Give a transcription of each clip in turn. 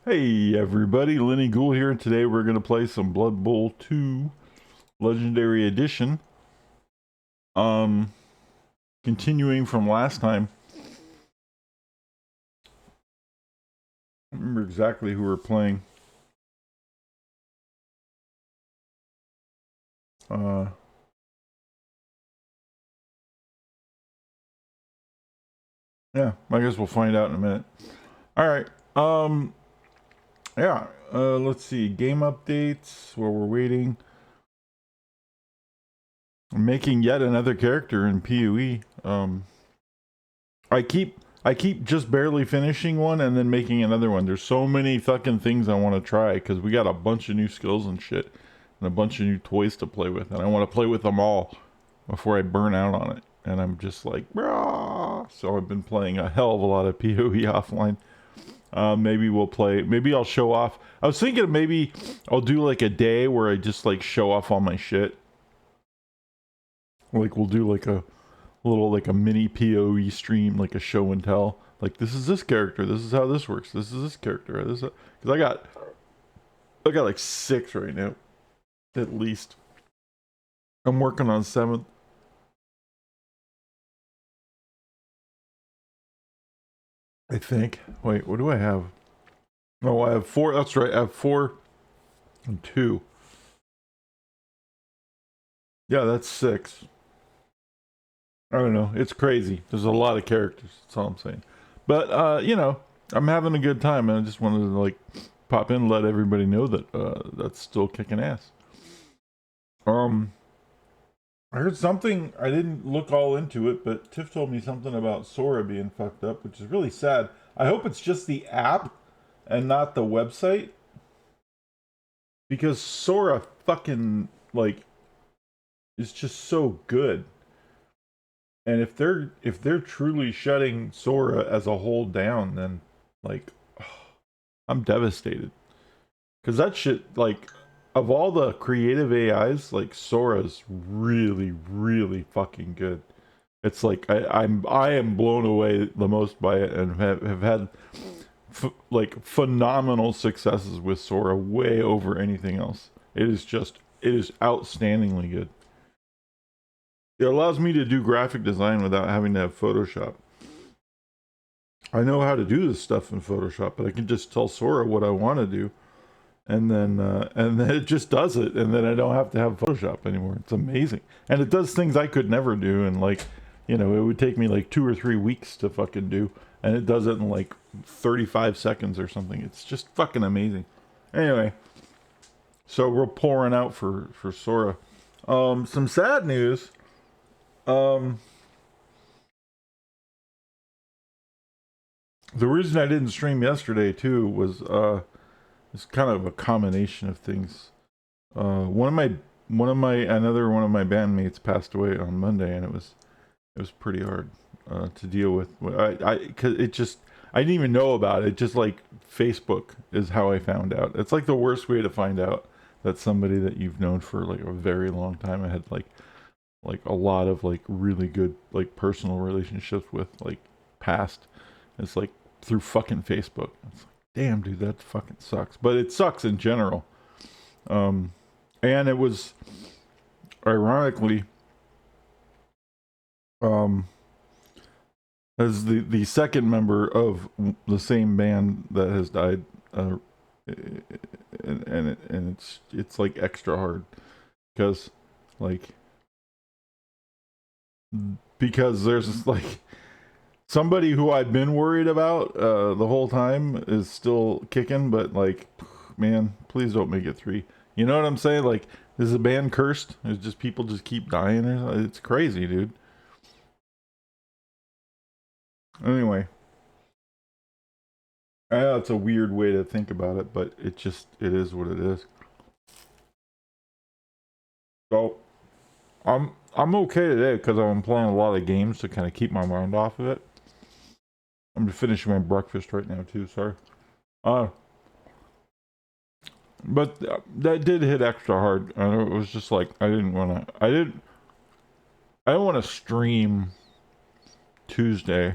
Hey everybody, Lenny Ghoul here, and today we're going to play some Blood Bowl 2 Legendary Edition. Continuing from last time. I don't remember exactly who we're playing. Yeah, I guess we'll find out in a minute. Alright, yeah, let's see, game updates while we're waiting. I'm making yet another character in PoE. I keep just barely finishing one and then making another one. There's so many fucking things I want to try because we got a bunch of new skills and shit and a bunch of new toys to play with, and I want to play with them all before I burn out on it. And I'm just like, brah. So I've been playing a hell of a lot of PoE offline. Maybe we'll play. Maybe I'll show off. I was thinking maybe I'll do like a day where I just like show off all my shit. Like we'll do like a little like a mini PoE stream, like a show and tell. Like this is this character. This is how this works. This is this character. This because I got like 6 right now, at least. I'm working on 7th. I think. Wait, what do I have? Oh, I have 4. That's right. I have 4 and 2. Yeah, that's 6. I don't know. It's crazy. There's a lot of characters. That's all I'm saying. But you know, I'm having a good time, and I just wanted to like pop in and let everybody know that that's still kicking ass. I heard something. I didn't look all into it, but Tiff told me something about Sora being fucked up, which is really sad. I hope it's just the app and not the website, because Sora fucking like is just so good. And if they're truly shutting Sora as a whole down, then like I'm devastated. Cause that shit, like, of all the creative AIs, like Sora's really, really fucking good. It's like I am blown away the most by it, and have had like phenomenal successes with Sora, way over anything else. It is outstandingly good. It allows me to do graphic design without having to have Photoshop. I know how to do this stuff in Photoshop, but I can just tell Sora what I want to do, and then it just does it, and then I don't have to have Photoshop anymore. It's amazing, and it does things I could never do, and like, you know, it would take me like 2 or 3 weeks to fucking do, and it does it in like 35 seconds or something. It's just fucking amazing. Anyway, so we're pouring out for Sora. Some sad news. Um, the reason I didn't stream yesterday too was it's kind of a combination of things. One of my another one of my bandmates passed away on Monday, and it was pretty hard to deal with. Cause it just I didn't even know about it. Just like Facebook is how I found out. It's like the worst way to find out that somebody that you've known for like a very long time. I had like a lot of like really good like personal relationships with like past. It's like through fucking Facebook. It's like, damn, dude, that fucking sucks. But it sucks in general. And it was ironically um as the second member of the same band that has died, and it's like extra hard because like because there's like somebody who I've been worried about the whole time is still kicking, but like, man, please don't make it 3. You know what I'm saying? Like, is the band cursed? It's just people just keep dying. It's crazy, dude. Anyway, I know it's a weird way to think about it, but it is what it is. So I'm okay today because I'm playing a lot of games to kind of keep my mind off of it. I'm just finishing my breakfast right now too. Sorry. Uh, but that did hit extra hard. And it was just like I didn't want to. I don't want to stream Tuesday.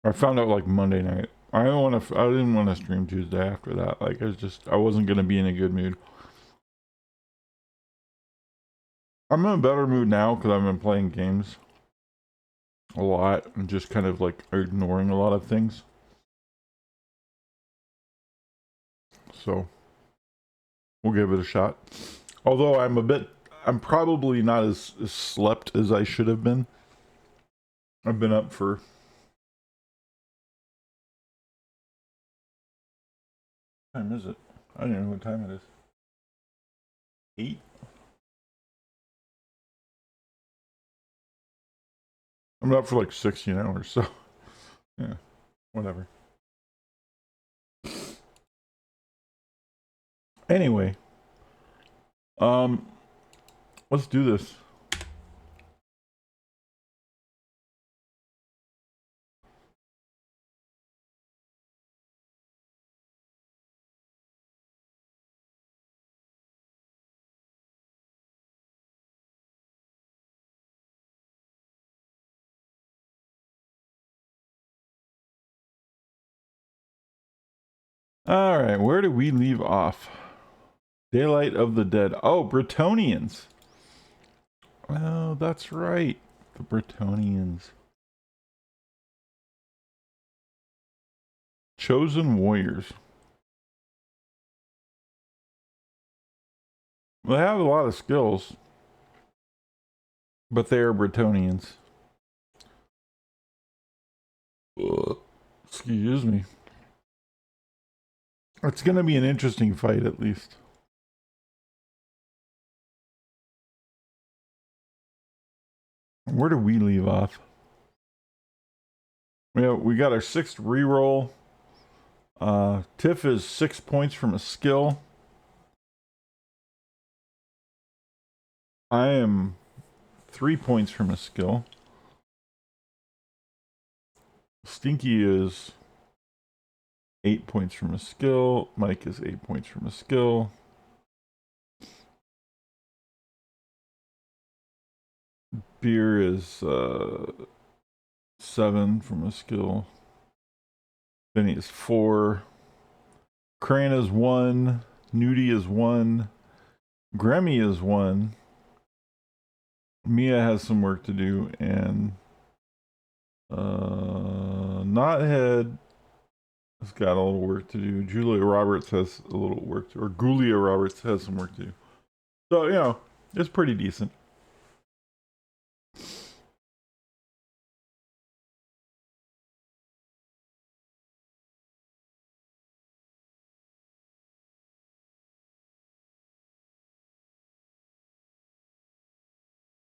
I found out like Monday night. I didn't want to stream Tuesday after that. Like, I wasn't gonna be in a good mood. I'm in a better mood now because I've been playing games a lot and just kind of like ignoring a lot of things. So we'll give it a shot. Although I'm probably not as slept as I should have been. I've been up for what time is it? I don't even know what time it is. 8? I'm up for like 16 hours, so yeah, whatever. Anyway, let's do this. All right, where do we leave off? Daylight of the Dead. Oh, Bretonnians. Oh, that's right. The Bretonnians. Chosen Warriors. Well, they have a lot of skills, but they are Bretonnians. Ugh. Excuse me. It's going to be an interesting fight, at least. Where do we leave off? Yeah, we got our 6th reroll. Tiff is 6 points from a skill. I am 3 points from a skill. Stinky is 8 points from a skill. Mike is 8 points from a skill. Beer is 7 from a skill. Benny is 4. Crane is 1. Nudie is 1. Grammy is 1. Mia has some work to do, and Knothead has got a little work to do. Julia Roberts has a little work to, or Gulia Roberts has some work to do. So, you know, it's pretty decent.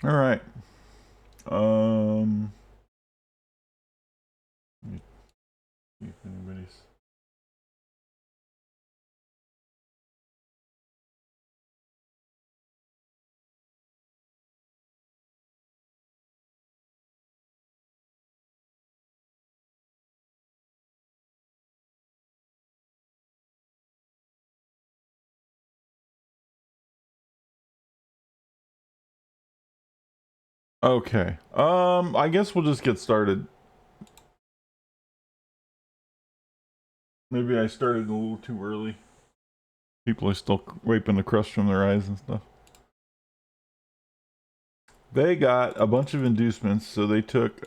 All right. Let me see if anybody's. Okay. I guess we'll just get started. Maybe I started a little too early. People are still wiping the crust from their eyes and stuff. They got a bunch of inducements, so they took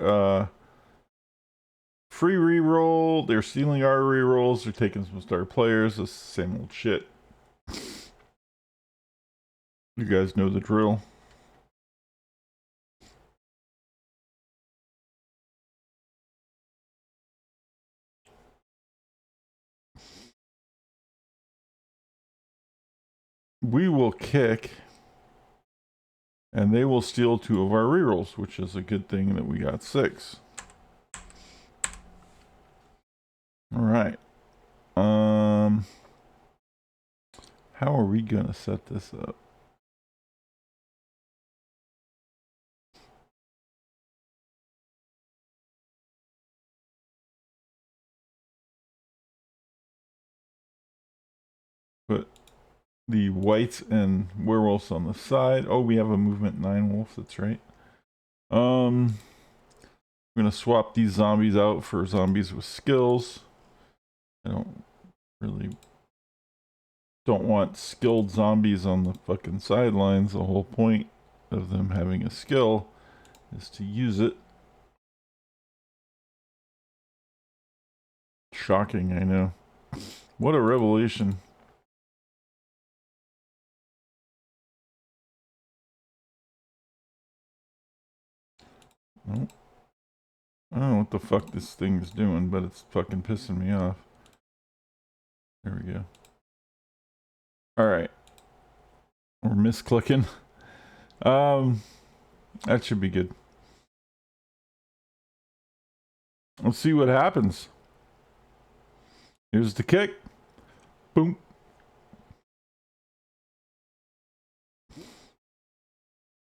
free reroll. They're stealing our rerolls. They're taking some star players. The same old shit. You guys know the drill. We will kick, and they will steal 2 of our rerolls, which is a good thing that we got 6. All right. How are we gonna set this up? Put the whites and werewolves on the side. Oh, we have a movement 9 wolf. That's right. I'm gonna swap these zombies out for zombies with skills. I don't want skilled zombies on the fucking sidelines. The whole point of them having a skill is to use it. Shocking, I know. What a revelation. Nope. I don't know what the fuck this thing's doing, but it's fucking pissing me off. There we go. Alright. We're misclicking. That should be good. Let's see what happens. Here's the kick. Boom.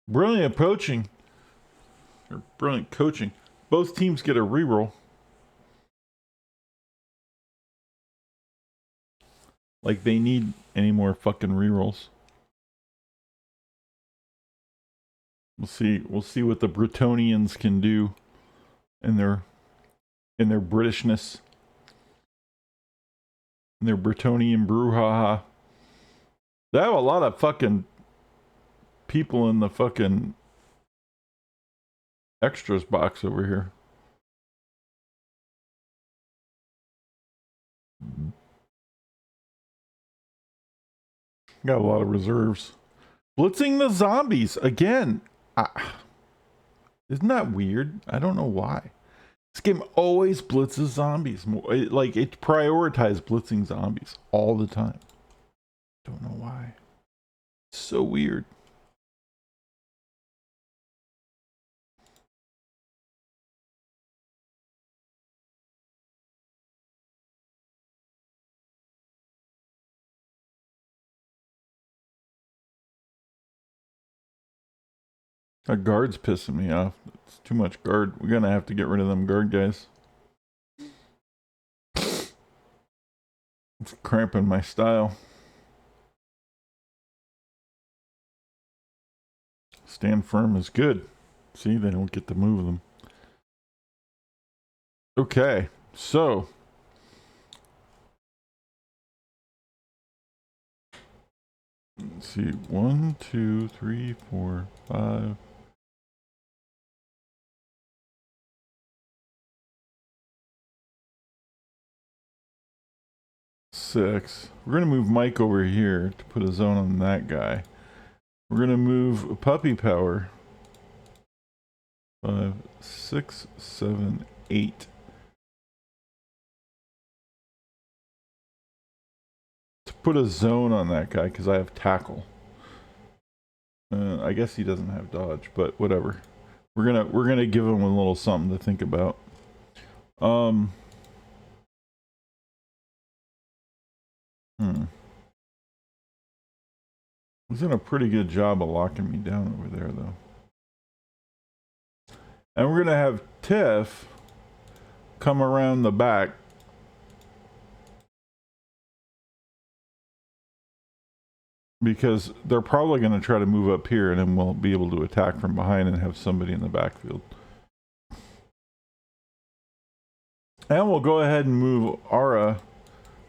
Brilliant poaching. Or brilliant coaching. Both teams get a reroll. Like they need any more fucking rerolls. We'll see what the Bretonnians can do in their Britishness. In their Bretonian brouhaha. They have a lot of fucking people in the fucking extras box over here. Got a lot of reserves. Blitzing the zombies again. Isn't that weird? I don't know why. This game always blitzes zombies. It prioritizes blitzing zombies all the time. Don't know why. It's so weird. That guard's pissing me off. It's too much guard. We're gonna have to get rid of them guard guys. It's cramping my style. Stand firm is good. See, they don't get to move them. Okay, so let's see. 1, 2, 3, 4, 5. 6. We're gonna move Mike over here to put a zone on that guy. We're gonna move puppy power. 5, 6, 7, 8. To put a zone on that guy because I have tackle. I guess he doesn't have dodge, but whatever. We're gonna give him a little something to think about. He's done a pretty good job of locking me down over there, though. And we're gonna have Tiff come around the back. Because they're probably going to try to move up here and then we'll be able to attack from behind and have somebody in the backfield. And we'll go ahead and move Ara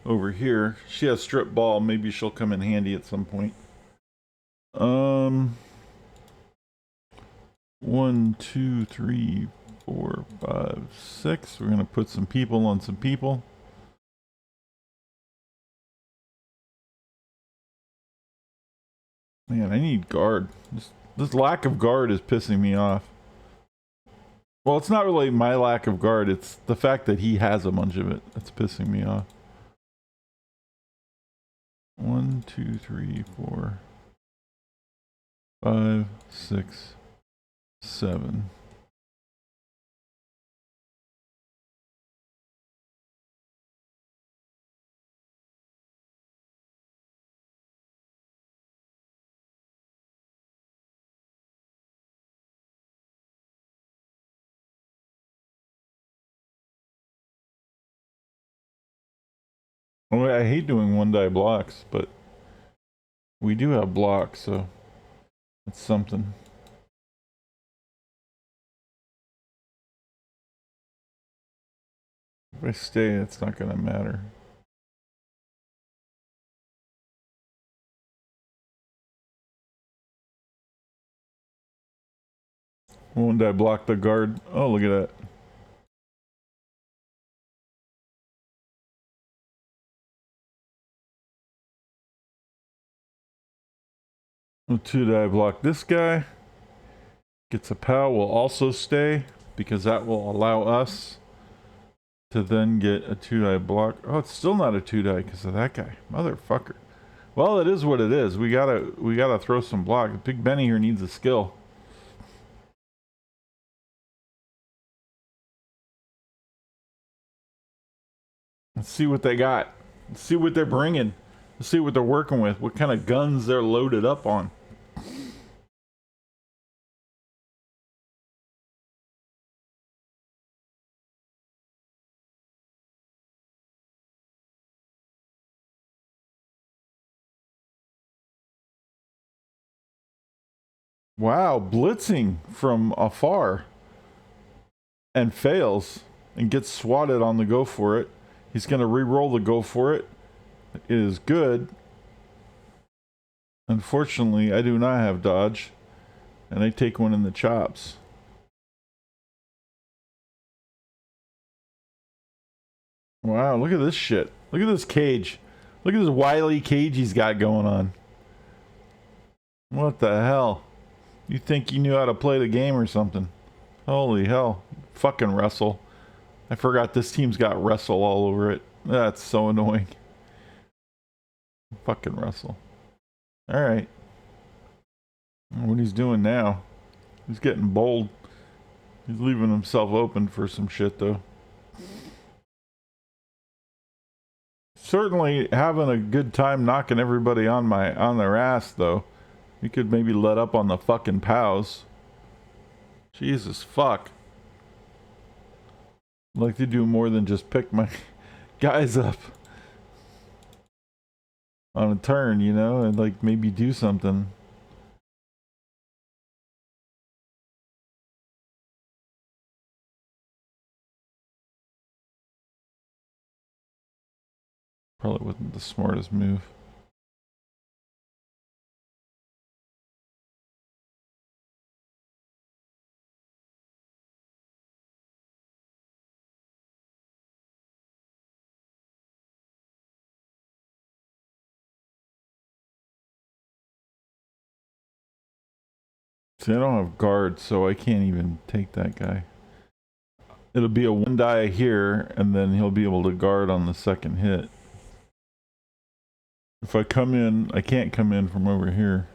over here. She has strip ball. Maybe she'll come in handy at some point. 1, 2, 3, 4, 5, 6. We're going to put some people on some people. Man, I need guard. This lack of guard is pissing me off. Well, it's not really my lack of guard. It's the fact that he has a bunch of it that's pissing me off. 1, 2, 3, 4, 5, 6, 7. Well, I hate doing one die blocks, but we do have blocks, so it's something. If I stay, it's not gonna matter. Won't I block the guard? Oh, look at that. Well, 2-die block this guy. Gets a POW, will also stay because that will allow us to then get a 2-die block. Oh, it's still not a 2-die because of that guy. Motherfucker. Well, it is what it is. We gotta throw some block. Big Benny here needs a skill. Let's see what they got. Let's see what they're bringing. Let's see what they're working with. What kind of guns they're loaded up on. Wow, blitzing from afar. And fails. And gets swatted on the go for it. He's going to re-roll the go for it. It is good. Unfortunately, I do not have dodge. And I take one in the chops. Wow, look at this shit. Look at this cage. Look at this wily cage he's got going on. What the hell? You think you knew how to play the game or something? Holy hell. Fucking wrestle. I forgot this team's got wrestle all over it. That's so annoying. Fucking wrestle. Alright. What he's doing now. He's getting bold. He's leaving himself open for some shit though. Certainly having a good time knocking everybody on their ass though. We could maybe let up on the fucking POWs. Jesus fuck. I'd like to do more than just pick my guys up on a turn, you know, and like maybe do something. Probably wasn't the smartest move. See, I don't have guard, so I can't even take that guy. It'll be a 1-die here, and then he'll be able to guard on the second hit. If I come in, I can't come in from over here.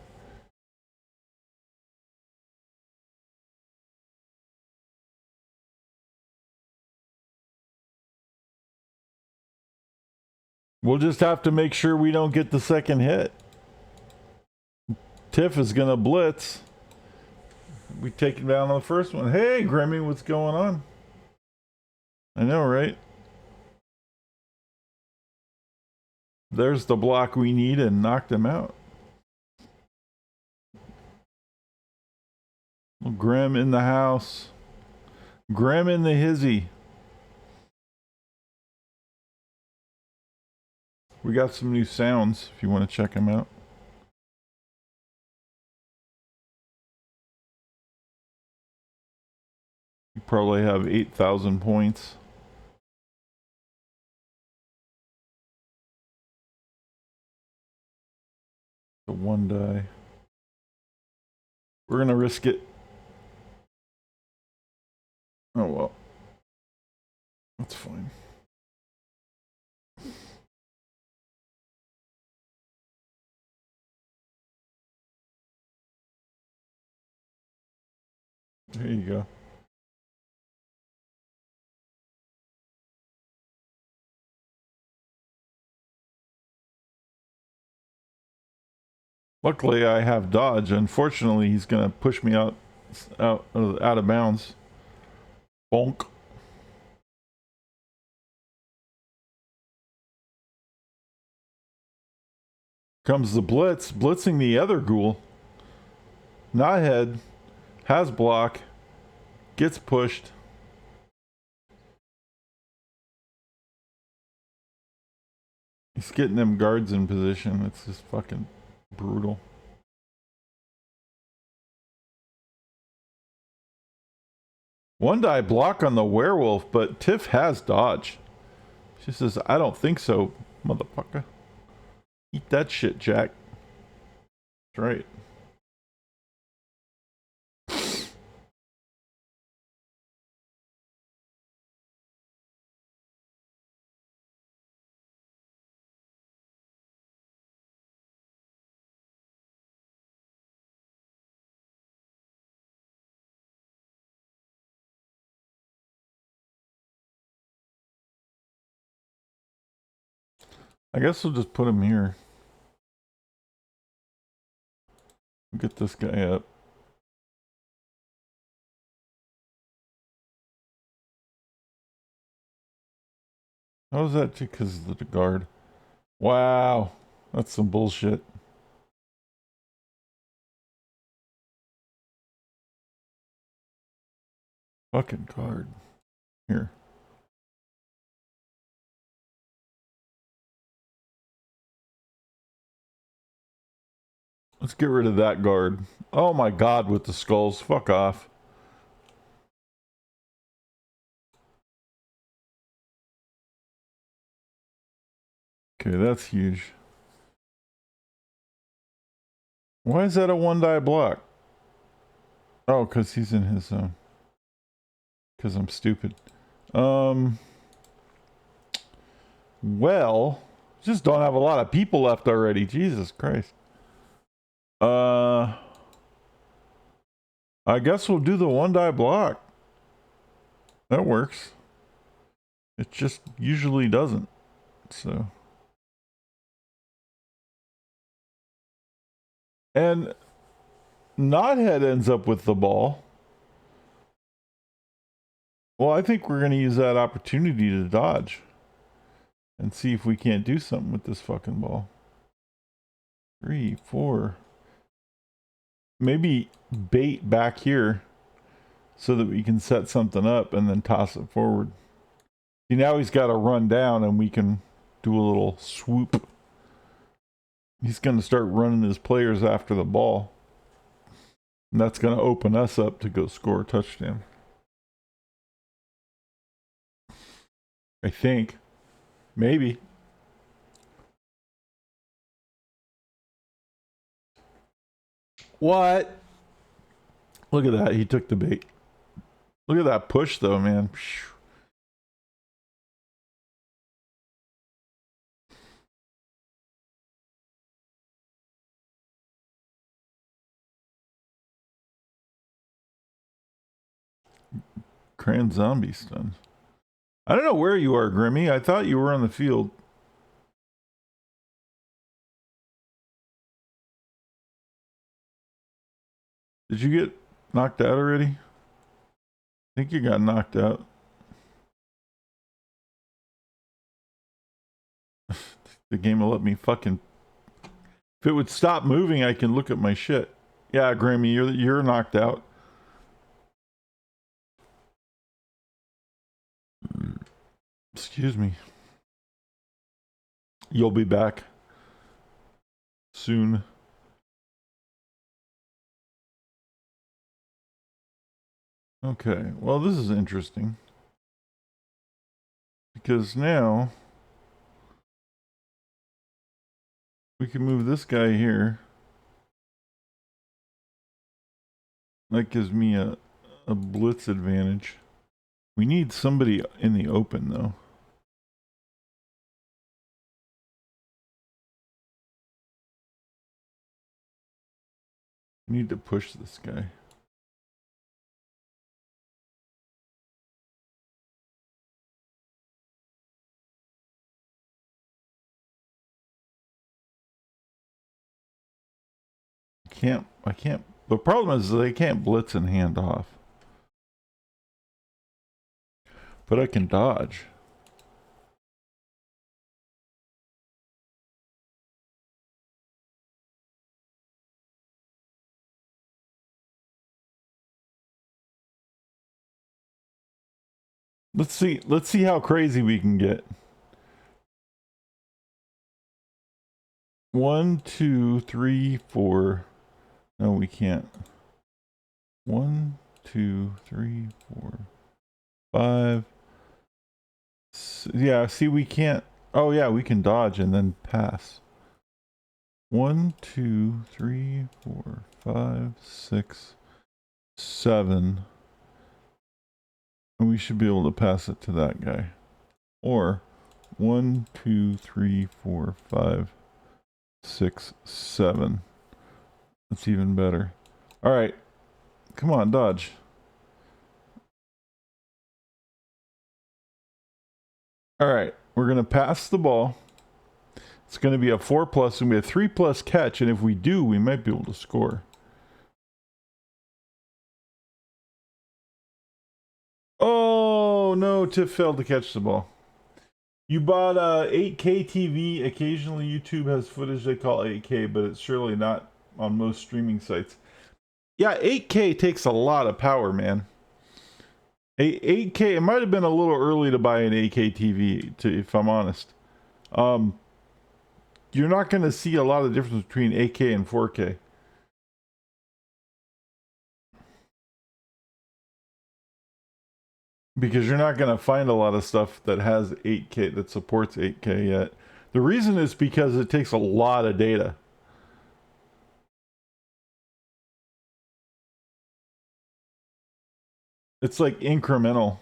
We'll just have to make sure we don't get the second hit. Tiff is gonna blitz. We take him down on the first one. Hey, Grimmy, what's going on? I know, right? There's the block we need and knocked him out. Grim in the house. Grim in the hizzy. We got some new sounds if you want to check them out. You probably have 8,000 points. The 1-die. We're gonna risk it. Oh well. That's fine. There you go. Luckily, I have dodge. Unfortunately, he's gonna push me out of bounds. Bonk. Comes the blitz, blitzing the other ghoul. Knothead has block, gets pushed. He's getting them guards in position. It's just fucking brutal. One die block on the werewolf, but Tiff has dodge. She says, I don't think so, motherfucker. Eat that shit, Jack. That's right. I guess we'll just put him here. Get this guy up. How is that? Because of the guard. Wow. That's some bullshit. Fucking guard. Here. Let's get rid of that guard. Oh my god, with the skulls. Fuck off. Okay, that's huge. Why is that a one die block? Oh, because he's in his zone. Because I'm stupid. Well, just don't have a lot of people left already. Jesus Christ. I guess we'll do the one die block. That works. It just usually doesn't. So. And Knothead ends up with the ball. Well, I think we're going to use that opportunity to dodge. And see if we can't do something with this fucking ball. 3, 4. Maybe bait back here. So that we can set something up and then toss it forward. See, now he's got to run down and we can do a little swoop. He's going to start running his players after the ball. And that's going to open us up to go score a touchdown. I think. Maybe. What? Look at that. He took the bait. Look at that push, though, man. Cran zombie stun. I don't know where you are, Grimmy. I thought you were on the field. Did you get knocked out already? I think you got knocked out. The game will let me fucking... If it would stop moving, I can look at my shit. Yeah, Grammy, you're knocked out. Excuse me. You'll be back soon. Okay, well, this is interesting. Because now we can move this guy here. That gives me a blitz advantage. We need somebody in the open, though. We need to push this guy. I can't. The problem is they can't blitz and hand off. But I can dodge. Let's see how crazy we can get. 1, 2, 3, 4. No, we can't. 1, 2, 3, 4, 5. Yeah, see, we can't. Oh, yeah, we can dodge and then pass. 1, 2, 3, 4, 5, 6, 7. And we should be able to pass it to that guy. Or 1, 2, 3, 4, 5, 6, 7. That's even better. All right. Come on, dodge. All right. We're going to pass the ball. It's going to be a 4+ and we have 3+ catch. And if we do, we might be able to score. Oh, no. Tiff failed to catch the ball. You bought a 8K TV. Occasionally, YouTube has footage they call 8K, but it's surely not on most streaming sites. Yeah, 8K takes a lot of power, man. 8K, it might have been a little early to buy an 8K TV, if I'm honest. You're not going to see a lot of difference between 8K and 4K. Because you're not going to find a lot of stuff that has 8K, that supports 8K yet. The reason is because it takes a lot of data. It's like incremental.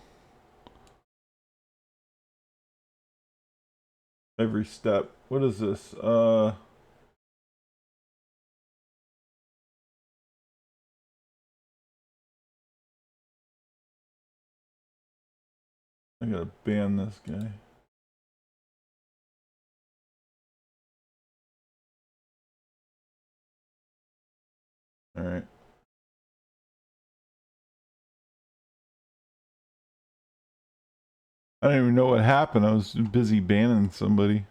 Every step. What is this? I gotta ban this guy. Alright. I don't even know what happened. I was busy banning somebody.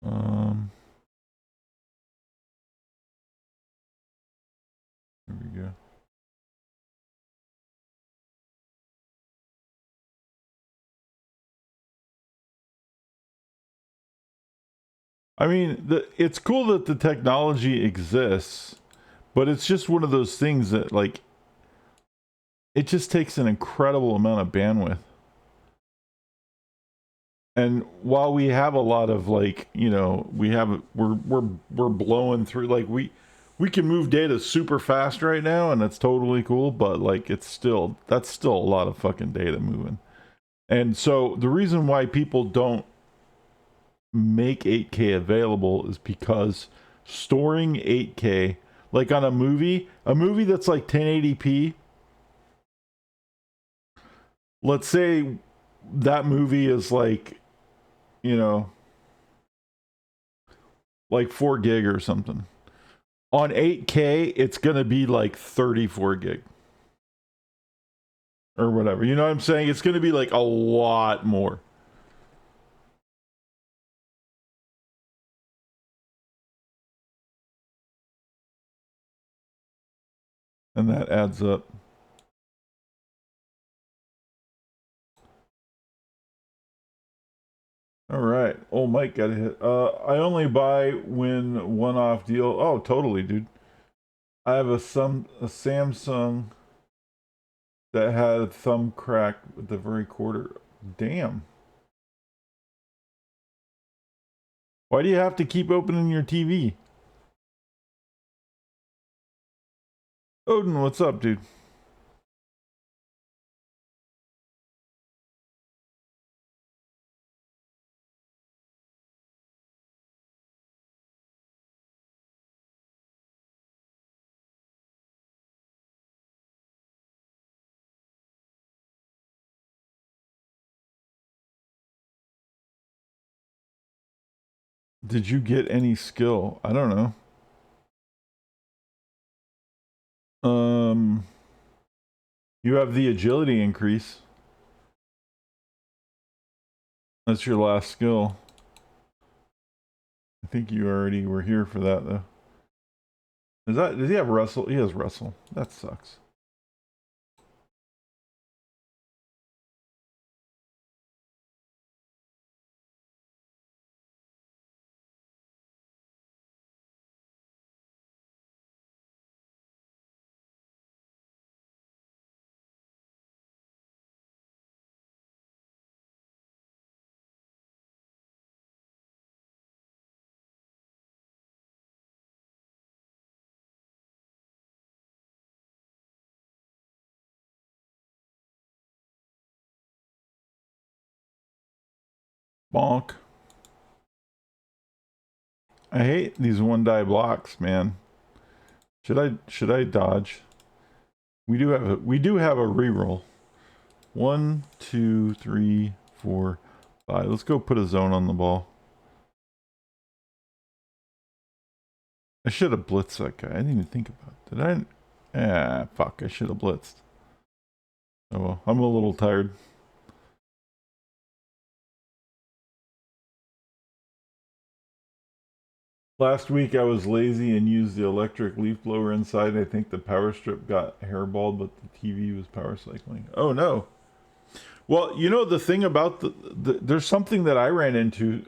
There we go. I mean, it's cool that the technology exists, but it's just one of those things that, like, it just takes an incredible amount of bandwidth. And while we have a lot of, like, you know, we're blowing through, like, we can move data super fast right now, and that's totally cool, but, like, that's still a lot of fucking data moving. And so the reason why people don't make 8K available is because storing 8K, like on a movie that's like 1080p, let's say that movie is like, you know, like 4 gig or something. On 8K, it's going to be like 34 gig. Or whatever. You know what I'm saying? It's going to be like a lot more. And that adds up. All right. Oh, Mike got a hit. I only buy when one-off deal. Oh, totally, dude. I have a Samsung that had a thumb crack with the very quarter. Damn. Why do you have to keep opening your TV? Odin, what's up, dude? Did you get any skill? I don't know. You have the agility increase. That's your last skill. I think you already were here for that, though. Does he have wrestle? He has wrestle. That sucks. Bonk. I hate these 1-die blocks, man. Should I dodge? We do have a reroll. 1, 2, 3, 4, 5. Let's go put a zone on the ball. I should have blitzed that guy. I didn't even think about it. Did I? Ah, fuck. I should have blitzed. Oh well. I'm a little tired. Last week I was lazy and used the electric leaf blower inside. I think the power strip got hairballed, but the TV was power cycling. Oh no. Well, you know the thing about there's something that I ran into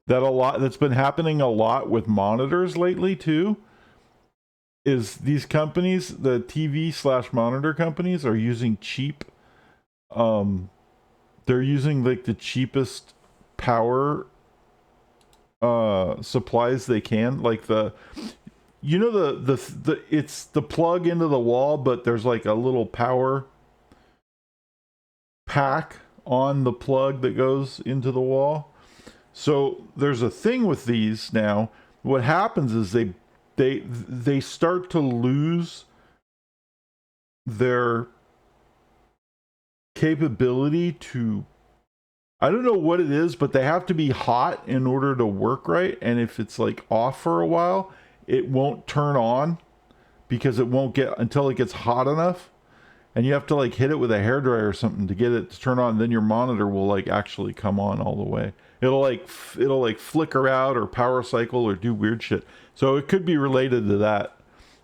that's been happening a lot with monitors lately too. Is these companies, the TV/monitor companies, are using cheap. They're using like the cheapest power supplies they can, like it's the plug into the wall, but there's like a little power pack on the plug that goes into the wall. So there's a thing with these now. What happens is they start to lose their capability to, I don't know what it is, but they have to be hot in order to work right. And if it's like off for a while, it won't turn on because it won't get until it gets hot enough. And you have to like hit it with a hairdryer or something to get it to turn on. Then your monitor will like actually come on all the way. It'll like flicker out or power cycle or do weird shit. So it could be related to that.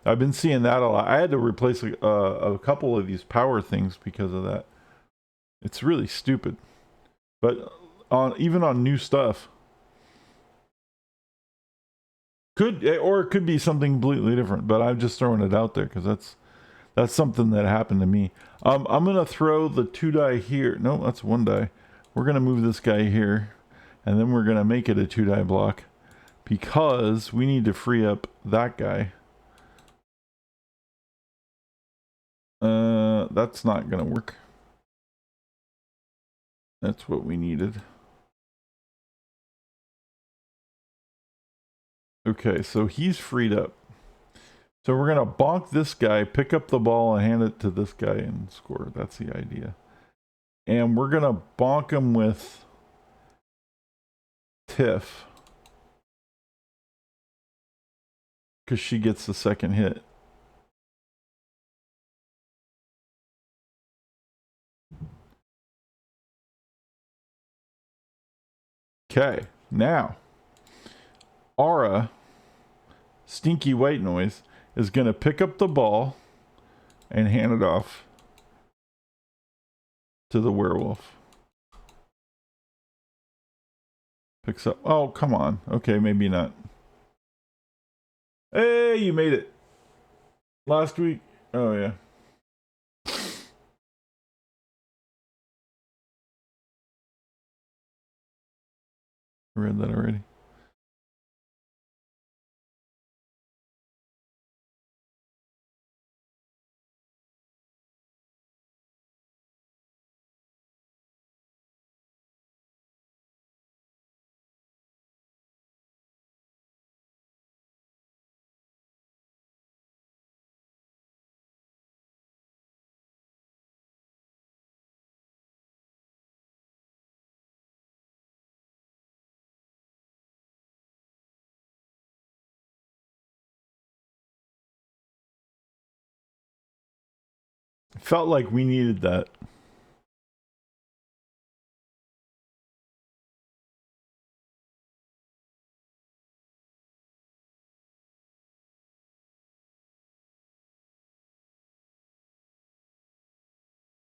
I've been seeing that a lot. I had to replace a couple of these power things because of that. It's really stupid. But even on new stuff, it could be something completely different. But I'm just throwing it out there because that's something that happened to me. I'm gonna throw the 2-die here. No, that's 1-die. We're gonna move this guy here, and then we're gonna make it a 2-die block because we need to free up that guy. That's not gonna work. That's what we needed. Okay, so he's freed up. So we're going to bonk this guy, pick up the ball, and hand it to this guy and score. That's the idea. And we're going to bonk him with Tiff. Because she gets the second hit. Okay, now Aura, Stinky White Noise, is going to pick up the ball and hand it off to the werewolf. Picks up. Oh, come on. Okay, maybe not. Hey, you made it. Last week. Oh, yeah. I read that already. Felt like we needed that.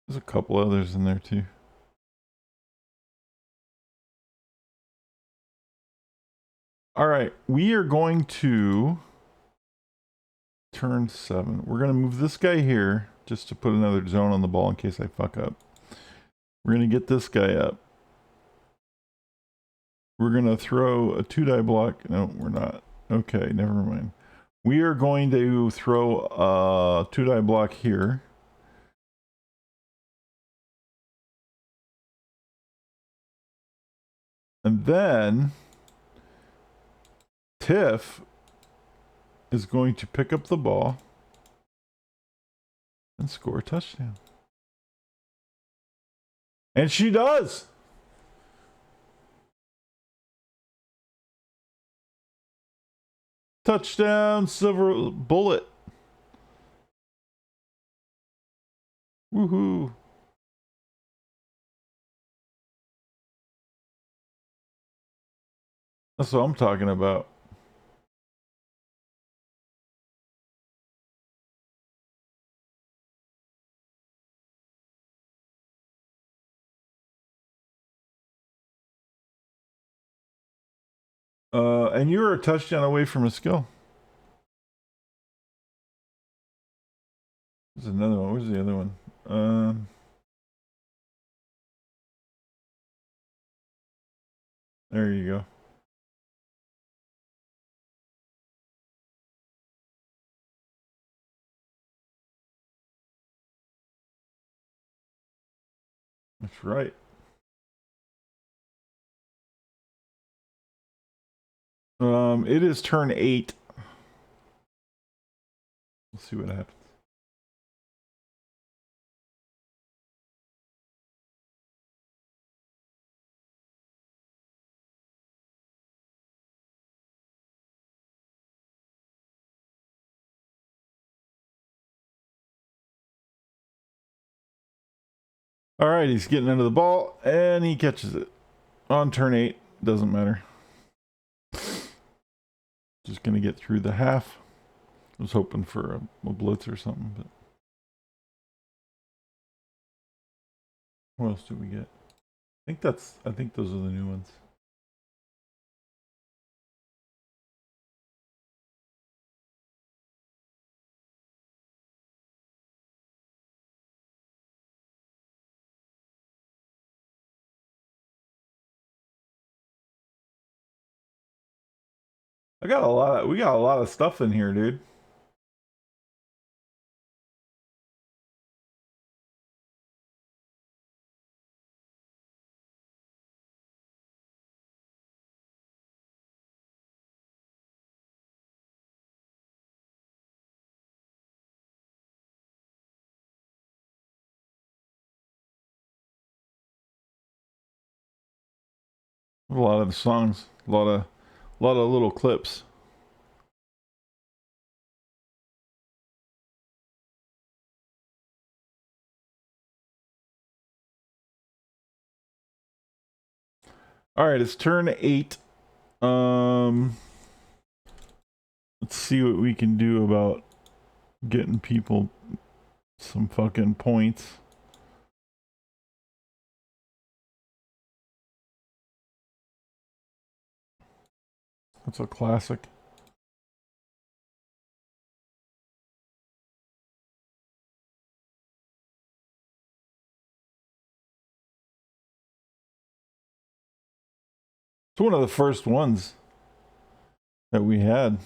There's a couple others in there too. All right, we are going to turn 7. We're going to move this guy here just to put another zone on the ball in case I fuck up. We're going to get this guy up. We're going to throw a 2-die block. No, we're not. Okay, never mind. We are going to throw a 2-die block here. And then Tiff is going to pick up the ball and score a touchdown. And she does. Touchdown, Silver Bullet. Woohoo. That's what I'm talking about. And you're a touchdown away from a skill. There's another one. Where's the other one? There you go. That's right. It is turn 8. Let's see what happens. All right, he's getting under the ball, and he catches it. On turn 8, doesn't matter. Just going to get through the half. I was hoping for a blitz or something, but... What else do we get? I think those are the new ones. We got a lot of stuff in here, dude. A lot of the songs, a lot of little clips. All right, it's turn 8. Let's see what we can do about getting people some fucking points. That's a classic. It's one of the first ones that we had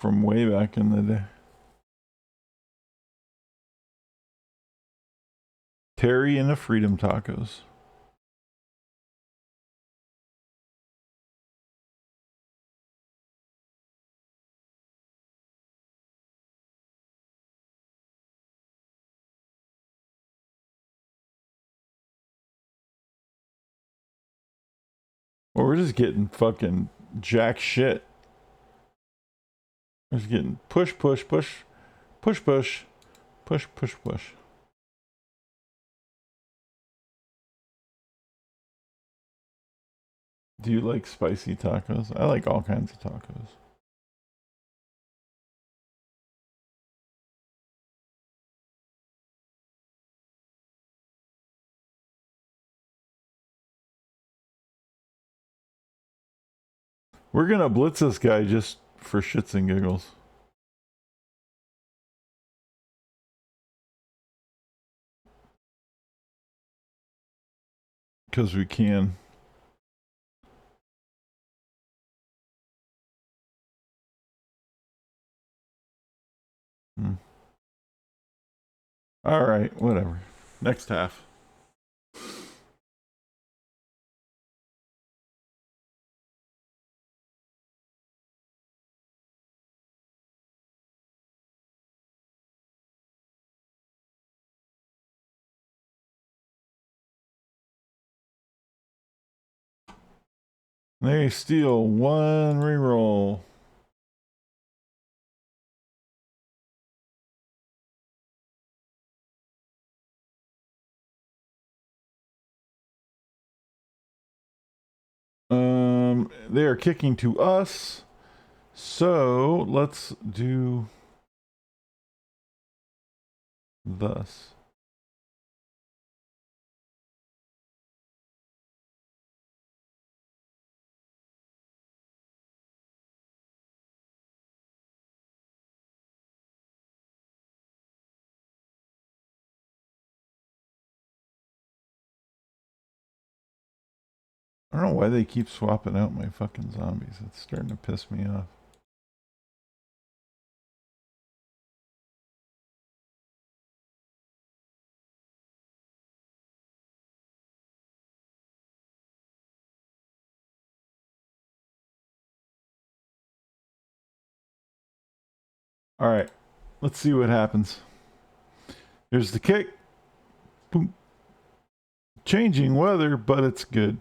from way back in the day. Terry and the Freedom Tacos. Well, we're just getting fucking jack shit. We're just getting push, push, push, push, push, push, push, push. Do you like spicy tacos? I like all kinds of tacos. We're gonna blitz this guy just for shits and giggles. Because we can. All right, whatever. Next half. They steal 1 reroll. They are kicking to us. So let's do thus. I don't know why they keep swapping out my fucking zombies. It's starting to piss me off. Alright, let's see what happens. Here's the kick. Boom. Changing weather, but it's good.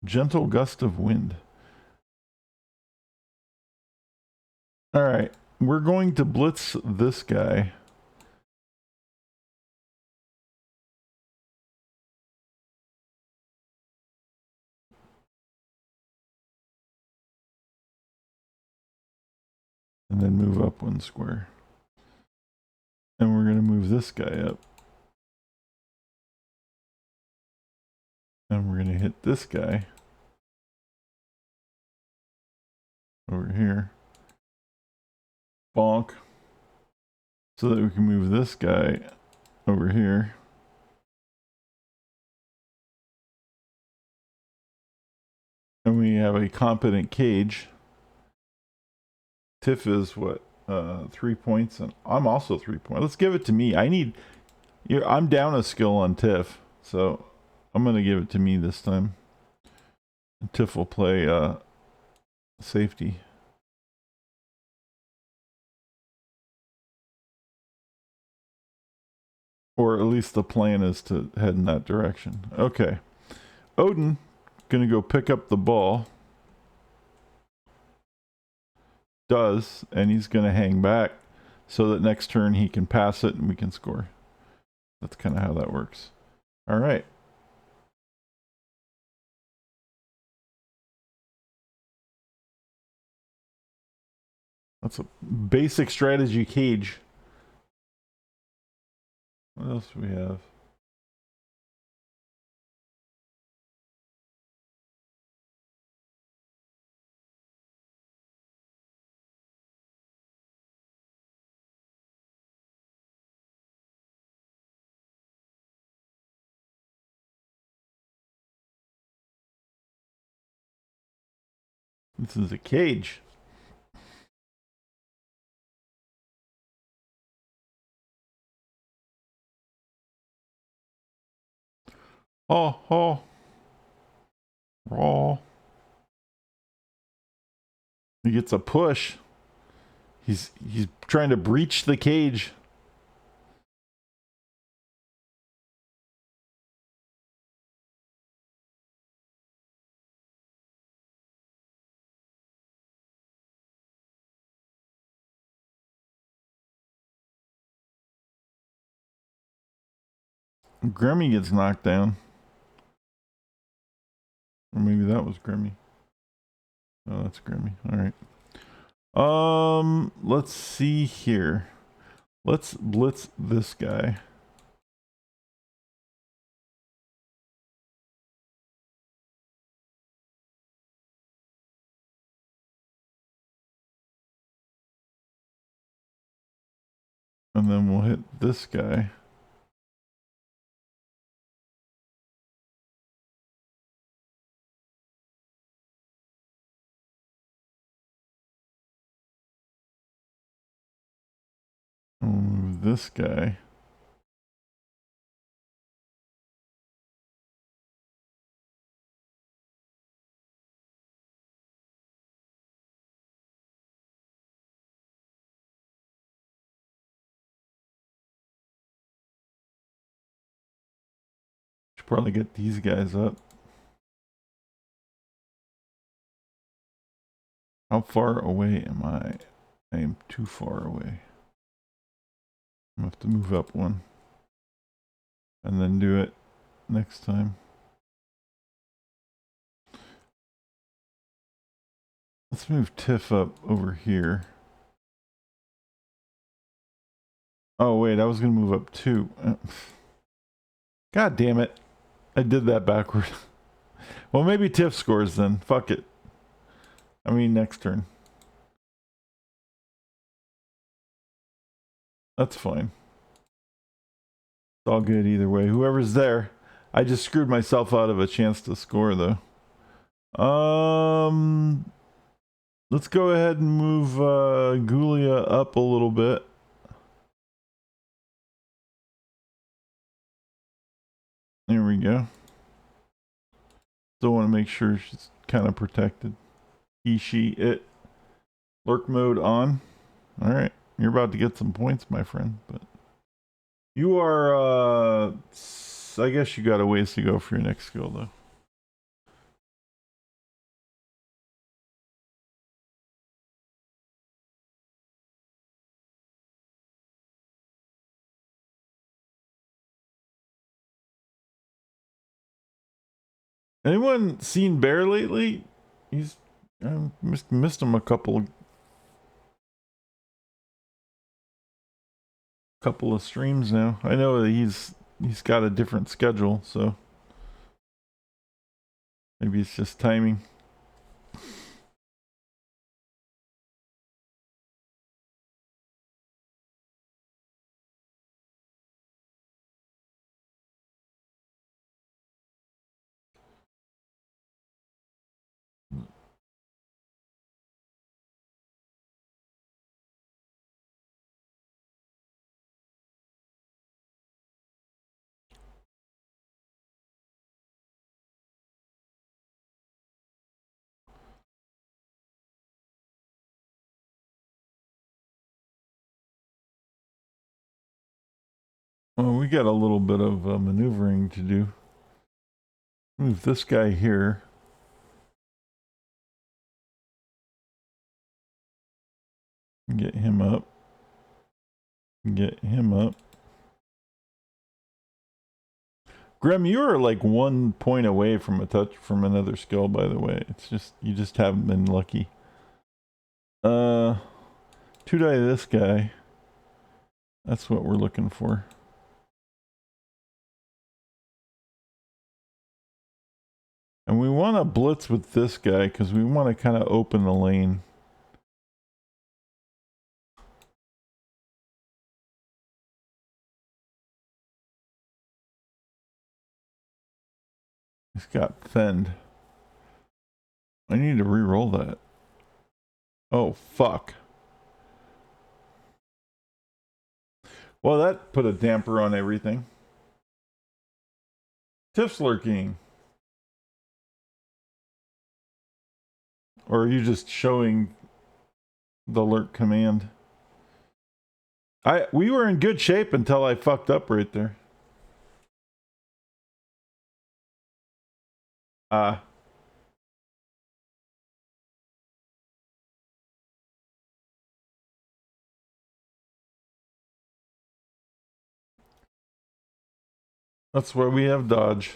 Gentle gust of wind. Alright, we're going to blitz this guy. And then move up 1 square. And we're going to move this guy up. And we're going to hit this guy over here. Bonk. So that we can move this guy over here. And we have a competent cage. Tiff is what? 3 points, and I'm also 3 points. Let's give it to me. I'm down a skill on Tiff, so I'm gonna give it to me this time. And Tiff will play safety. Or at least the plan is to head in that direction. Okay. Odin, gonna go pick up the ball. Does, and he's gonna hang back so that next turn he can pass it and we can score. That's kind of how that works. All right. That's a basic strategy cage. What else do we have? This is a cage. Oh. Raw. He gets a push. He's trying to breach the cage. Grimmy gets knocked down. Or maybe that was Grimmy. Oh, that's Grimmy. All right. Let's see here. Let's blitz this guy. And then we'll hit this guy. And we'll move this guy. Should probably get these guys up. How far away am I? I am too far away. I'm gonna have to move up one. And then do it next time. Let's move Tiff up over here. Oh wait, I was gonna move up two. God damn it. I did that backward. Well, maybe Tiff scores then. Fuck it. I mean, next turn. That's fine. It's all good either way. Whoever's there. I just screwed myself out of a chance to score though. Let's go ahead and move Gulia up a little bit. There we go. Still want to make sure she's kind of protected. He, she, it. Lurk mode on. Alright. You're about to get some points, my friend. But you are, I guess you got a ways to go for your next skill, though. Anyone seen Bear lately? He's missed him a couple of streams now. I know that he's got a different schedule, so maybe it's just timing. Well, we got a little bit of maneuvering to do. Move this guy here. Get him up. Get him up. Grim, you are like 1 point away from a touch from another skill, by the way. It's just, you just haven't been lucky. Two-die this guy. That's what we're looking for. And we want to blitz with this guy because we want to kind of open the lane. He's got fend. I need to re-roll that. Oh, fuck. Well, that put a damper on everything. Tiff's lurking. Or are you just showing the lurk command? We were in good shape until I fucked up right there. That's where we have dodge.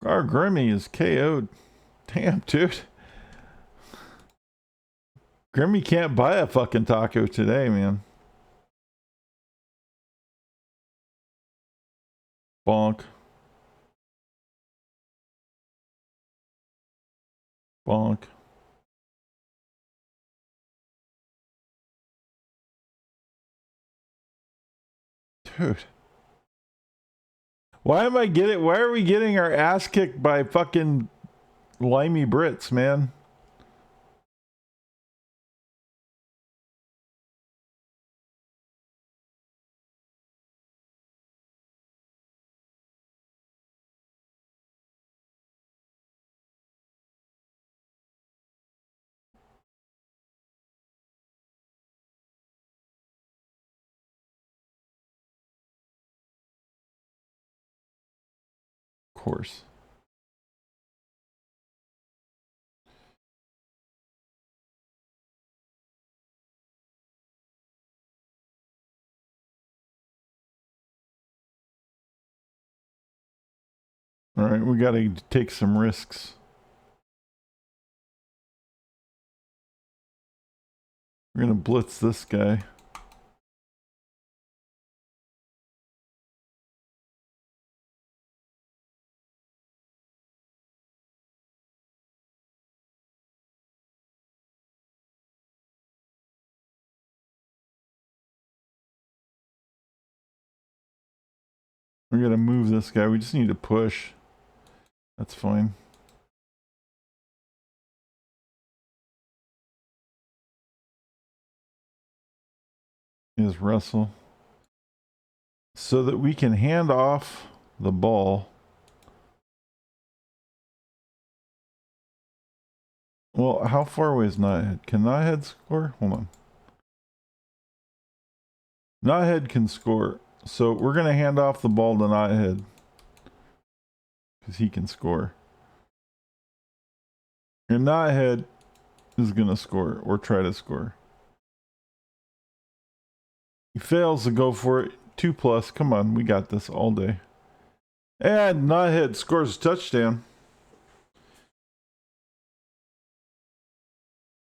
Our Grimmy is KO'd. Damn, dude. Grimmy can't buy a fucking taco today, man. Bonk. Bonk. Dude. Why are we getting our ass kicked by fucking limey Brits, man? course. All right, we got to take some risks. We're going to blitz this guy. We're going to move this guy. We just need to push. That's fine. Is Russell. So that we can hand off the ball. Well, how far away is Knothead? Can Knothead score? Hold on. Knothead can score. So we're going to hand off the ball to Knothead. Because he can score. And Knothead is going to score. Or try to score. He fails to go for it. 2+. Come on. We got this all day. And Knothead scores a touchdown.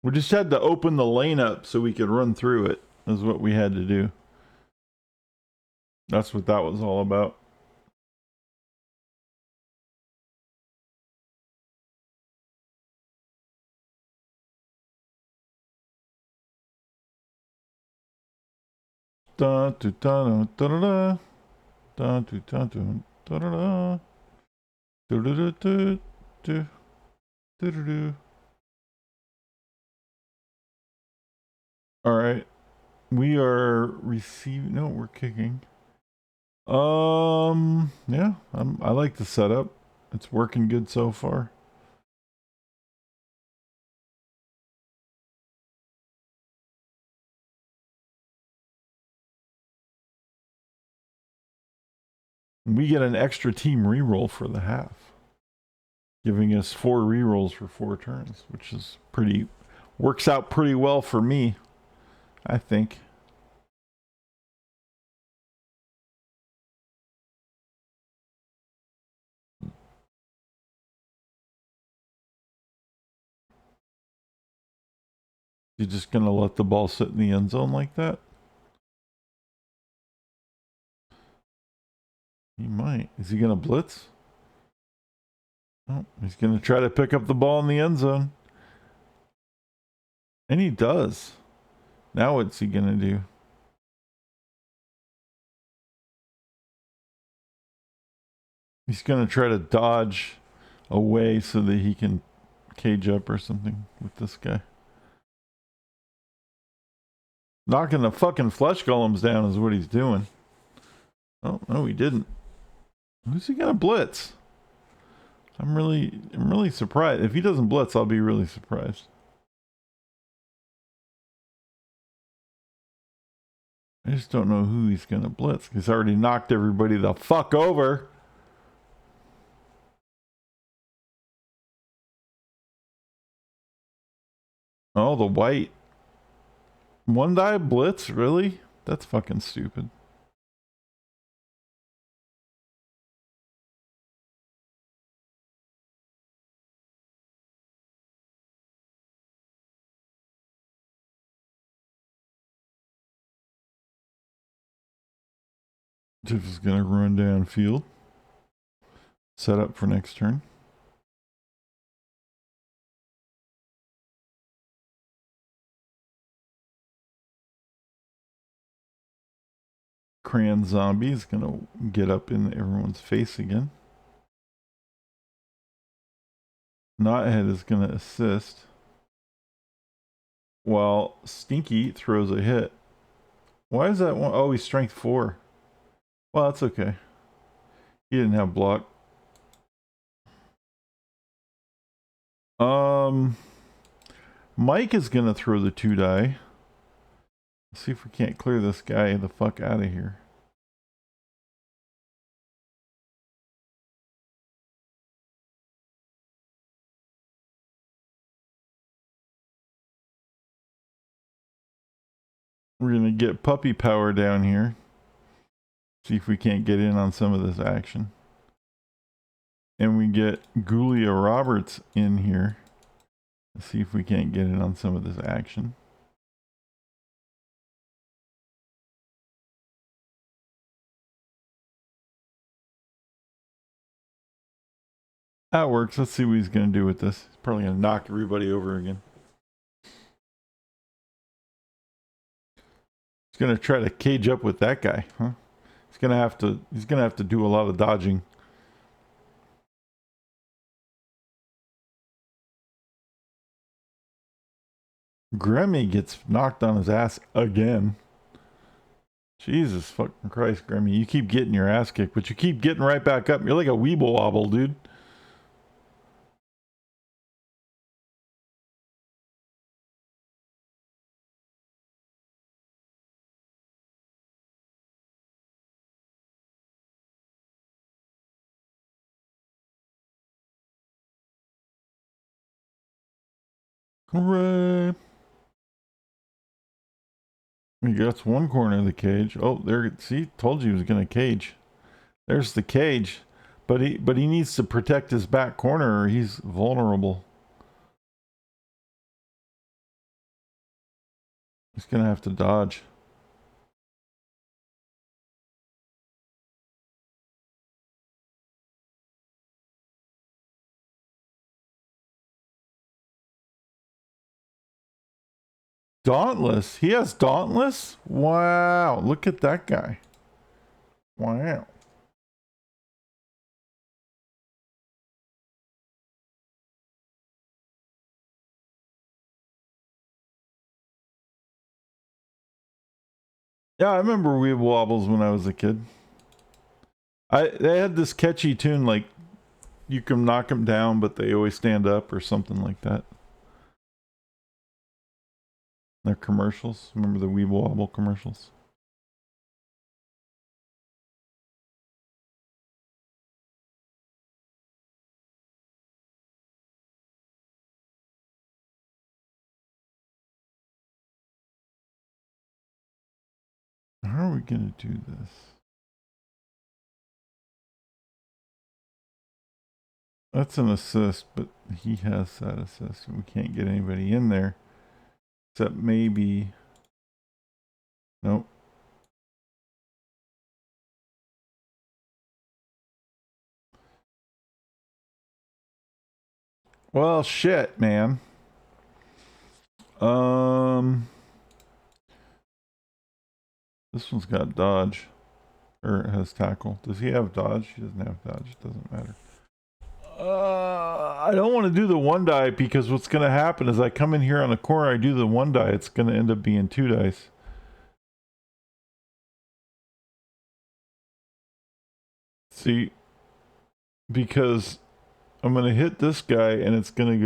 We just had to open the lane up so we could run through it. Is what we had to do. That's what that was all about. Da da da da da da da da da da da da da. All right, we are receiving. No, we're kicking. Yeah, I like the setup. It's working good so far. We get an extra team reroll for the half, giving us 4 rerolls for 4 turns, which is works out pretty well for me, I think. You're just gonna let the ball sit in the end zone like that? He might. Is he gonna blitz? Oh, he's gonna try to pick up the ball in the end zone. And he does. Now what's he gonna do? He's gonna try to dodge away so that he can cage up or something with this guy. Knocking the fucking flesh golems down is what he's doing. Oh, no, he didn't. Who's he gonna blitz? I'm really surprised. If he doesn't blitz, I'll be really surprised. I just don't know who he's gonna blitz. He's already knocked everybody the fuck over. Oh, the white. One die blitz? Really? That's fucking stupid. Jiff is gonna run downfield. Set up for next turn. Crayon Zombie is gonna get up in everyone's face again. Knothead is gonna assist. While Stinky throws a hit. Why is that one? Oh, he's strength 4. Well, that's okay. He didn't have block. Mike is gonna throw the 2 die. Let's see if we can't clear this guy the fuck out of here. We're gonna get puppy power down here. See if we can't get in on some of this action. And we get Julia Roberts in here. Let's see if we can't get in on some of this action. That works. Let's see what he's going to do with this. He's probably going to knock everybody over again. He's going to try to cage up with that guy, huh? He's going to have to do a lot of dodging. Gremmy gets knocked on his ass again. Jesus fucking Christ, Gremmy. You keep getting your ass kicked, but you keep getting right back up. You're like a weeble wobble, dude. Hooray. He gets one corner of the cage. Oh, there. See, told you he was going to cage. There's the cage. But he needs to protect his back corner or he's vulnerable. He's going to have to dodge. Dauntless? He has Dauntless? Wow. Look at that guy. Wow. Yeah, I remember Weeble Wobbles when I was a kid. They had this catchy tune like you can knock them down, but they always stand up or something like that. Their commercials. Remember the Weeble Wobble commercials? How are we gonna do this? That's an assist, but he has that assist. We can't get anybody in there. Except maybe... Nope. Well, shit, man. This one's got dodge. Or it has tackle. Does he have dodge? He doesn't have dodge. It doesn't matter. I don't want to do the one die because what's going to happen is I come in here on the corner, I do the one die, it's going to end up being two dice. See, because I'm going to hit this guy and it's going to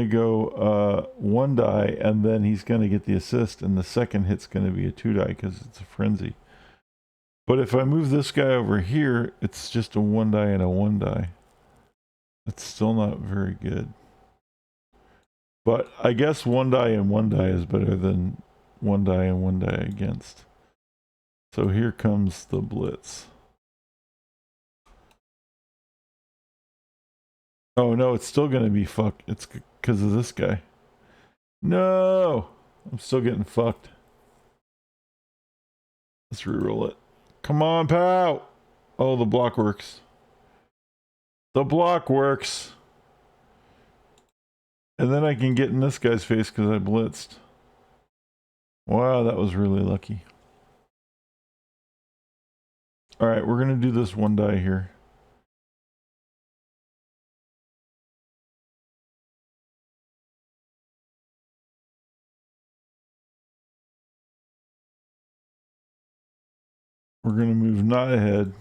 go one die and then he's going to get the assist and the second hit's going to be a two die because it's a frenzy. But if I move this guy over here, it's just a one die and a one die. It's still not very good. But I guess one die and one die is better than one die and one die against. So here comes the blitz. Oh no, it's still gonna be fucked. It's because of this guy. No! I'm still getting fucked. Let's reroll it. Come on, pal! Oh, the block works. The block works. And then I can get in this guy's face because I blitzed. Wow, that was really lucky. Alright, we're gonna do this one die here. We're gonna move not ahead.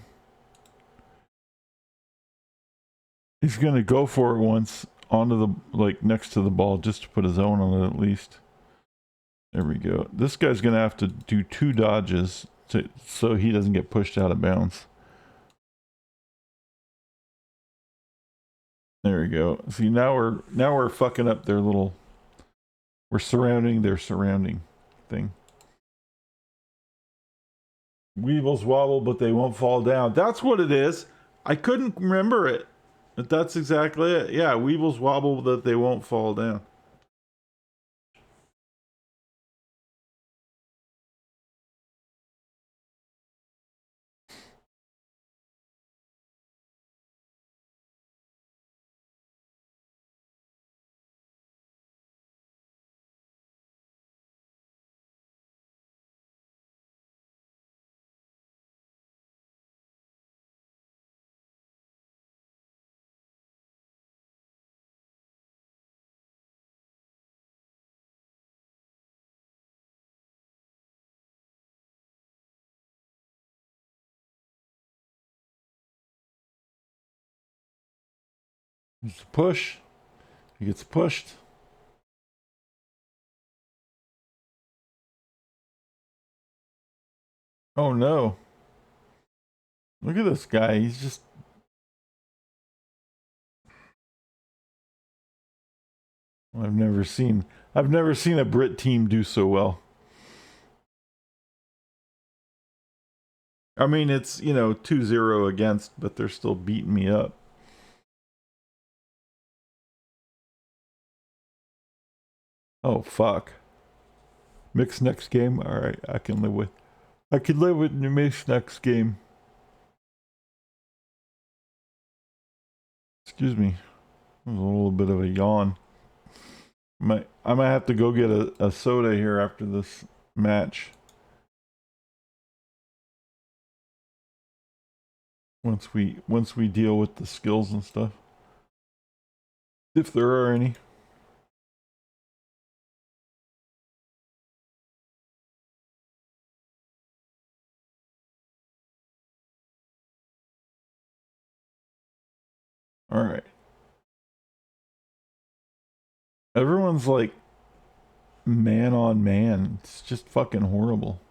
He's gonna go for it once onto the, like, next to the ball just to put his own on it at least. There we go. This guy's gonna have to do two dodges so he doesn't get pushed out of bounds. There we go. See, now we're fucking up their little... We're surrounding their surrounding. thing. Weevils wobble, but they won't fall down. That's what it is. I couldn't remember it. But that's exactly it. Yeah, weevils wobble, that they won't fall down. It's a push. He gets pushed. Oh no. Look at this guy. He's just... I've never seen a Brit team do so well. I mean, it's, 2-0 against, but they're still beating me up. Oh fuck. Mix next game? Alright, I can live with mix next game. Excuse me. That was a little bit of a yawn. I might have to go get a soda here after this match. Once we deal with the skills and stuff. If there are any. Alright. Everyone's like man on man. It's just fucking horrible.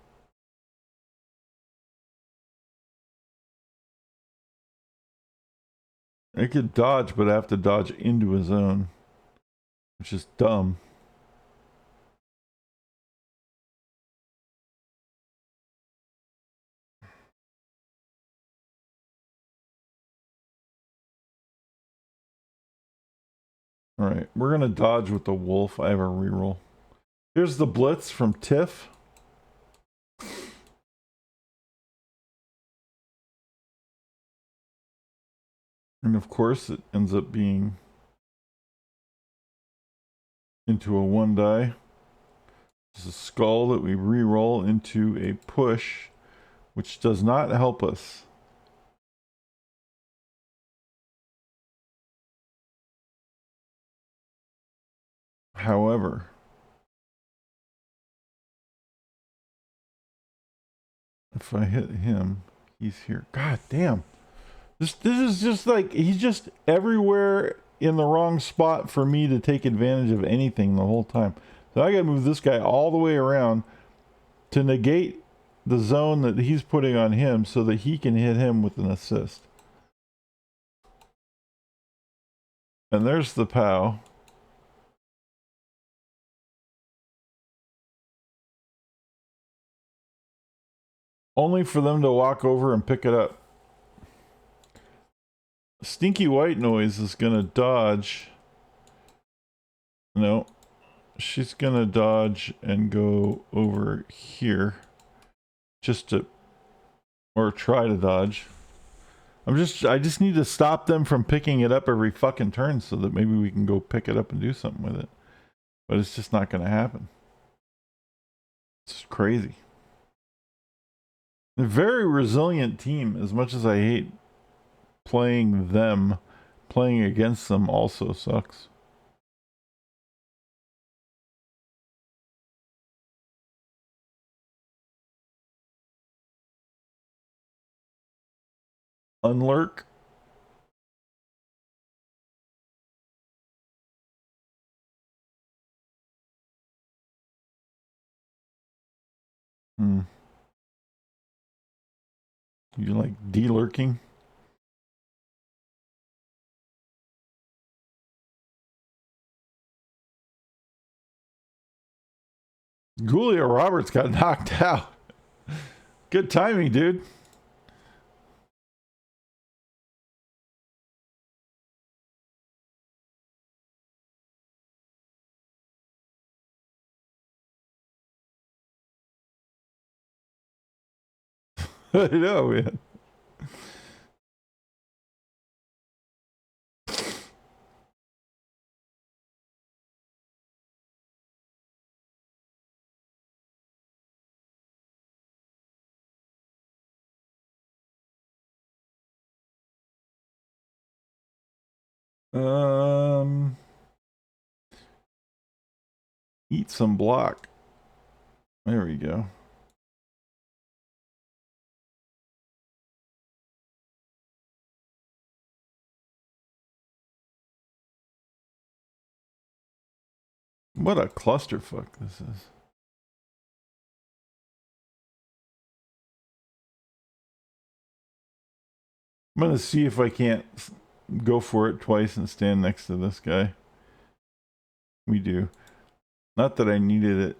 I could dodge, but I have to dodge into his own, which is dumb. Alright, we're gonna dodge with the wolf. I have a reroll. Here's the blitz from Tiff. And of course it ends up being into a 1-die. It's a skull that we re-roll into a push, which does not help us. However, if I hit him, he's here. God damn. This is just like, he's just everywhere in the wrong spot for me to take advantage of anything the whole time. So I gotta move this guy all the way around to negate the zone that he's putting on him so that he can hit him with an assist. And there's the POW. Only for them to walk over and pick it up. Stinky White Noise is gonna dodge. No. She's gonna dodge and go over here. Just to... or try to dodge. I just need to stop them from picking it up every fucking turn so that maybe we can go pick it up and do something with it. But it's just not gonna happen. It's crazy. They're a very resilient team, as much as I hate playing them. Playing against them also sucks. Unlurk. You like de-lurking? Julia Roberts got knocked out. Good timing, dude. I know, man. Eat some block. There we go. What a clusterfuck this is. I'm gonna see if I can't go for it twice and stand next to this guy. We do. Not that I needed it.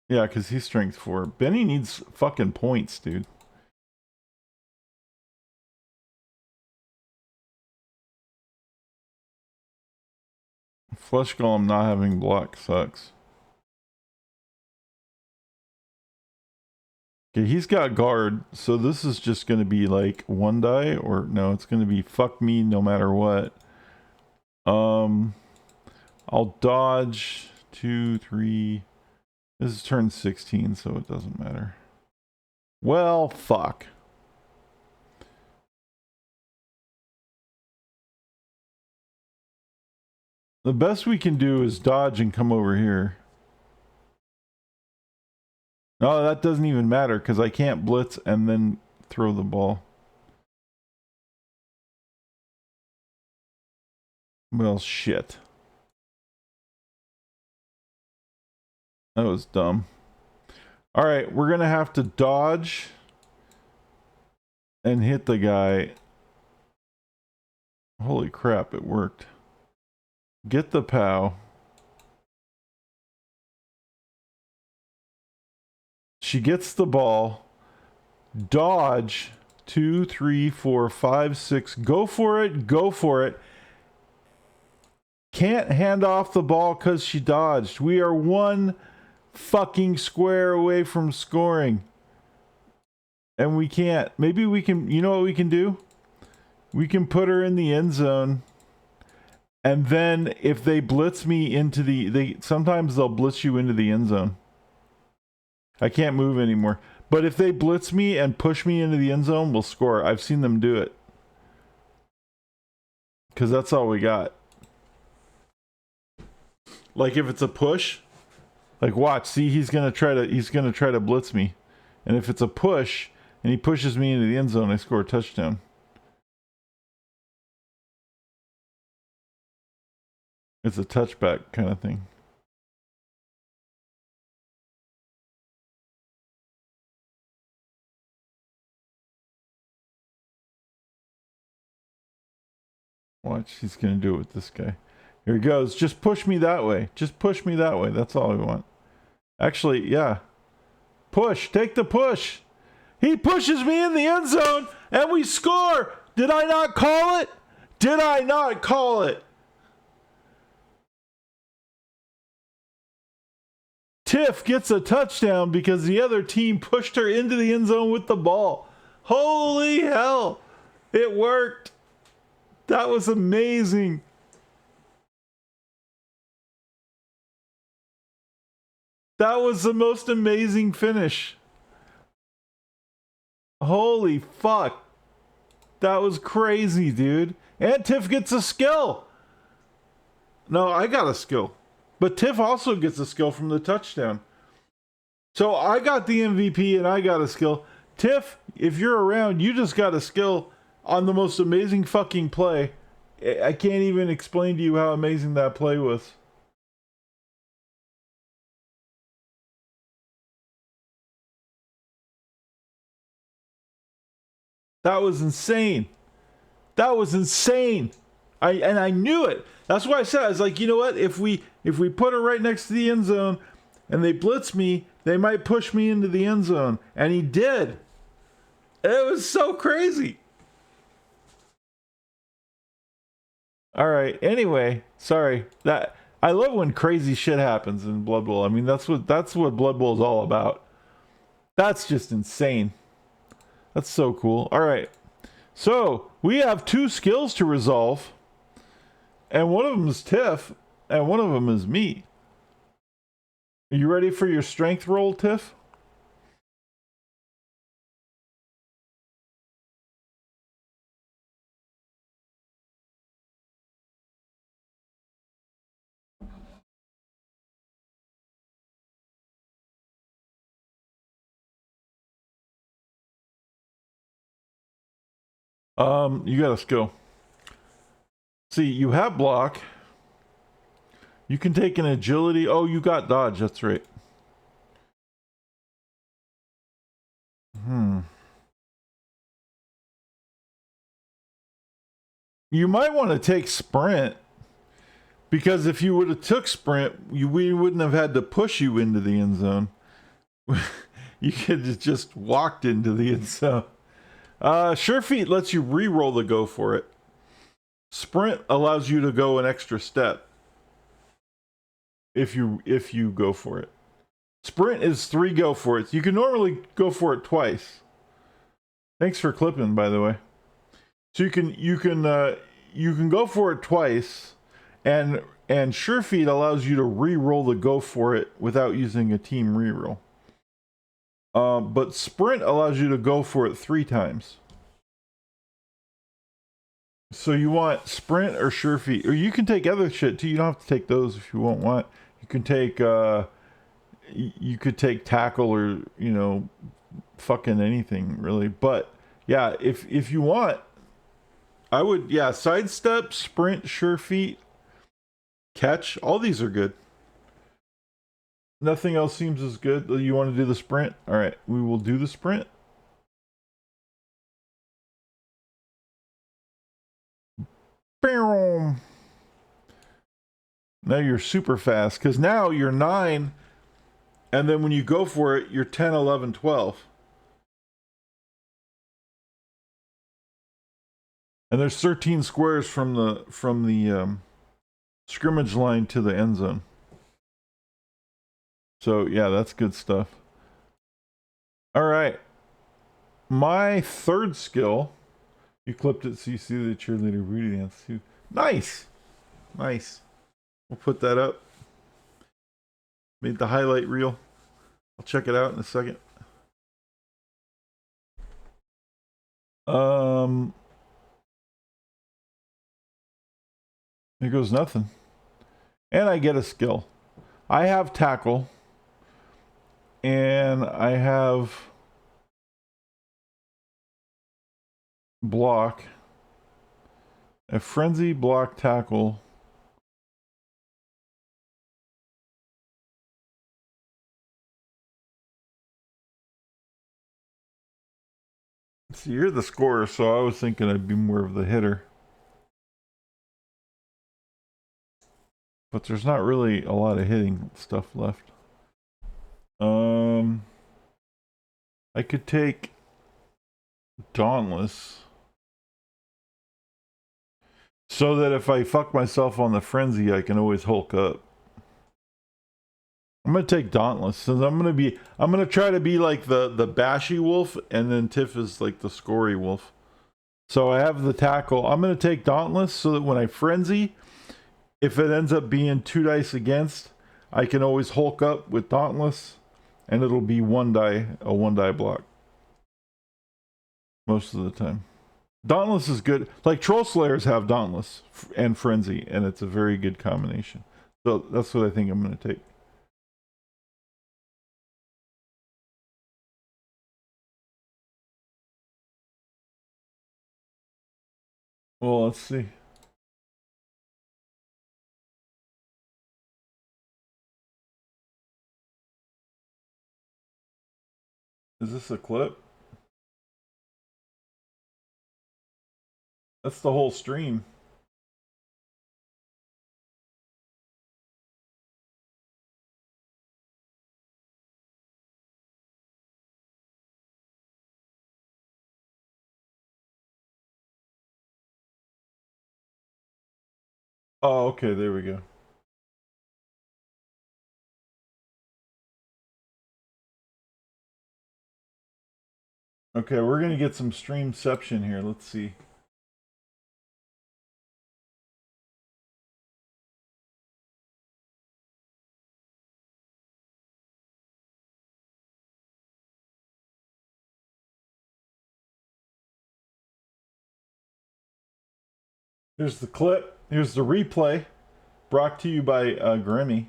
Yeah, because he's strength 4. Benny needs fucking points, dude. Flesh Golem not having block sucks. Okay, he's got guard, so this is just going to be like 1 die, or no, it's going to be fuck me no matter what. I'll dodge 2, 3. This is turn 16, so it doesn't matter. Well, fuck. The best we can do is dodge and come over here. No, that doesn't even matter because I can't blitz and then throw the ball. Well, shit. That was dumb. Alright, we're gonna have to dodge and hit the guy. Holy crap, it worked. Get the POW. She gets the ball. Dodge. 2, 3, 4, 5, 6. Go for it. Go for it. Can't hand off the ball because she dodged. We are 1 fucking square away from scoring. And we can't. Maybe we can. You know what we can do? We can put her in the end zone. And then if they blitz me into the... sometimes they'll blitz you into the end zone. I can't move anymore. But if they blitz me and push me into the end zone, we'll score. I've seen them do it. Because that's all we got. Like if it's a push, like watch, see he's gonna try to blitz me. And if it's a push and he pushes me into the end zone, I score a touchdown. It's a touchback kind of thing. Watch, he's gonna do it with this guy. Here he goes. Just push me that way. Just push me that way. That's all I want. Actually, yeah. Push. Take the push. He pushes me in the end zone and we score. Did I not call it? Did I not call it? Tiff gets a touchdown because the other team pushed her into the end zone with the ball. Holy hell. It worked. That was amazing. That was the most amazing finish. Holy fuck. That was crazy, dude. And Tiff gets a skill. No, I got a skill. But Tiff also gets a skill from the touchdown. So I got the MVP and I got a skill. Tiff, if you're around, you just got a skill on the most amazing fucking play. I can't even explain to you how amazing that play was. That was insane. That was insane. I knew it. That's why I said, I was like, you know what? If we put her right next to the end zone and they blitz me They might push me into the end zone. And he did. It was so crazy. All right. Anyway, sorry. That I love when crazy shit happens in Blood Bowl. I mean, that's what Blood Bowl is all about. That's just insane. That's so cool. All right. So, we have 2 skills to resolve. And one of them is Tiff, and one of them is me. Are you ready for your strength roll, Tiff? You got a skill. See, you have block. You can take an agility. Oh, you got dodge. That's right. You might want to take sprint, because if you would have took sprint, we wouldn't have had to push you into the end zone. You could have just walked into the end zone. Sure Feet lets you re-roll the go for it. Sprint allows you to go an extra step if you go for it. Sprint is 3 go for it. You can normally go for it twice. Thanks for clipping, by the way. So you can go for it twice, and Sure Feet allows you to re-roll the go for it without using a team re-roll. But Sprint allows you to go for it 3 times. So you want Sprint or Sure Feet, or you can take other shit too. You don't have to take those if you won't want. You can take you could take tackle, or fucking anything really. But yeah, if you want, I would sidestep, sprint, Sure Feet, catch. All these are good. Nothing else seems as good. You want to do the sprint? All right, we will do the sprint. Now you're super fast, because now you're 9, and then when you go for it, you're 10, 11, 12. And there's 13 squares from the scrimmage line to the end zone. So yeah, that's good stuff. All right. My third skill, you clipped it so you see the cheerleader booty dance too. Nice. Nice. We'll put that up. Made the highlight reel. I'll check it out in a second. There goes nothing. And I get a skill. I have tackle. And I have block. A frenzy, block, tackle. See, you're the scorer, so I was thinking I'd be more of the hitter. But there's not really a lot of hitting stuff left. I could take Dauntless, so that if I fuck myself on the frenzy, I can always Hulk up. I'm gonna take Dauntless, since I'm gonna try to be like the bashy wolf, and then Tiff is like the scory wolf. So I have the tackle. I'm gonna take Dauntless, so that when I frenzy, if it ends up being 2 dice against, I can always Hulk up with Dauntless, and it'll be a 1 die block most of the time. Dauntless is good. Like Troll Slayers have Dauntless and Frenzy, and it's a very good combination. So that's what I think I'm going to take. Well, let's see. Is this a clip? That's the whole stream. Oh, okay, there we go. Okay, we're gonna get some streamception here. Let's see. Here's the clip. Here's the replay, brought to you by Grimmy.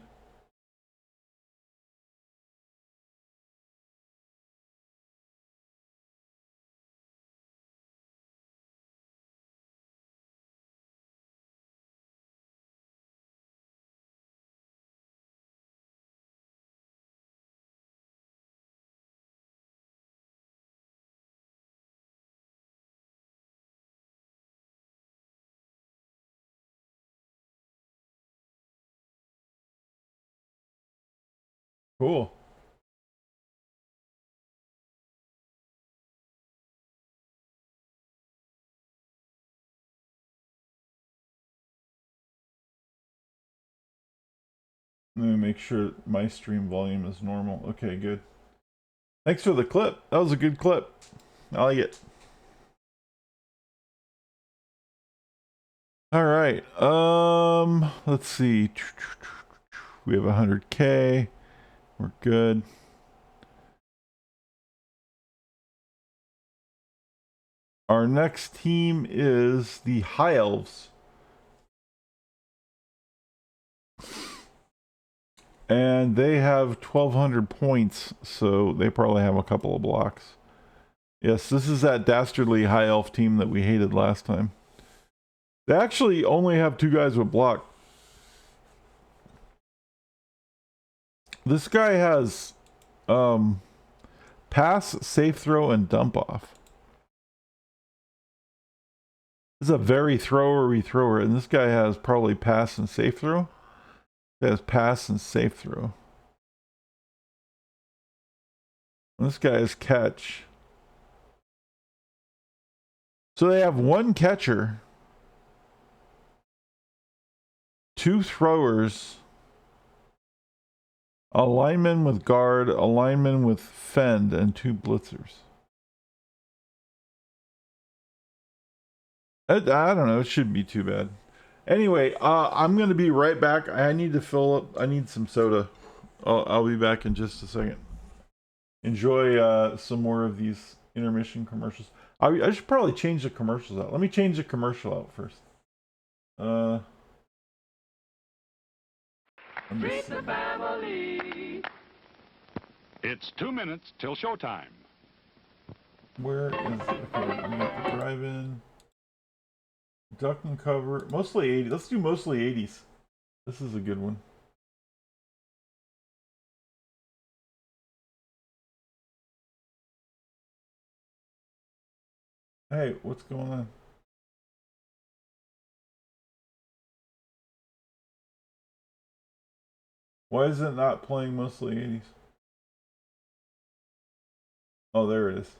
Cool. Let me make sure my stream volume is normal. Okay, good. Thanks for the clip. That was a good clip. I like it. All right. Let's see. We have 100K. We're good. Our next team is the High Elves. And they have 1,200 points, so they probably have a couple of blocks. Yes, this is that dastardly High Elf team that we hated last time. They actually only have 2 guys with block. This guy has pass, safe throw, and dump off. This is a very throwery thrower, and this guy has probably pass and safe throw. He has pass and safe throw. And this guy has catch. So they have 1 catcher, 2 throwers, a lineman with guard, a lineman with fend, and 2 blitzers. I don't know. It shouldn't be too bad. Anyway, I'm going to be right back. I need to fill up. I need some soda. I'll be back in just a second. Enjoy some more of these intermission commercials. I should probably change the commercials out. Let me change the commercial out first. Meet the family. It's 2 minutes till showtime. Where is it? Okay, we got the drive-in. Duck and cover. Mostly 80s. Let's do mostly 80s. This is a good one. Hey, what's going on? Why is it not playing mostly 80s? Oh, there it is.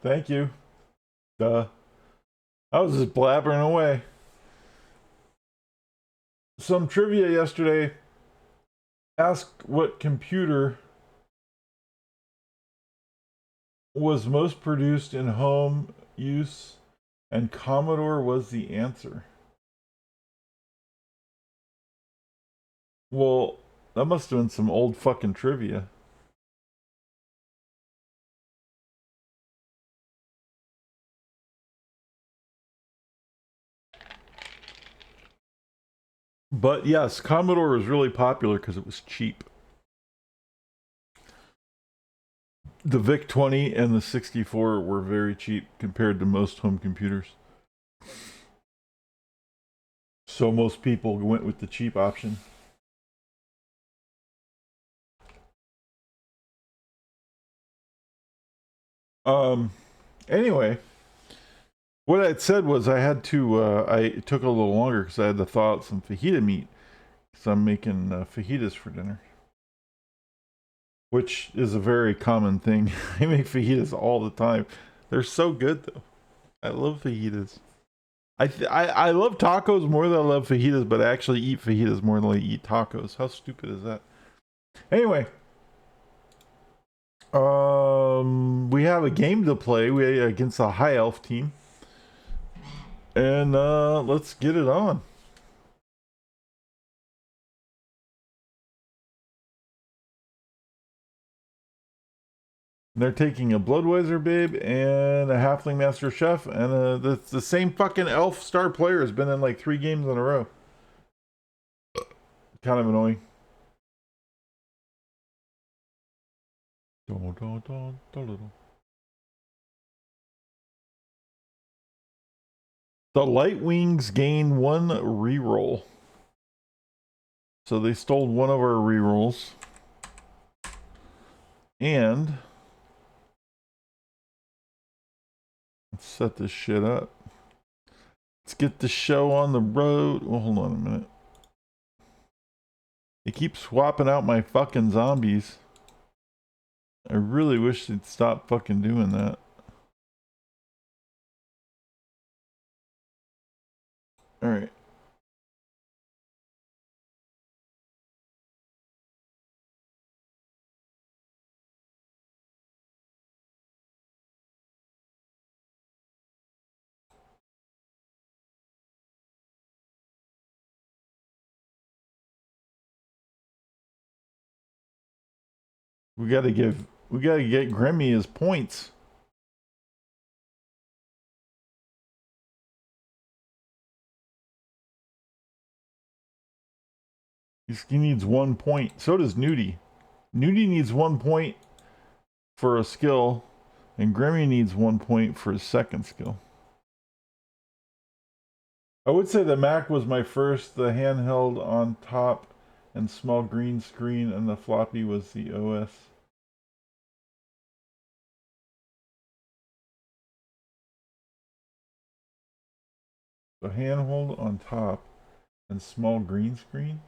Thank you. Duh. I was just blabbering away. Some trivia yesterday asked what computer was most produced in home use, and Commodore was the answer. Well, that must have been some old fucking trivia. But yes, Commodore was really popular because it was cheap. The VIC-20 and the 64 were very cheap compared to most home computers. So most people went with the cheap option. Anyway, what I had said was I had to, it took a little longer because I had to thaw out some fajita meat. Because I'm making fajitas for dinner. Which is a very common thing. I make fajitas all the time. They're so good though. I love fajitas. I love tacos more than I love fajitas, but I actually eat fajitas more than I eat tacos. How stupid is that? Anyway, we have a game to play. We against a high elf team, and let's get it on. They're taking a Bloodweiser babe and a Halfling Master Chef, and the same fucking elf star player has been in like 3 games in a row. Kind of annoying. The Light Wings gain 1 reroll. So they stole one of our rerolls. And let's set this shit up. Let's get the show on the road. Well, hold on a minute. They keep swapping out my fucking zombies. I really wish they'd stop fucking doing that. Alright. We gotta get Grimmy his points. He needs 1 point. So does Nudie. Nudie needs 1 point for a skill, and Grimmy needs 1 point for his second skill. I would say the Mac was my first, the handheld on top and small green screen, and the floppy was the OS. The handheld on top and small green screen.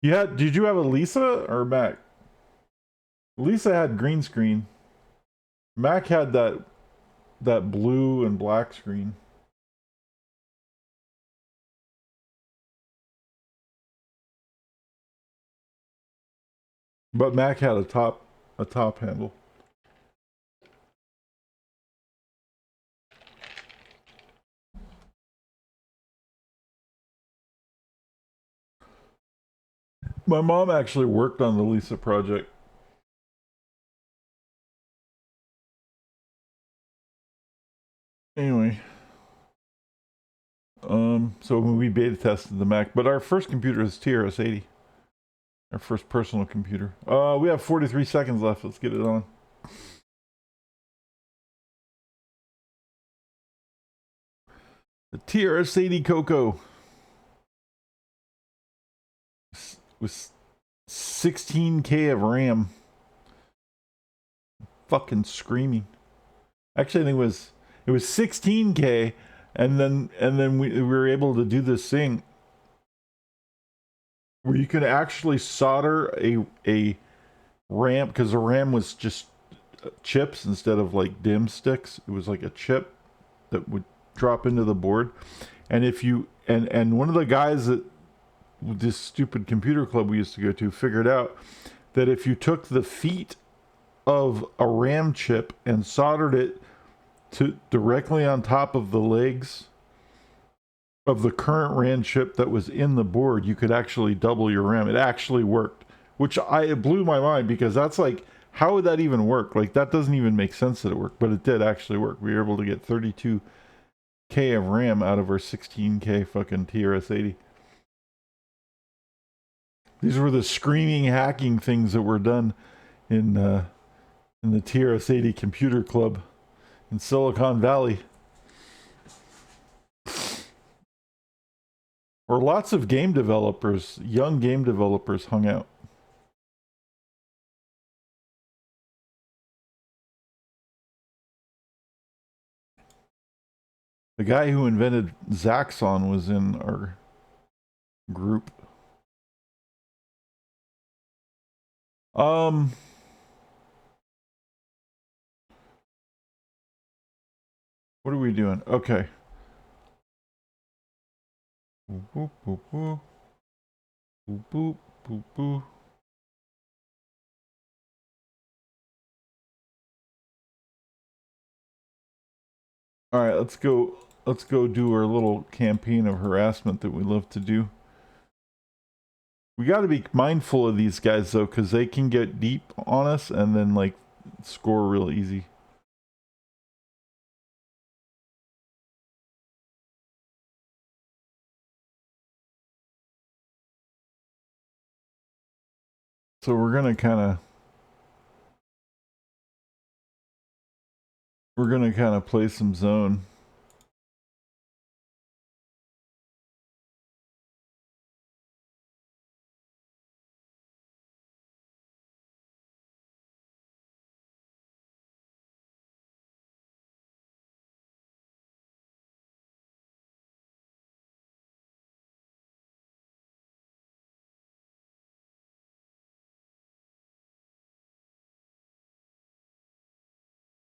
Did you have a Lisa or Mac? Lisa had green screen. Mac had that blue and black screen. But Mac had a top handle. My mom actually worked on the Lisa project. Anyway. So we beta tested the Mac, but our first computer is TRS-80. Our first personal computer. We have 43 seconds left. Let's get it on. The TRS-80 Coco with 16K of RAM. Fucking screaming. Actually, I think it was 16K, and then we were able to do this thing where you could actually solder a RAM, because the RAM was just chips instead of like dim sticks. It was like a chip that would drop into the board. And if you and one of the guys that this stupid computer club we used to go to figured out that if you took the feet of a RAM chip and soldered it to directly on top of the legs of the current RAM chip that was in the board, you could actually double your RAM. It actually worked, which it blew my mind, because that's like, how would that even work? Like, that doesn't even make sense that it worked, but it did actually work. We were able to get 32K of RAM out of our 16K fucking TRS-80. These were the screaming hacking things that were done in the TRS-80 computer club in Silicon Valley. Where lots of game developers, young game developers, hung out. The guy who invented Zaxxon was in our group. What are we doing? Okay. Boop, boop, boop, boop. Boop, boop, boop, boop. All right, let's go. Let's go do our little campaign of harassment that we love to do. We got to be mindful of these guys though, because they can get deep on us and then like score real easy. So we're gonna kind of play some zone.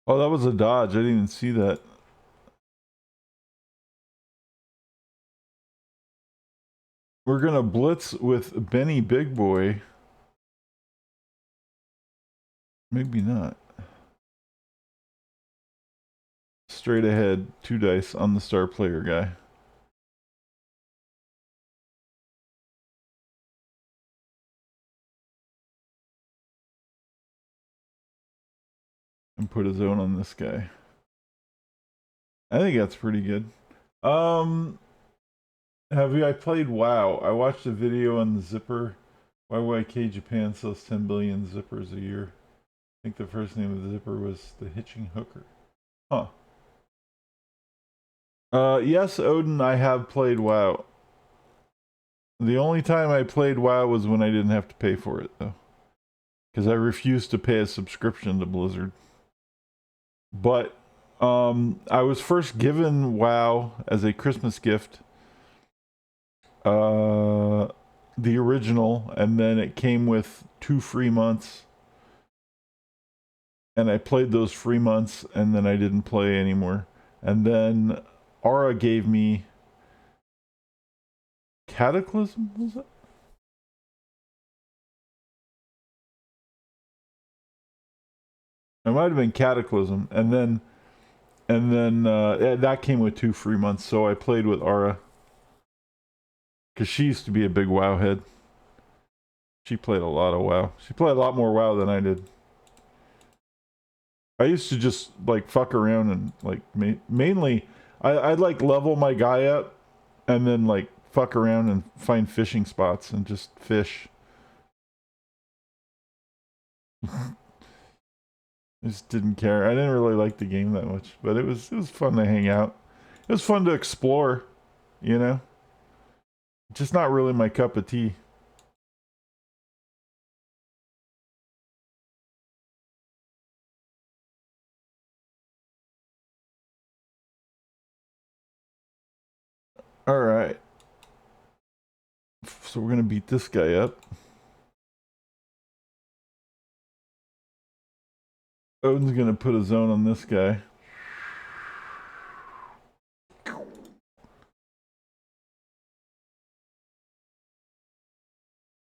Oh, that was a dodge. I didn't even see that. We're gonna blitz with Benny Big Boy. Maybe not. Straight ahead, 2 dice on the star player guy. And put a zone on this guy. I think that's pretty good. I played WoW? I watched a video on the zipper. YYK Japan sells 10 billion zippers a year. I think the first name of the zipper was the Hitching Hooker. Huh. Yes, Odin, I have played WoW. The only time I played WoW was when I didn't have to pay for it, though. Because I refused to pay a subscription to Blizzard. But, I was first given WoW as a Christmas gift. The original, and then it came with 2 free months. And I played those free months, and then I didn't play anymore. And then Aura gave me Cataclysm, was it? It might have been Cataclysm, and then that came with 2 free months. So I played with Aura because she used to be a big WoW head. She played a lot of WoW. She played a lot more WoW than I did. I used to just like fuck around and like mainly I'd like level my guy up and then like fuck around and find fishing spots and just fish. I just didn't care. I didn't really like the game that much, but it was fun to hang out. It was fun to explore, you know? Just not really my cup of tea. All right. So we're going to beat this guy up. Odin's gonna put a zone on this guy.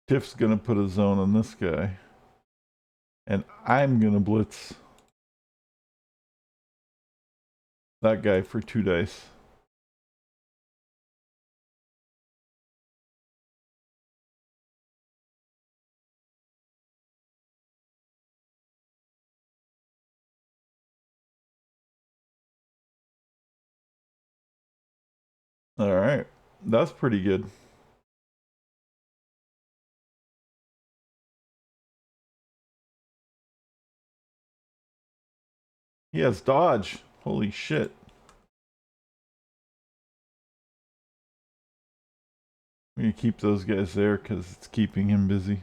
Tiff's gonna put a zone on this guy. And I'm gonna blitz that guy for 2 dice. Alright. That's pretty good. He has dodge. Holy shit. I'm gonna keep those guys there because it's keeping him busy.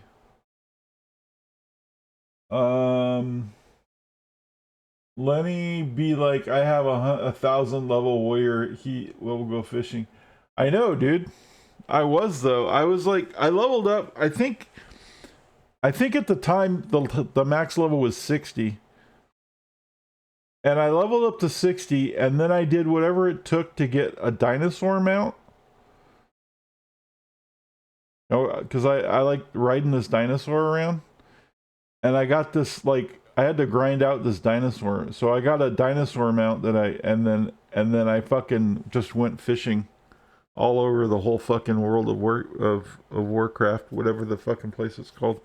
Lenny be like, I have a 1,000 level warrior. He will go fishing. I know, dude. I was though. I was like, I leveled up. I think at the time the max level was 60. And I leveled up to 60, and then I did whatever it took to get a dinosaur mount. Oh, because I like riding this dinosaur around. And I got this, like, I had to grind out this dinosaur. So I got a dinosaur mount that and then I fucking just went fishing all over the whole fucking world of Warcraft, whatever the fucking place is called.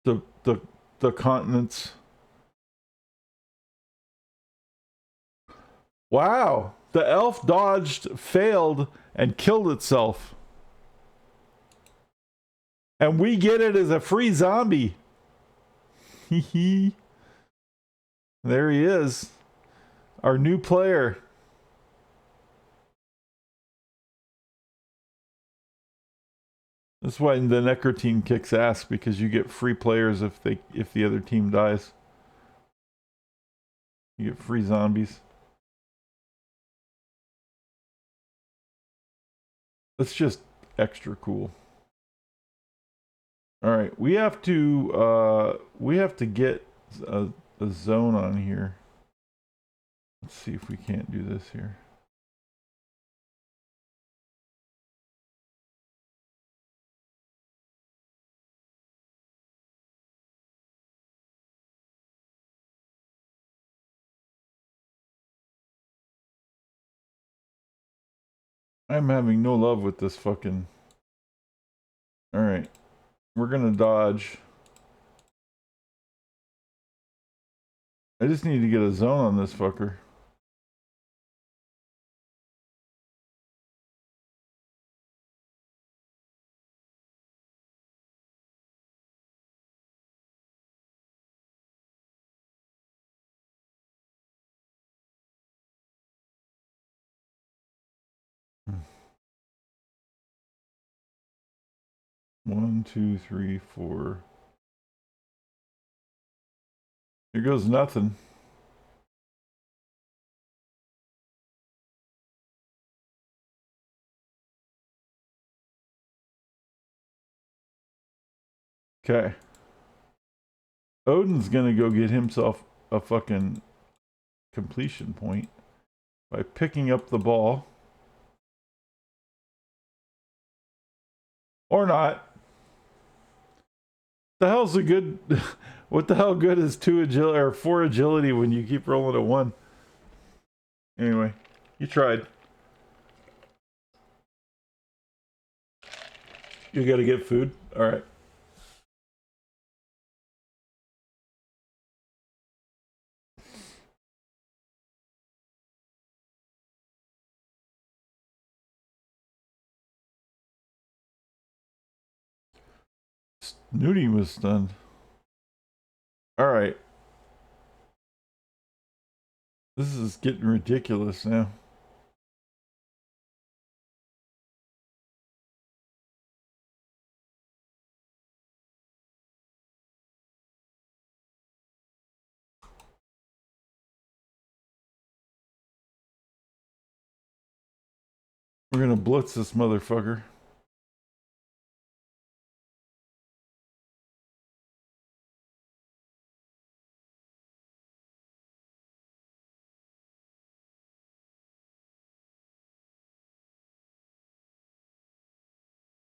The continents. Wow. The elf dodged, failed, and killed itself. And we get it as a free zombie. Hee. There he is. Our new player. That's why the Necro team kicks ass, because you get free players if the other team dies. You get free zombies. That's just extra cool. All right, we have to get a zone on here. Let's see if we can't do this here. I'm having no love with this fucking... Alright. We're gonna dodge. I just need to get a zone on this fucker. One, two, three, four. Here goes nothing. Okay. Odin's gonna go get himself a fucking completion point by picking up the ball. Or not. The hell's a good... What the hell good is 2 agility or 4 agility when you keep rolling a 1? Anyway, you tried. You gotta get food? Alright. Nudie was stunned. Alright. This is getting ridiculous now. We're gonna blitz this motherfucker.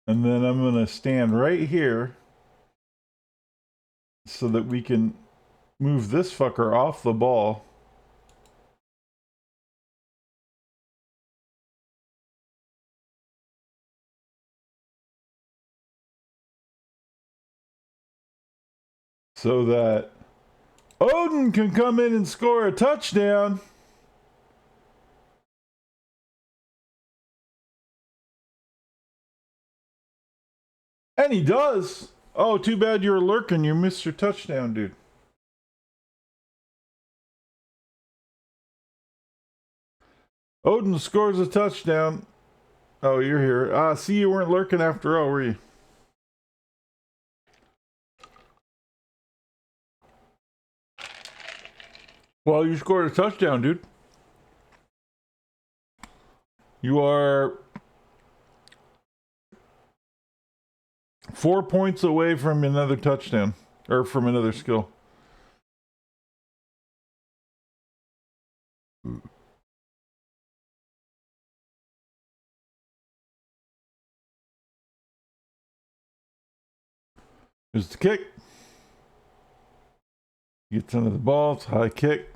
And then I'm going to stand right here so that we can move this fucker off the ball. So that Odin can come in and score a touchdown. And he does. Oh, too bad you were lurking. You missed your touchdown, dude. Odin scores a touchdown. Oh, you're here. See, you weren't lurking after all, were you? Well, you scored a touchdown, dude. You are 4 points away from another touchdown. Or from another skill. Here's the kick. Gets under the ball. It's a high kick.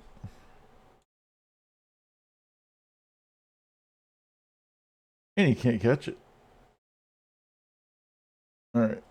And he can't catch it. All right.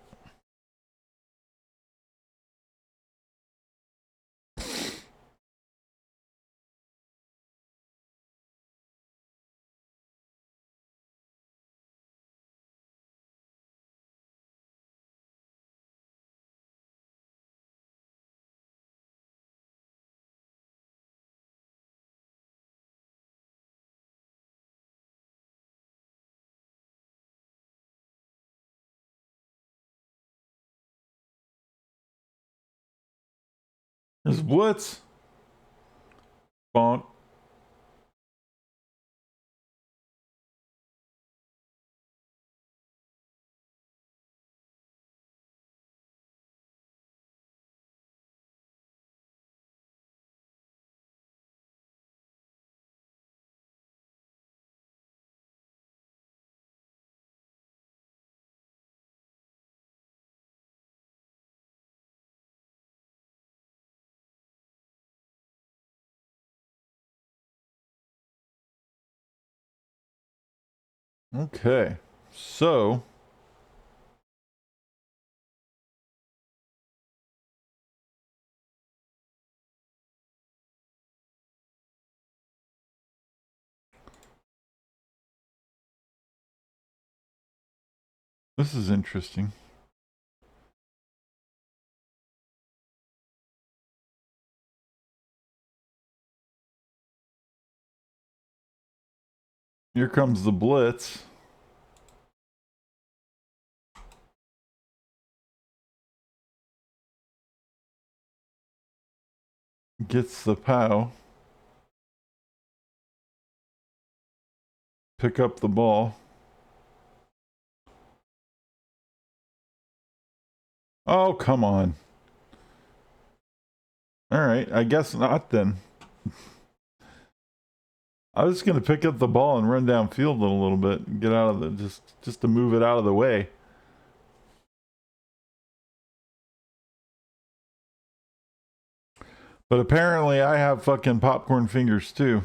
There's blitz. Bonk. Okay. So this is interesting. Here comes the blitz. Gets the POW. Pick up the ball. Oh, come on. All right, I guess not then. I was going to pick up the ball and run downfield a little bit and get out of the just to move it out of the way. But apparently I have fucking popcorn fingers too.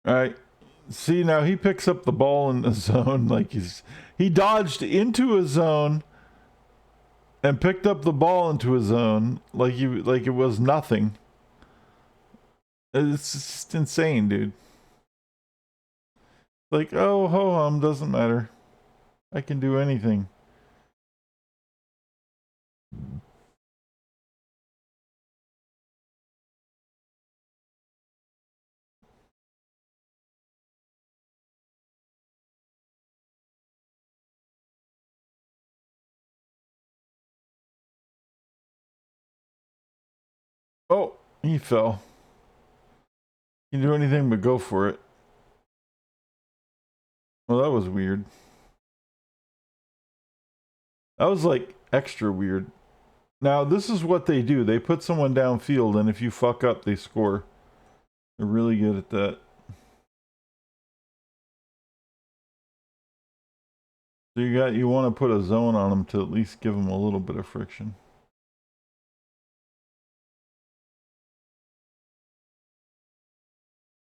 All right. See, now he picks up the ball in the zone like he dodged into a zone and picked up the ball into a zone like it was nothing. It's just insane, dude. Like, oh, ho hum, doesn't matter. I can do anything. Oh, he fell. He can do anything but go for it. Well, that was weird. That was like extra weird. Now, this is what they do. They put someone downfield, and if you fuck up, they score. They're really good at that. So you want to put a zone on them to at least give them a little bit of friction.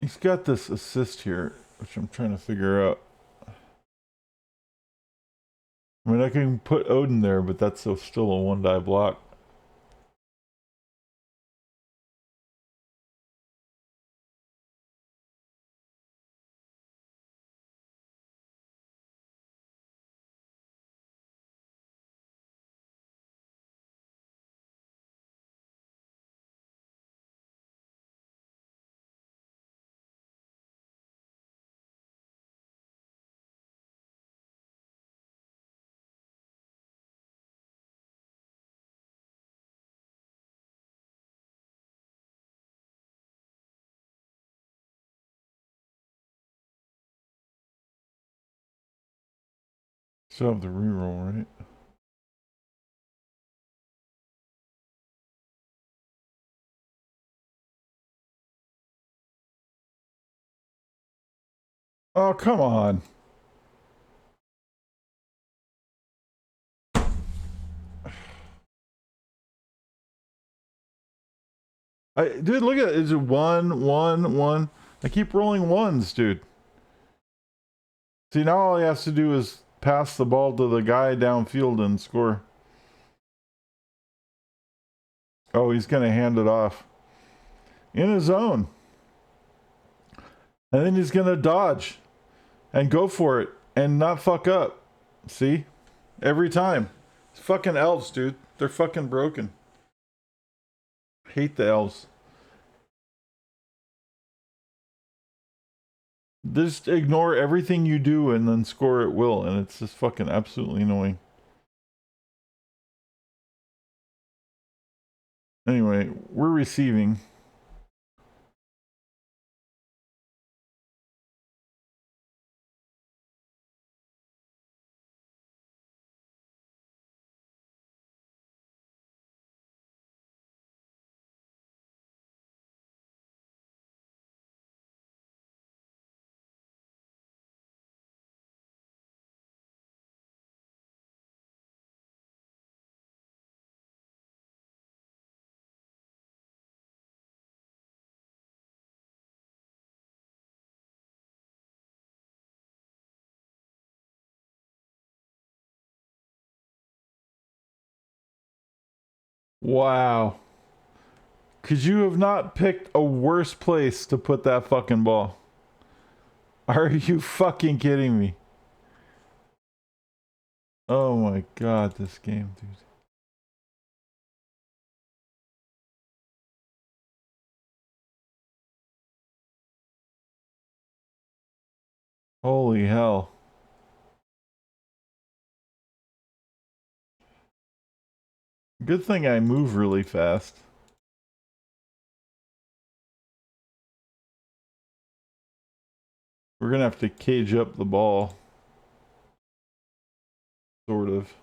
He's got this assist here, which I'm trying to figure out. I mean, I can put Odin there, but that's still a 1-die block. Still have the reroll, right? Oh, come on. Dude, look at it. It's 1, 1, 1. I keep rolling ones, dude. See, now all he has to do is pass the ball to the guy downfield and score. Oh, he's going to hand it off. In his zone. And then he's going to dodge and go for it and not fuck up. See? Every time. It's fucking elves, dude. They're fucking broken. Hate the elves. Just ignore everything you do and then score at will, and it's just fucking absolutely annoying. Anyway, we're receiving. Wow. Could you have not picked a worse place to put that fucking ball? Are you fucking kidding me? Oh my god, this game, dude. Holy hell. Good thing I move really fast. We're gonna have to cage up the ball. Sort of.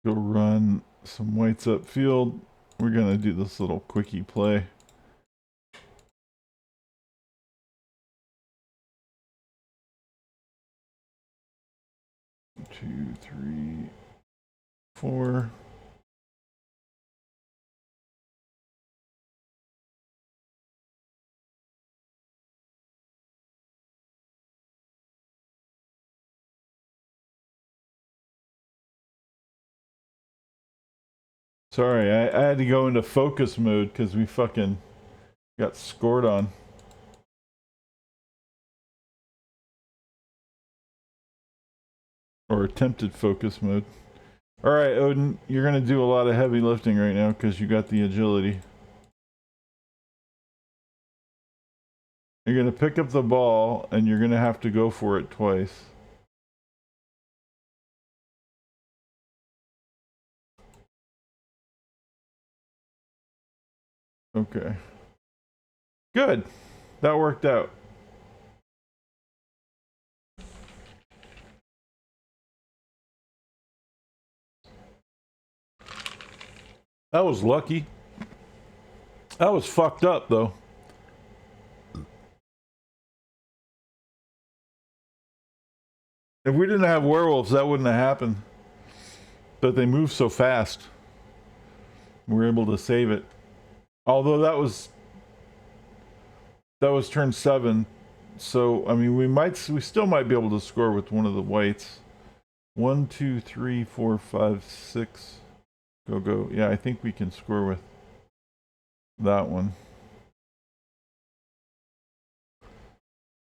Go run some whites upfield. We're gonna do this little quickie play. Two, three, four. Sorry, I had to go into focus mode because we fucking got scored on. Or attempted focus mode. Alright, Odin, you're gonna do a lot of heavy lifting right now because you got the agility. You're gonna pick up the ball and you're gonna have to go for it twice. Okay. Good. That worked out. That was lucky. That was fucked up, though. If we didn't have werewolves, that wouldn't have happened. But they move so fast. We were able to save it. Although that was turn 7. So, I mean, we still might be able to score with one of the whites. 1, 2, 3, 4, 5, 6. Go. Yeah, I think we can score with that one.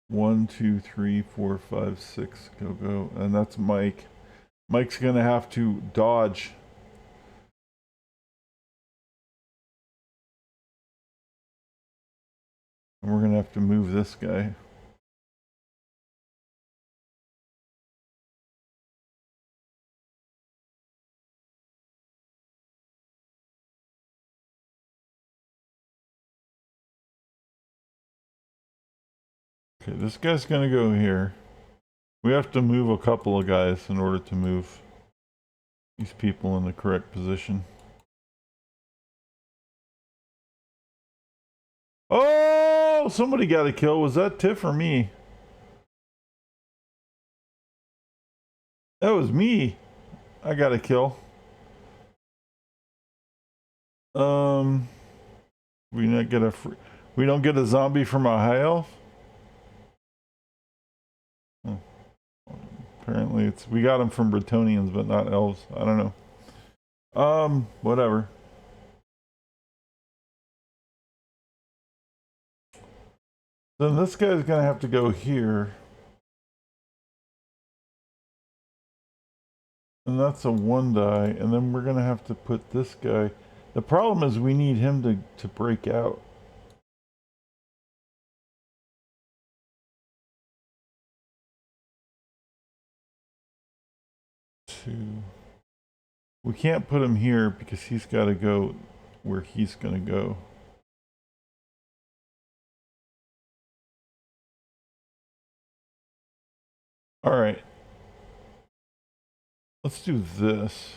1, 2, 3, 4, 5, 6. Go. And that's Mike. Mike's gonna have to dodge. And we're gonna have to move this guy. Okay, this guy's gonna go here. We have to move a couple of guys in order to move these people in the correct position. Oh, somebody got a kill. Was that Tiff or me? That was me. I got a kill. We not get we don't get a zombie from a high elf? Oh. Apparently we got him from Bretonnians, but not elves. I don't know. Whatever. Then this guy's gonna have to go here. And that's a 1 die, and then we're gonna have to put this guy. The problem is we need him to break out. We can't put him here because he's got to go where he's gonna go. All right. Let's do this.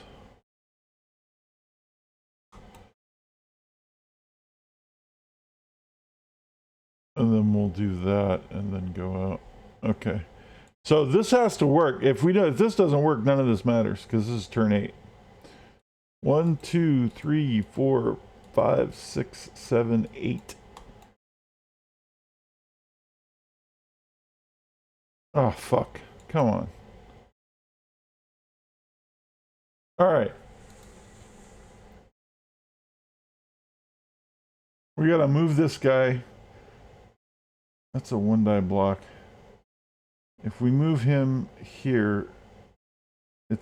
And then we'll do that and then go out. Okay. So this has to work. If this doesn't work, none of this matters because this is turn 8. 1, 2, 3, 4, 5, 6, 7, 8. Oh, fuck. Come on. All right. We gotta move this guy. That's a 1 die block. If we move him here, and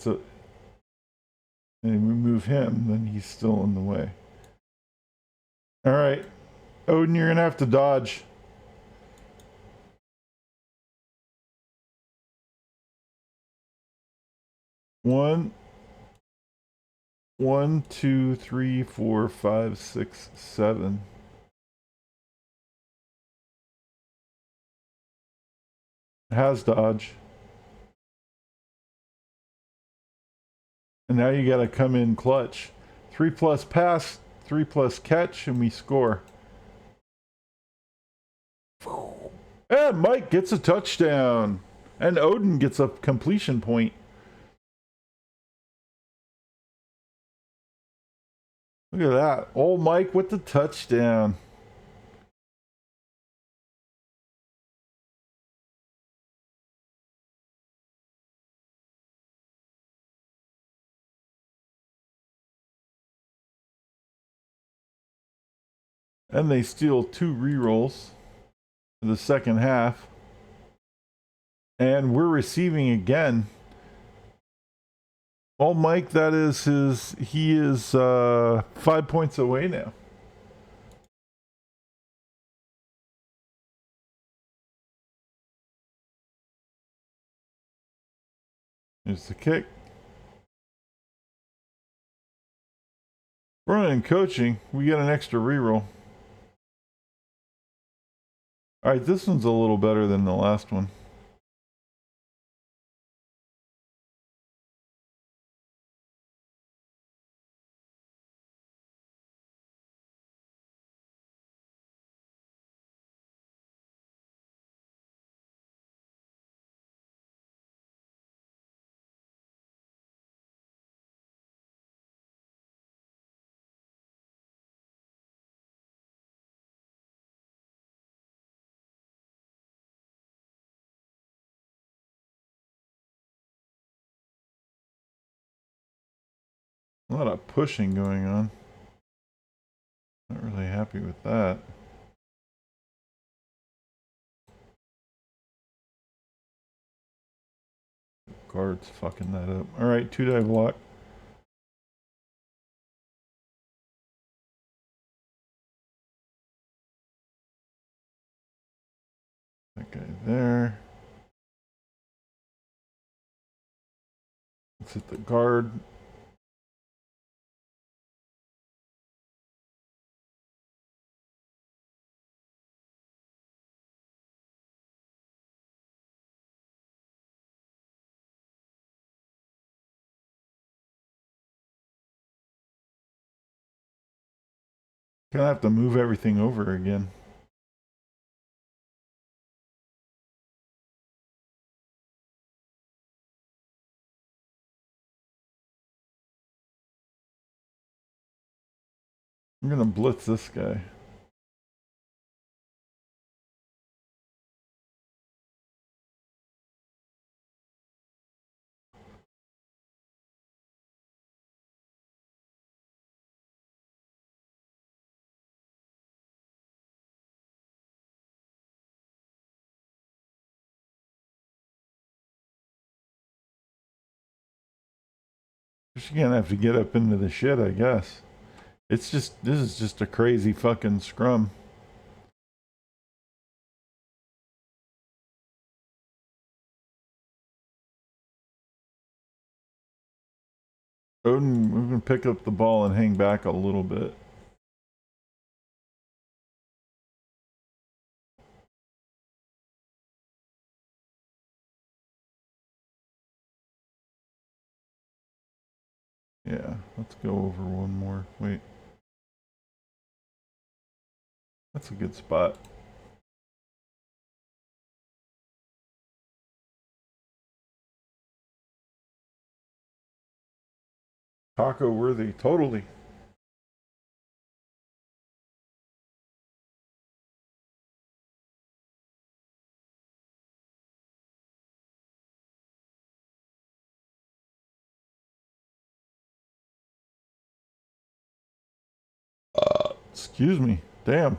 we move him, then he's still in the way. All right. Odin, you're gonna have to dodge. One, 2, 3, 4, 5, 6, 7. Has dodge. And now you gotta come in clutch. 3+ pass, 3+ catch, and we score. And Mike gets a touchdown. And Odin gets a completion point. Look at that. Old Mike with the touchdown. And they steal 2 rerolls for the second half. And we're receiving again. Oh, Mike, that is he is 5 points away now. Here's the kick. Running coaching, we get an extra reroll. Alright, this one's a little better than the last one. A lot of pushing going on. Not really happy with that. Guard's fucking that up. Alright, 2-die block. That guy there. Let's hit the guard. Gonna have to move everything over again. I'm gonna blitz this guy. She's gonna have to get up into the shit, I guess. It's just, this is just a crazy fucking scrum. Odin, we're gonna pick up the ball and hang back a little bit. Yeah, let's go over one more. Wait. That's a good spot. Taco worthy, totally. Excuse me. Damn.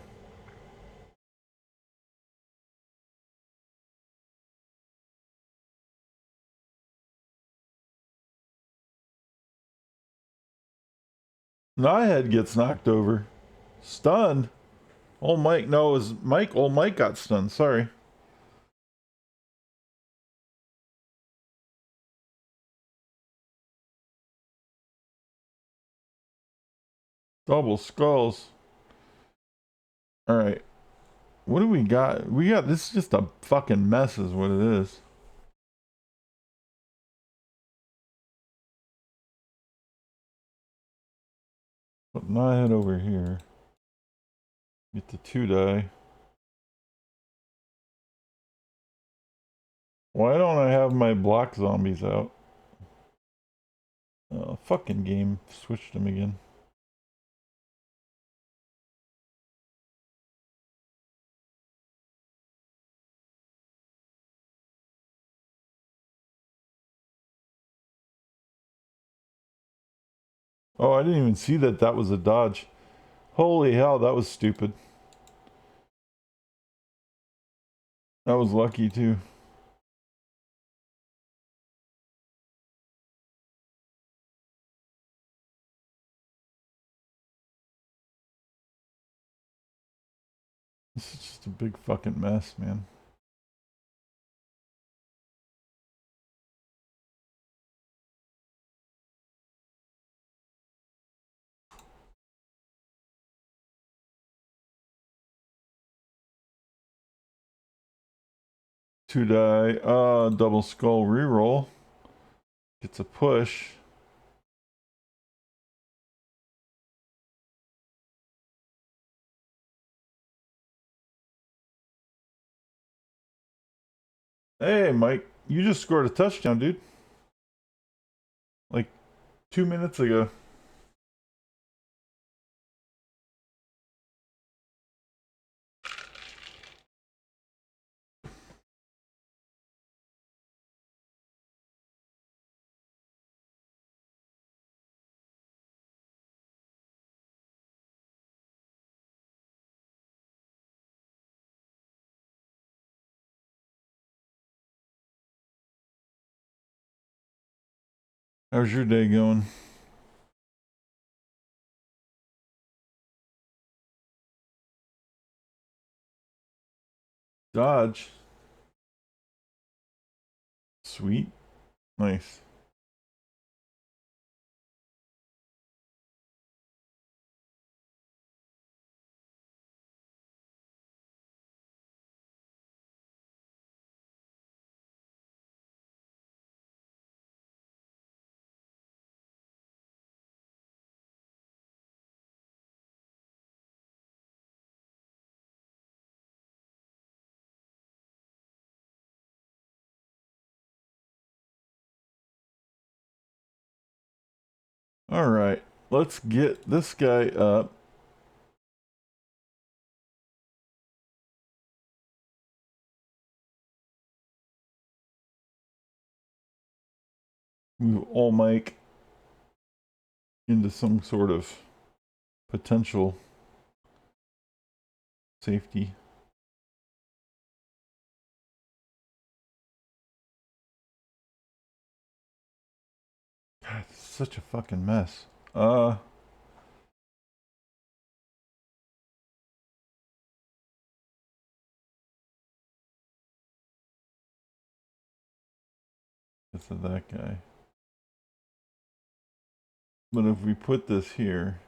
Nighead gets knocked over. Stunned. Old Mike, no, it was Mike. Old Mike got stunned. Sorry. Double skulls. Alright. What do we got? We got, this is just a fucking mess is what it is. Put Nighead over here. Get the 2-die. Why don't I have my block zombies out? Oh, fucking game. Switched them again. Oh, I didn't even see that that was a dodge. Holy hell, that was stupid. That was lucky too. This is just a big fucking mess, man. Two die, double skull reroll. Gets a push. Hey, Mike, you just scored a touchdown, dude. Like 2 minutes ago. How's your day going? Dodge. Sweet. Nice. Alright, let's get this guy up. Move all Mike into some sort of potential safety. God, this is such a fucking mess. This is that guy. But if we put this here,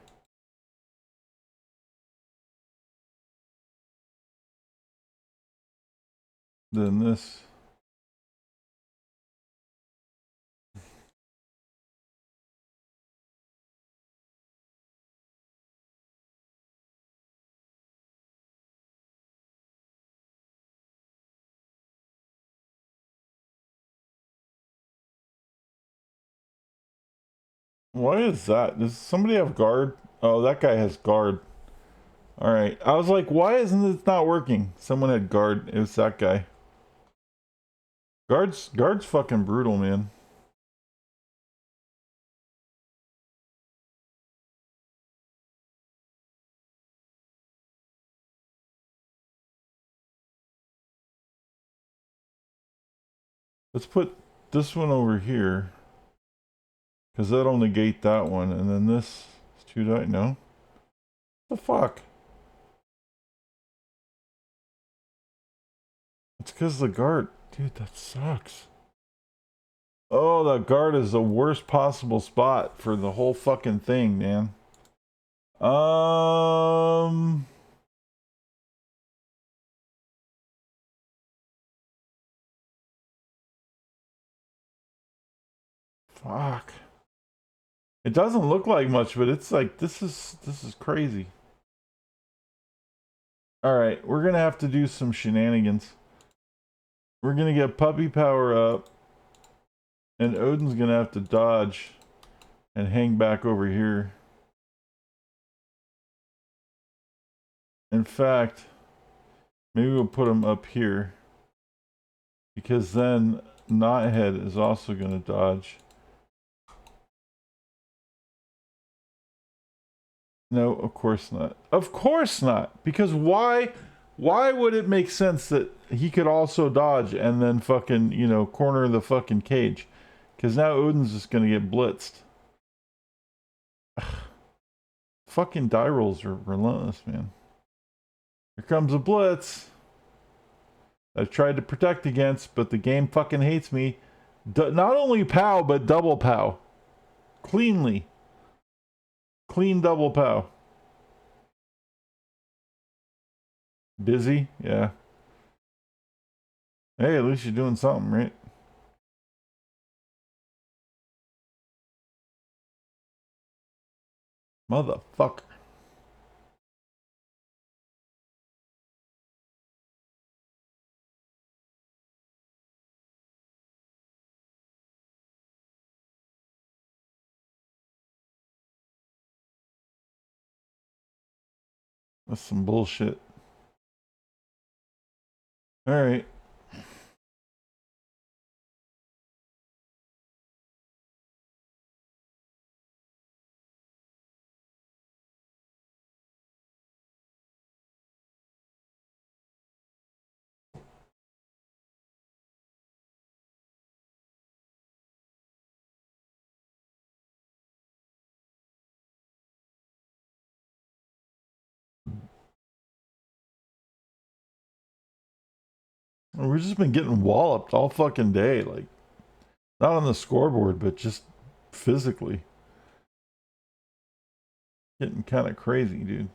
then this. Why is that? Does somebody have guard? Oh, that guy has guard. Alright. I was like, why isn't this not working? Someone had guard. It was that guy. Guard's fucking brutal, man. Let's put this one over here. Because that'll negate that one. And then this is 2 die. No? What the fuck? It's because the guard. Dude, that sucks. Oh, that guard is the worst possible spot for the whole fucking thing, man. Fuck. It doesn't look like much, but it's like this is crazy. All right, we're gonna have to do some shenanigans. We're gonna get puppy power up, and Odin's gonna have to dodge and hang back over here. In fact, maybe we'll put him up here, because then Knothead is also gonna dodge. No, of course not. Of course not. Because why would it make sense that he could also dodge and then fucking, you know, corner the fucking cage? Because now Odin's just gonna get blitzed. Fucking die rolls are relentless, man. Here comes a blitz. I've tried to protect against, but the game fucking hates me. Not only pow, but double pow. Cleanly. Clean double pow. Busy? Yeah. Hey, at least you're doing something, right? Motherfucker. That's some bullshit. Alright. We've just been getting walloped all fucking day. Like, not on the scoreboard, but just physically. Getting kind of crazy, dude.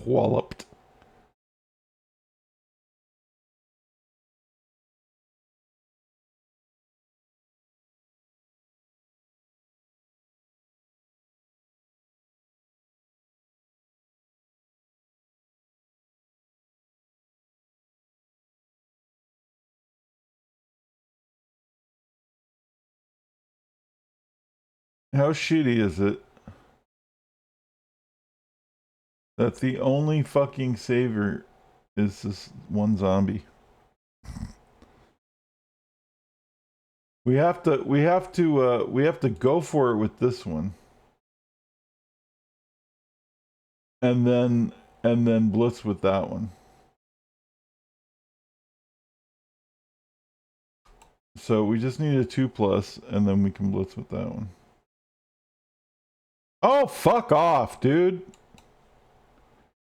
Walloped. How shitty is it that the only fucking savior is this one zombie? We have to go for it with this one. And then blitz with that one. So we just need a 2+, and then we can blitz with that one. Oh, fuck off, dude.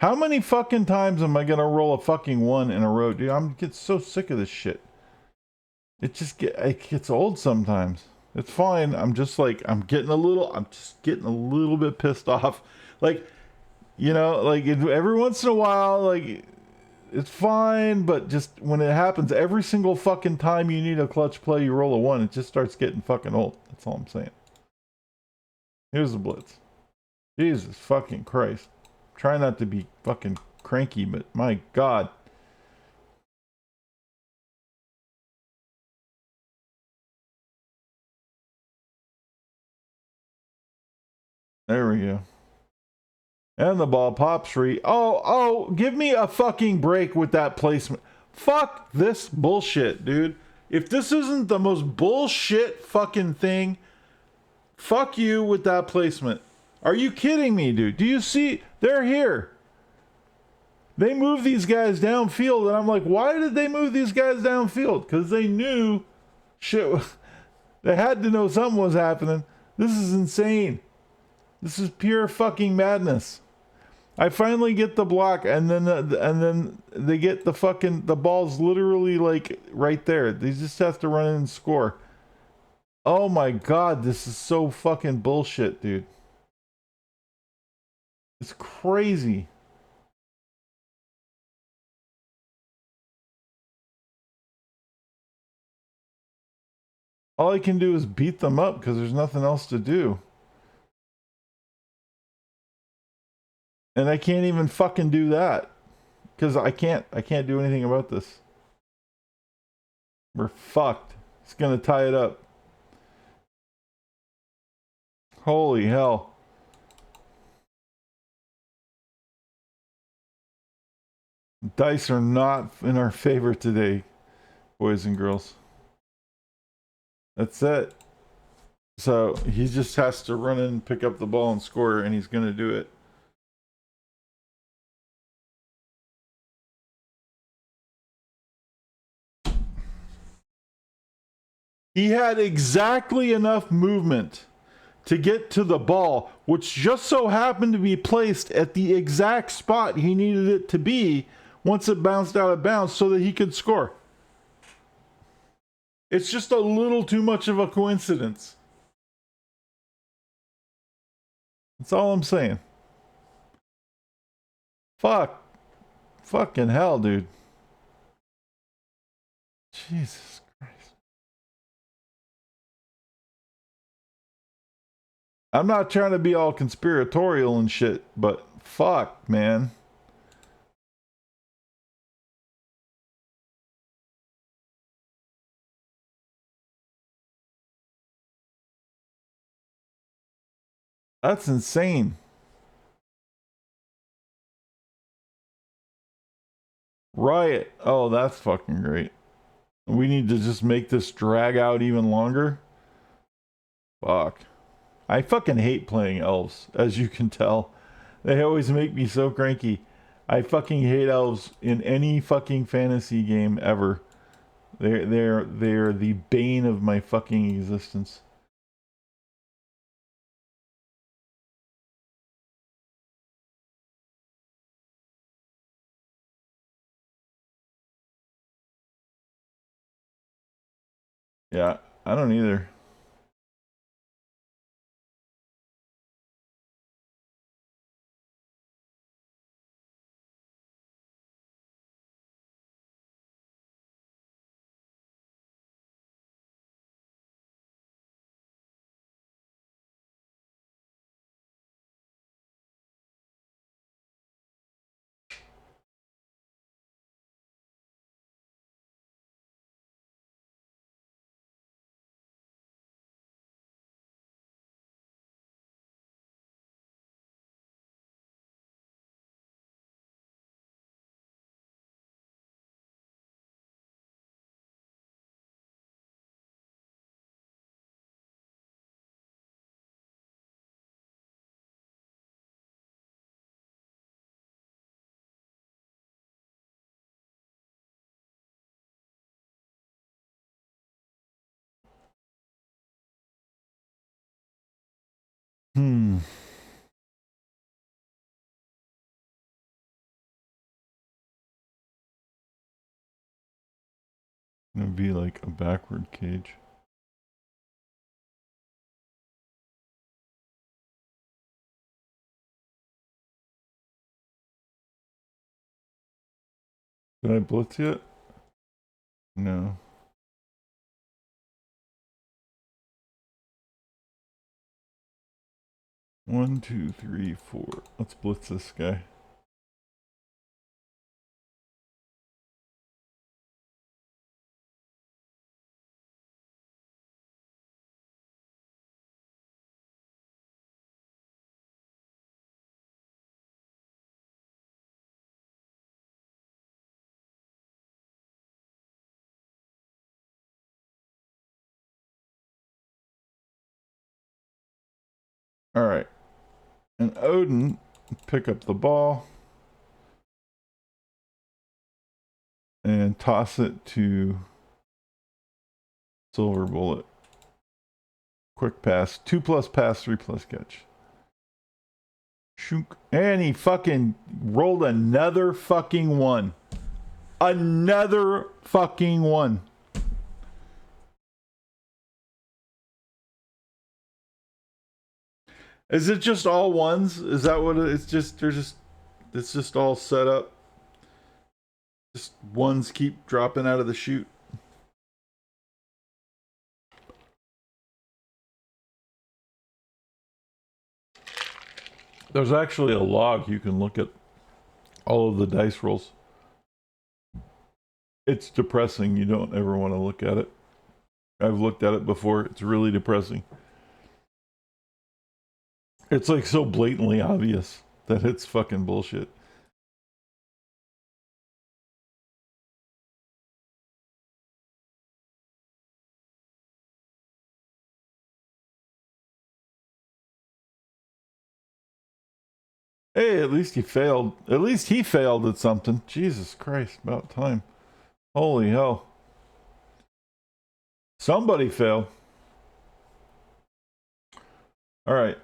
How many fucking times am I gonna roll a fucking 1 in a row? Dude, I'm get so sick of this shit. It gets old sometimes. It's fine. I'm just getting a little bit pissed off. Like, you know, like every once in a while, like it's fine, but just when it happens every single fucking time you need a clutch play, you roll a 1, it just starts getting fucking old. That's all I'm saying. Here's the blitz. Jesus fucking Christ. Try not to be fucking cranky, but my God. There we go. And the ball pops free. Oh, give me a fucking break with that placement. Fuck this bullshit, dude. If this isn't the most bullshit fucking thing, fuck you with that placement. Are you kidding me, dude? Do you see? They're here. They move these guys downfield, and I'm like, why did they move these guys downfield? Because they knew shit. They had to know something was happening. This is insane. This is pure fucking madness. I finally get the block, and then they get the ball's literally like right there. They just have to run in and score. Oh my God, this is so fucking bullshit, dude. It's crazy. All I can do is beat them up because there's nothing else to do. And I can't even fucking do that. Because I can't do anything about this. We're fucked. It's gonna tie it up. Holy hell. Dice are not in our favor today, boys and girls. That's it. So he just has to run in, pick up the ball, and score, and he's going to do it. He had exactly enough movement to get to the ball, which just so happened to be placed at the exact spot he needed it to be once it bounced out of bounds so that he could score. It's just a little too much of a coincidence. That's all I'm saying. Fucking hell, dude. Jesus Christ. I'm not trying to be all conspiratorial and shit, but fuck, man. That's insane. Riot. Oh, that's fucking great. We need to just make this drag out even longer. Fuck. I fucking hate playing elves, as you can tell. They always make me so cranky. I fucking hate elves in any fucking fantasy game ever. They're the bane of my fucking existence. Yeah, I don't either. It'd be like a backward cage. Did I blitz yet? No. One, two, three, four. Let's blitz this guy. Alright. And Odin, pick up the ball and toss it to Silver Bullet. Quick pass. 2+ pass, 3+ catch. Shook. And he fucking rolled another fucking one. Another fucking one. Is it just all ones? Is that what it's just? It's just all set up. Just ones keep dropping out of the chute. There's actually a log you can look at all of the dice rolls. It's depressing. You don't ever want to look at it. I've looked at it before. It's really depressing. It's like so blatantly obvious that it's fucking bullshit. Hey, at least he failed. At least he failed at something. Jesus Christ, about time. Holy hell. Somebody failed. Alright.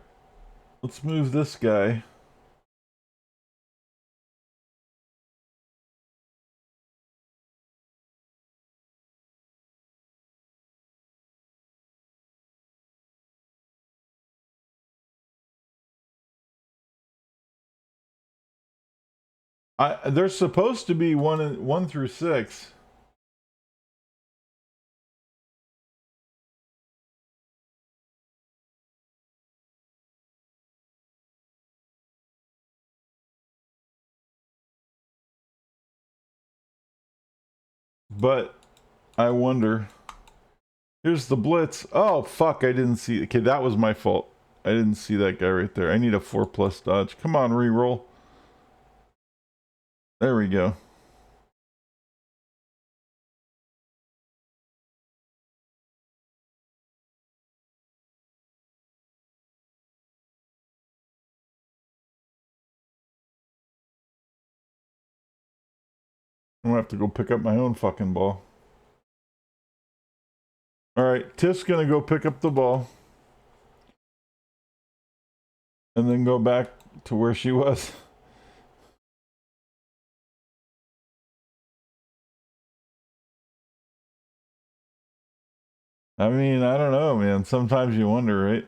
Let's move this guy. There's supposed to be one through 6. But I wonder. Here's the blitz. Oh fuck, I didn't see. Okay, that was my fault. I didn't see that guy right there. I need a 4+ dodge. Come on, reroll. There we go. I'm gonna have to go pick up my own fucking ball. Alright, Tiff's gonna go pick up the ball. And then go back to where she was. I mean, I don't know, man. Sometimes you wonder, right?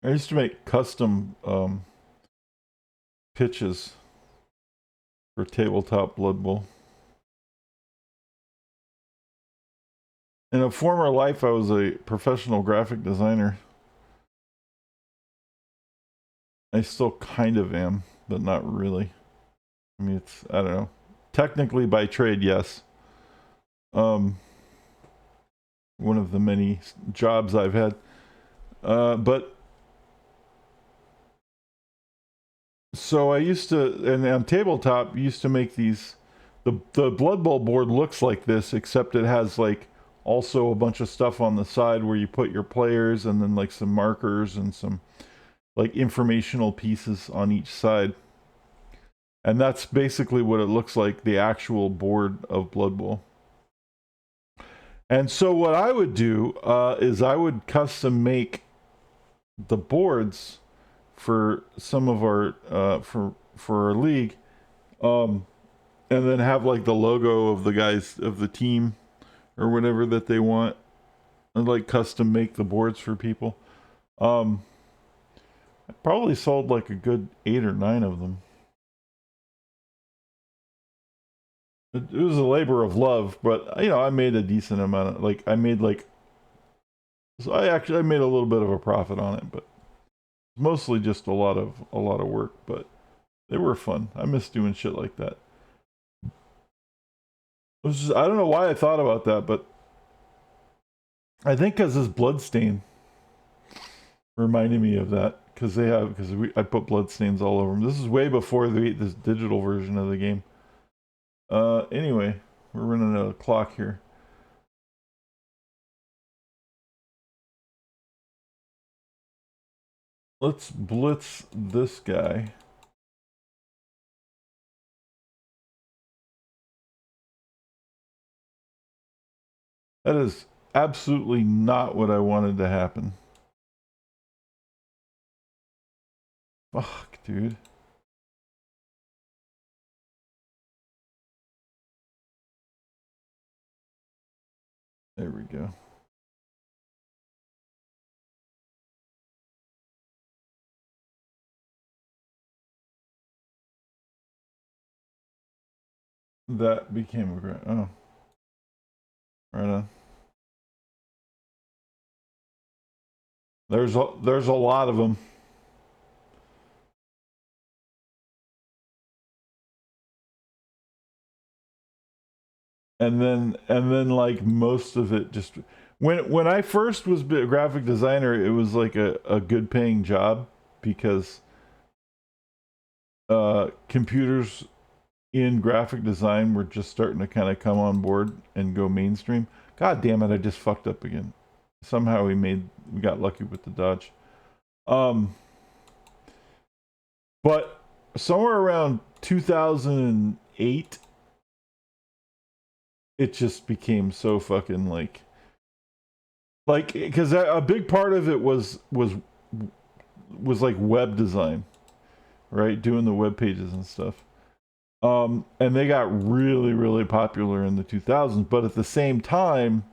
I used to make custom pitches for tabletop Blood Bowl. In a former life, I was a professional graphic designer. I still kind of am, but not really. I mean, I don't know. Technically by trade, yes. One of the many jobs I've had. But so I used to, and on tabletop, used to make these. The Blood Bowl board looks like this, except it has like also a bunch of stuff on the side where you put your players, and then like some markers and some like informational pieces on each side. And that's basically what it looks like, the actual board of Blood Bowl. And so what I would do is I would custom make the boards for some of our for our league, and then have like the logo of the guys of the team or whatever that they want, and like custom make the boards for people. I probably sold like a good 8 or 9 of them. It was a labor of love, but you know, I made a decent amount of I made so I made a little bit of a profit on it, but mostly just a lot of work, but they were fun. I miss doing shit like that. I don't know why I thought about that, but I think because this bloodstain reminded me of that, because I put bloodstains all over them. This is way before this digital version of the game. Anyway, we're running out of clock here. Let's blitz this guy. That is absolutely not what I wanted to happen. Fuck, dude. There we go. That became a great. Oh. Right on. There's a lot of them. and then like most of it just when I first was a graphic designer, it was like a good paying job because computers in graphic design were just starting to kind of come on board and go mainstream. God damn it, I just fucked up again. Somehow we got lucky with the dodge. Um but somewhere around 2008 it just became so fucking like because a big part of it was like web design, right? Doing the web pages and stuff. And they got really, really popular in the 2000s. But at the same time,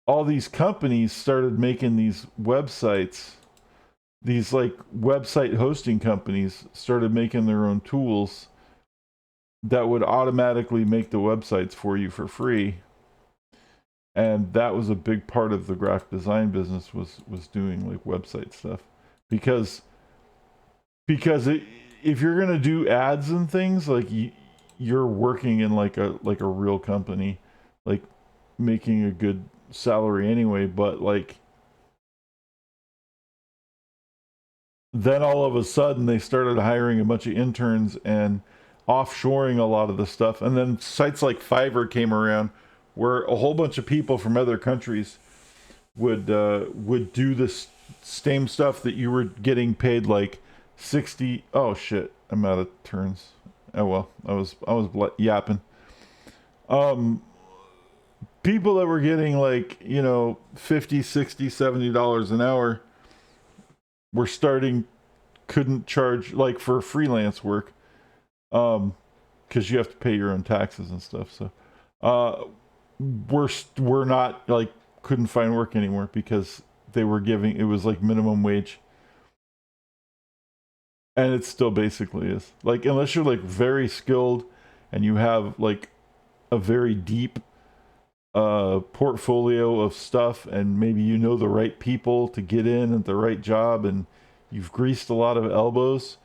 all these companies started making these websites. These like website hosting companies started making their own tools that would automatically make the websites for you for free. And that was a big part of the graphic design business was doing like website stuff because if you're gonna do ads and things like you're working in like a real company, like making a good salary anyway. But like then all of a sudden they started hiring a bunch of interns and offshoring a lot of the stuff, and then sites like Fiverr came around, where a whole bunch of people from other countries would do this same stuff that you were getting paid like 60. Oh shit, I'm out of turns. Oh well, I was yapping. um People that were getting like 50, 60, $70 an hour were starting couldn't charge like for freelance work, um because you have to pay your own taxes and stuff. So uh we're not like couldn't find work anymore because they were giving it was like minimum wage, and it still basically is. Like unless you're like very skilled and you have like a very deep portfolio of stuff, and maybe you know the right people to get in at the right job, and you've greased a lot of elbows,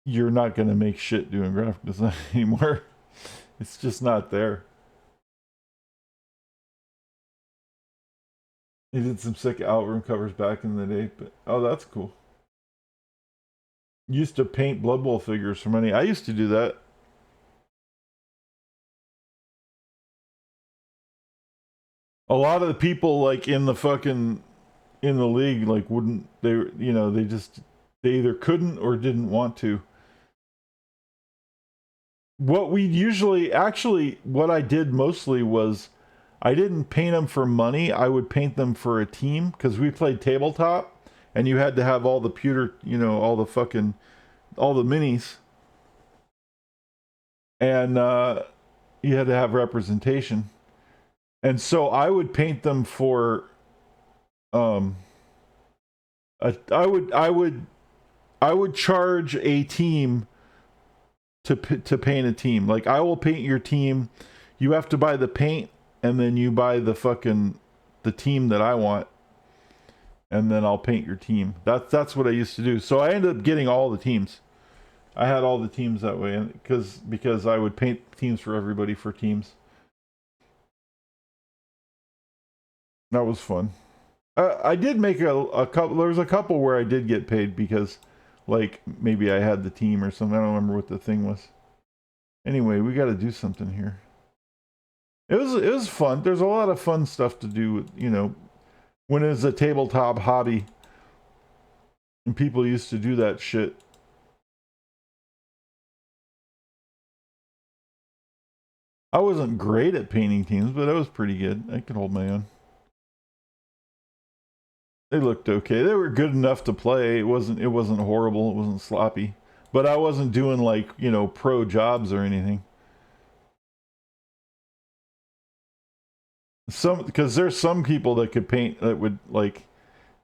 you're not going to make shit doing graphic design anymore. It's just not there. They did some sick album covers back in the day, but oh, that's cool. Used to paint Blood Bowl figures for money. I used to do that. A lot of the people like in the fucking in the league like wouldn't they they just they either couldn't or didn't want to. What we usually actually what I did mostly was I didn't paint them for money. I would paint them for a team because we played tabletop, and you had to have all the pewter, all the fucking all the minis, and you had to have representation. And so I would paint them for um I would charge a team to paint a team. Like I will paint your team. You have to buy the paint, and then you buy the team that I want, and then I'll paint your team. That's what I used to do. So I ended up getting all the teams. I had all the teams that way, and because I would paint teams for everybody for teams. That was fun. I did make a couple. There was a couple where I did get paid because, like, maybe I had the team or something. I don't remember what the thing was. Anyway, we got to do something here. It was fun. There's a lot of fun stuff to do. When it's a tabletop hobby, and people used to do that shit. I wasn't great at painting teams, but I was pretty good. I could hold my own. They looked okay. They were good enough to play. It wasn't horrible. It wasn't sloppy. But I wasn't doing like, pro jobs or anything. Because there's some people that could paint that would like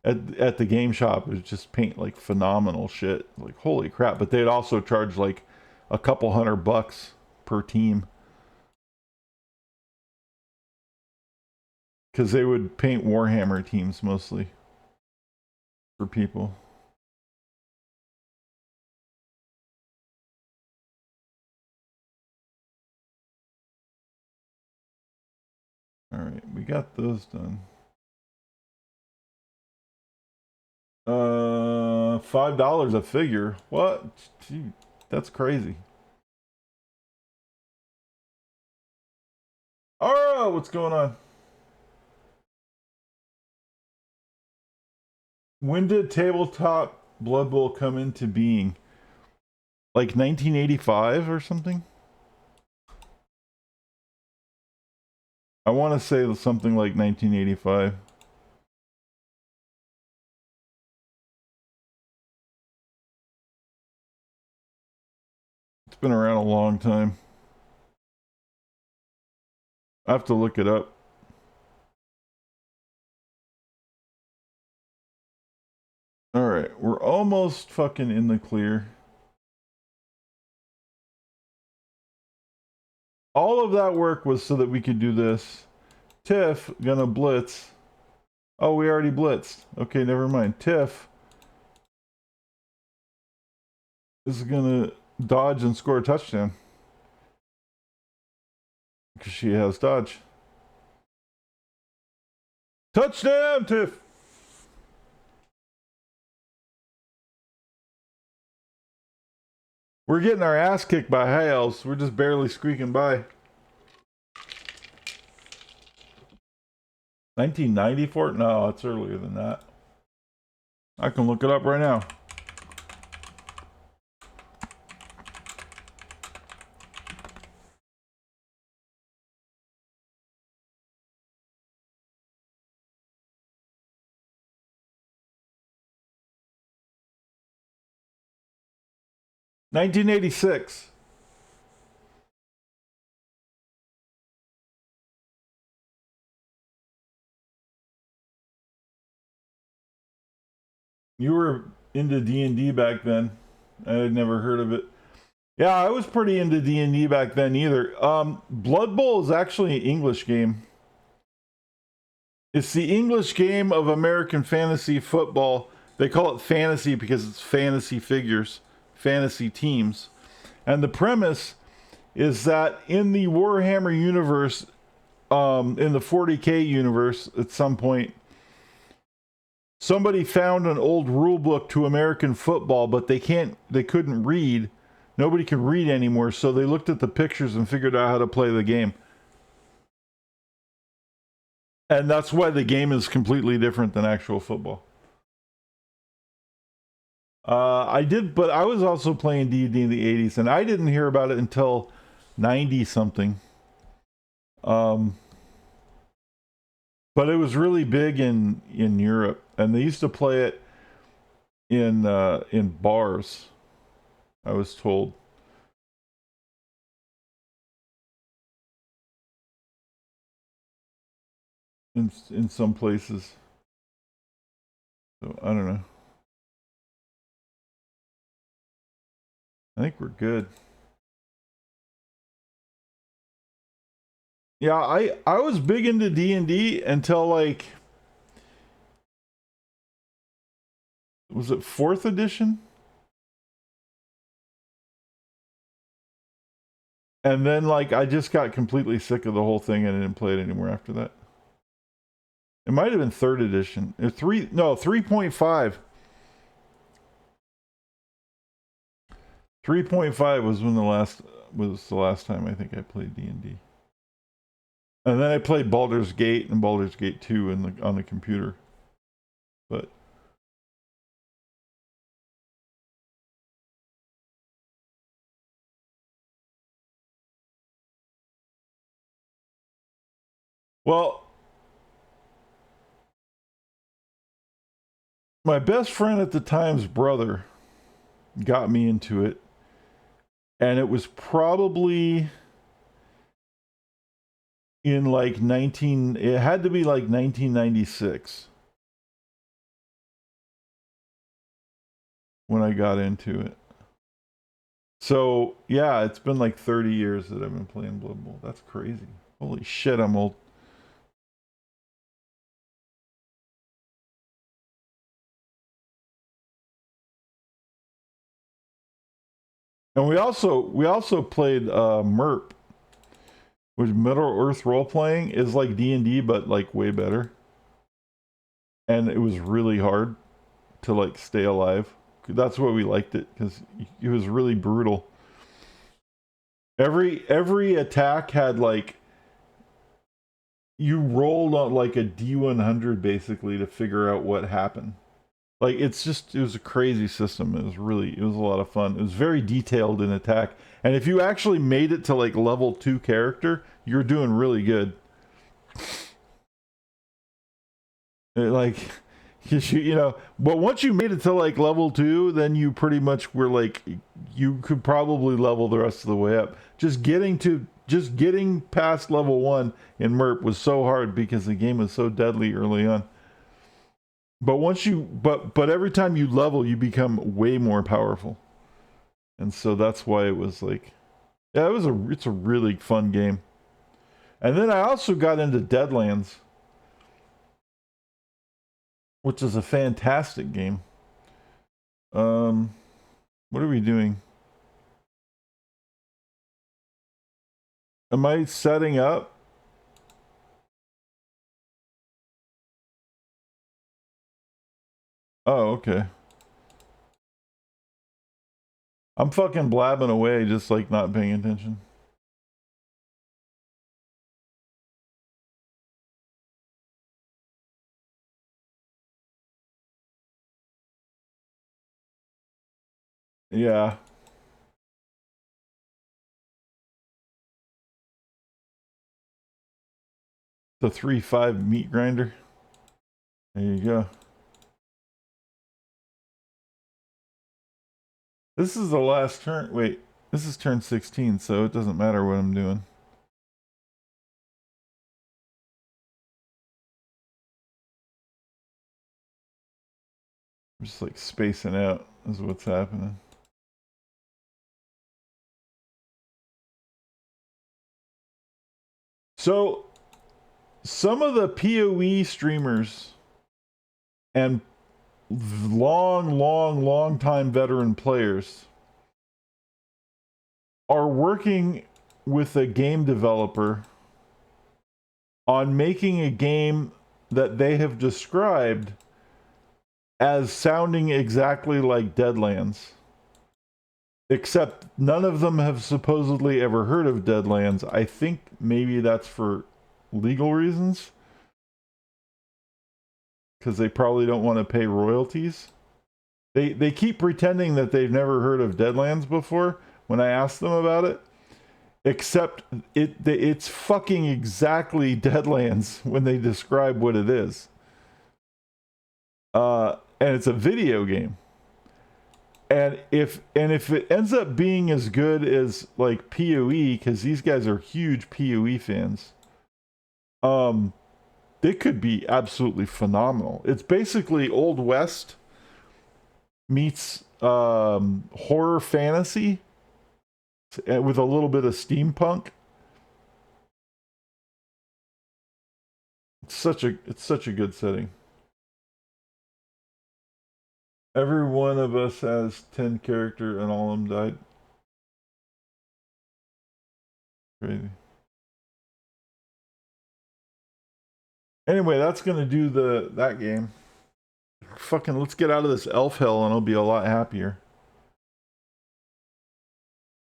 at the game shop would just paint like phenomenal shit. Like holy crap. But they'd also charge like a couple $100 per team. Because they would paint Warhammer teams mostly for people. right, we got those done. $5 a figure. What? Gee, that's crazy. Oh, what's going on? When did tabletop Blood Bowl come into being? Like 1985 or something? I want to say something like 1985. It's been around a long time. I have to look it up. Alright, we're almost fucking in the clear. All of that work was so that we could do this. Tiff, gonna blitz. Oh, we already blitzed. Okay, never mind. Tiff is gonna dodge and score a touchdown. Because she has dodge. Touchdown, Tiff! We're getting our ass kicked by High Elves. We're just barely squeaking by. 1994? No, it's earlier than that. I can look it up right now. $1986. You were into D&D back then. I had never heard of it. Yeah, I was pretty into D&D back then either. Blood Bowl is actually an English game. It's the English game of American fantasy football. They call it fantasy because it's fantasy figures, fantasy teams. And the premise is that in the Warhammer universe, in the 40K universe, at some point, somebody found an old rule book to American football, but they couldn't read. Nobody can read anymore, so they looked at the pictures and figured out how to play the game. And that's why the game is completely different than actual football. But I was also playing D&D in the 80s, and I didn't hear about it until 90 something. But it was really big in Europe, and they used to play it in bars, I was told. In some places. So I don't know. I think we're good. Yeah, I was big into D&D until like, was it 4th edition? And then like I just got completely sick of the whole thing and I didn't play it anymore after that. It might have been 3rd edition. 3.5. 3.5 was the last time I think I played D&D. And then I played Baldur's Gate and Baldur's Gate 2 on the computer. But well, my best friend at the time's brother got me into it. And it was probably in like it had to be like 1996 when I got into it. So yeah, it's been like 30 years that I've been playing Blood Bowl. That's crazy. Holy shit, I'm old. And we also played MERP, which Middle Earth role playing is like D&D but like way better. And it was really hard to like stay alive. That's why we liked it, because it was really brutal. Every attack had like, you rolled on like a D100 basically to figure out what happened. Like it was a crazy system. It was a lot of fun. It was very detailed in attack. And if you actually made it to like level 2 character, you're doing really good. Like but once you made it to like level 2, then you pretty much were like, you could probably level the rest of the way up. Just getting past level 1 in MERP was so hard because the game was so deadly early on. But but every time you level, you become way more powerful. And so that's why it was like, yeah, it's a really fun game. And then I also got into Deadlands, which is a fantastic game. What are we doing? Am I setting up? Oh, okay. I'm fucking blabbing away, just like not paying attention. Yeah. The 3-5 meat grinder. There you go. This is the last turn. Wait, this is turn 16, so it doesn't matter what I'm doing. I'm just like spacing out is what's happening. So some of the PoE streamers and long time veteran players are working with a game developer on making a game that they have described as sounding exactly like Deadlands. Except none of them have supposedly ever heard of Deadlands. I think maybe that's for legal reasons, because they probably don't want to pay royalties. They keep pretending that they've never heard of Deadlands before when I ask them about it. Except it's fucking exactly Deadlands when they describe what it is. And it's a video game. And if it ends up being as good as like PoE, because these guys are huge PoE fans, it could be absolutely phenomenal. It's basically Old West meets horror fantasy with a little bit of steampunk. It's such a good setting. Every one of us has 10 character and all of them died. Crazy. Anyway, that's gonna do that game. Fucking let's get out of this elf hell and I'll be a lot happier.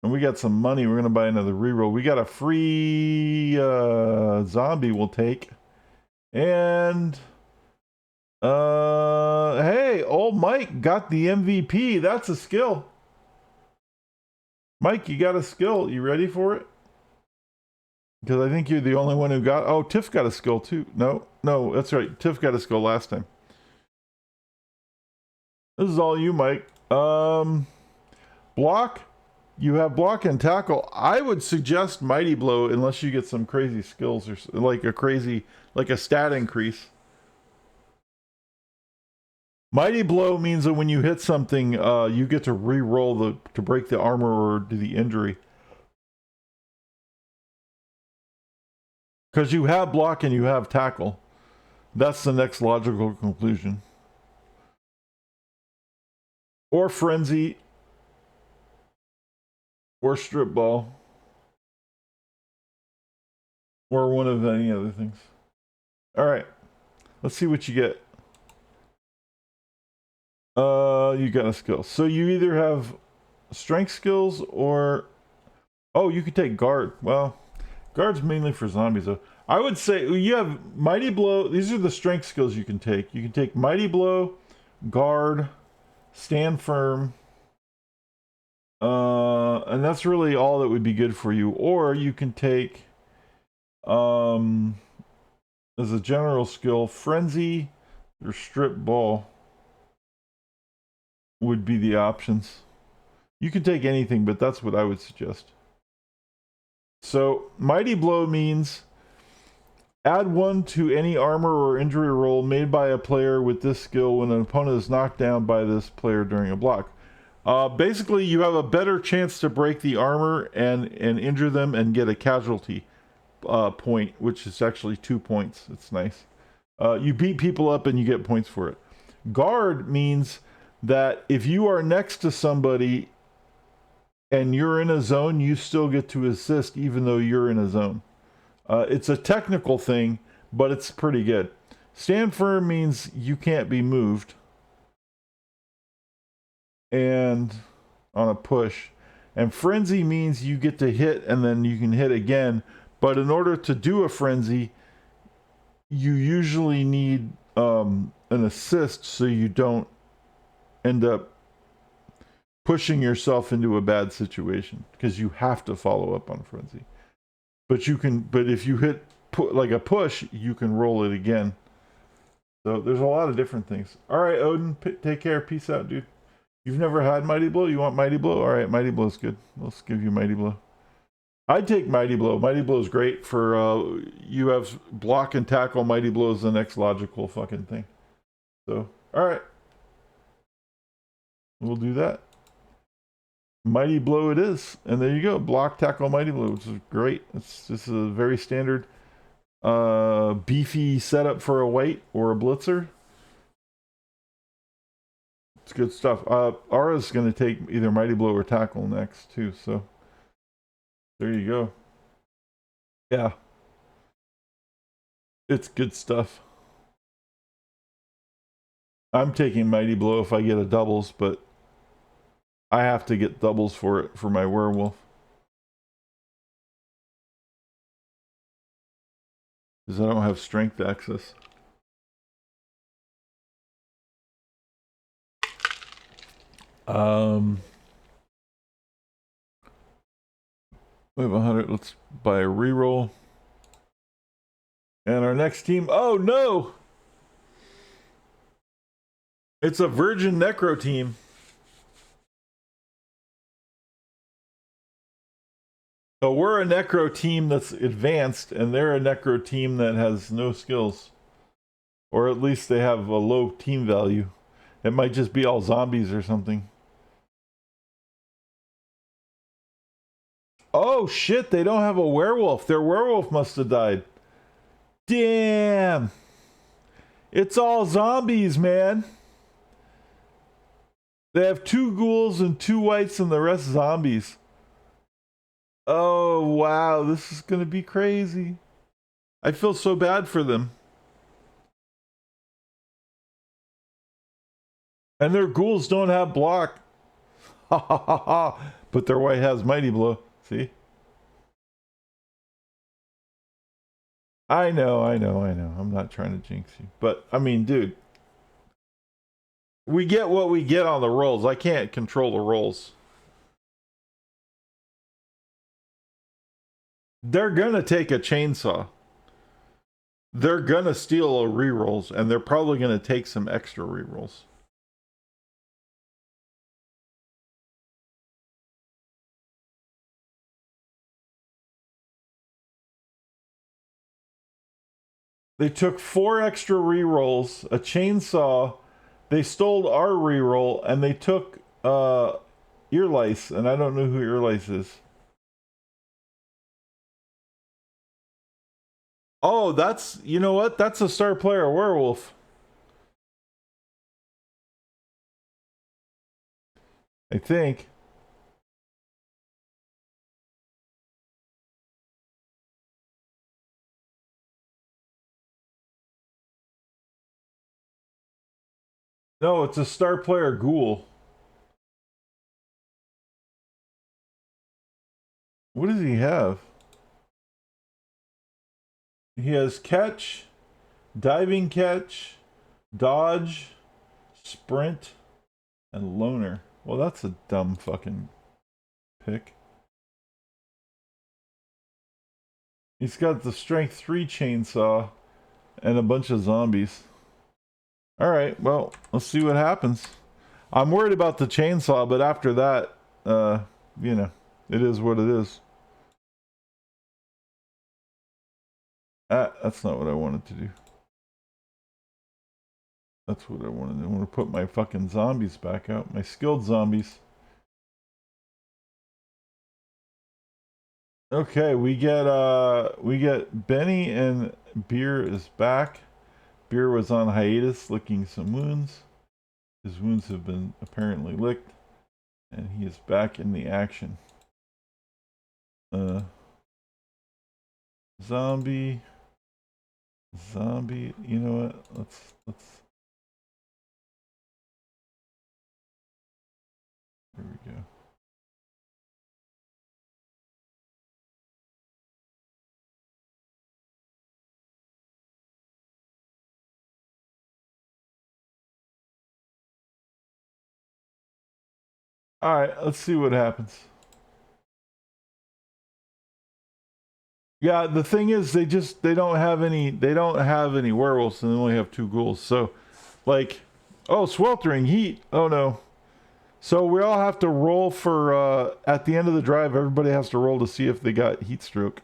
And we got some money. We're gonna buy another reroll. We got a free zombie we'll take. And hey, old Mike got the MVP. That's a skill. Mike, you got a skill. You ready for it? Because I think you're the only one who got... Oh, Tiff got a skill too. No, that's right. Tiff got a skill last time. This is all you, Mike. Block. You have block and tackle. I would suggest Mighty Blow unless you get some crazy skills or like a stat increase. Mighty Blow means that when you hit something, you get to re-roll to break the armor or do the injury. Because you have block and you have tackle. That's the next logical conclusion. Or frenzy. Or strip ball. or one of any other things. All right, let's see what you get. You got a skill. So you either have strength skills or oh, you could take guard. Well, guard's mainly for zombies though. I would say you have mighty blow. These are the strength skills you can take. You can take mighty blow, guard, stand firm. And that's really all that would be good for you. Or you can take as a general skill, frenzy or strip ball would be the options. You can take anything, but that's what I would suggest. So, Mighty Blow means add 1 to any armor or injury roll made by a player with this skill when an opponent is knocked down by this player during a block. Basically, you have a better chance to break the armor and injure them and get a casualty point, which is actually 2 points. It's nice. You beat people up and you get points for it. Guard means that if you are next to somebody and you're in a zone, you still get to assist even though you're in a zone. It's a technical thing, but it's pretty good. Stand firm means you can't be moved. And on a push. And frenzy means you get to hit and then you can hit again. But in order to do a frenzy, you usually need an assist so you don't end up pushing yourself into a bad situation because you have to follow up on frenzy. But if you hit like a push, you can roll it again. So there's a lot of different things. All right, Odin, take care. Peace out, dude. You've never had Mighty Blow? You want Mighty Blow? All right, Mighty Blow's good. Let's give you Mighty Blow. I'd take Mighty Blow. Mighty Blow is great for you have block and tackle. Mighty Blow is the next logical fucking thing. So, all right. We'll do that. Mighty Blow it is. And there you go. Block, tackle, Mighty Blow, which is great. It's just a very standard beefy setup for a white or a blitzer. It's good stuff. Ara's going to take either Mighty Blow or tackle next, too. So, there you go. Yeah. It's good stuff. I'm taking Mighty Blow if I get a doubles, but I have to get doubles for it for my werewolf. Because I don't have strength access. We have 100. Let's buy a reroll. And our next team. Oh no! It's a Virgin Necro team. So we're a Necro team that's advanced, and they're a Necro team that has no skills. Or at least they have a low team value. It might just be all zombies or something. Oh shit, they don't have a werewolf. Their werewolf must have died. Damn. It's all zombies, man. They have 2 ghouls and 2 whites and the rest zombies. Oh, wow. This is going to be crazy. I feel so bad for them. And their ghouls don't have block. Ha ha ha ha. But their white has Mighty Blow. See? I know. I'm not trying to jinx you. But, I mean, dude. We get what we get on the rolls. I can't control the rolls. They're gonna take a chainsaw. They're gonna steal a rerolls, and they're probably gonna take some extra rerolls. They took 4 extra rerolls, a chainsaw. They stole our reroll, and they took Earlice, and I don't know who Earlice is. Oh, that's, you know what? That's a star player werewolf. I think. No, it's a star player ghoul. What does he have? He has catch, diving catch, dodge, sprint, and loner. Well, that's a dumb fucking pick. He's got the strength 3 chainsaw and a bunch of zombies. Alright, well, let's see what happens. I'm worried about the chainsaw, but after that, you know, it is what it is. That's not what I wanted to do. That's what I wanted. I want to put my fucking zombies back out. My skilled zombies. Okay, we get Benny and Beer is back. Beer was on hiatus licking some wounds. His wounds have been apparently licked, and he is back in the action. Zombie. You know what? Let's Here we go. Alright, let's see what happens. Yeah, the thing is they don't have any werewolves and they only have 2 ghouls. So like, oh, sweltering heat. Oh no. So we all have to roll for at the end of the drive everybody has to roll to see if they got heat stroke.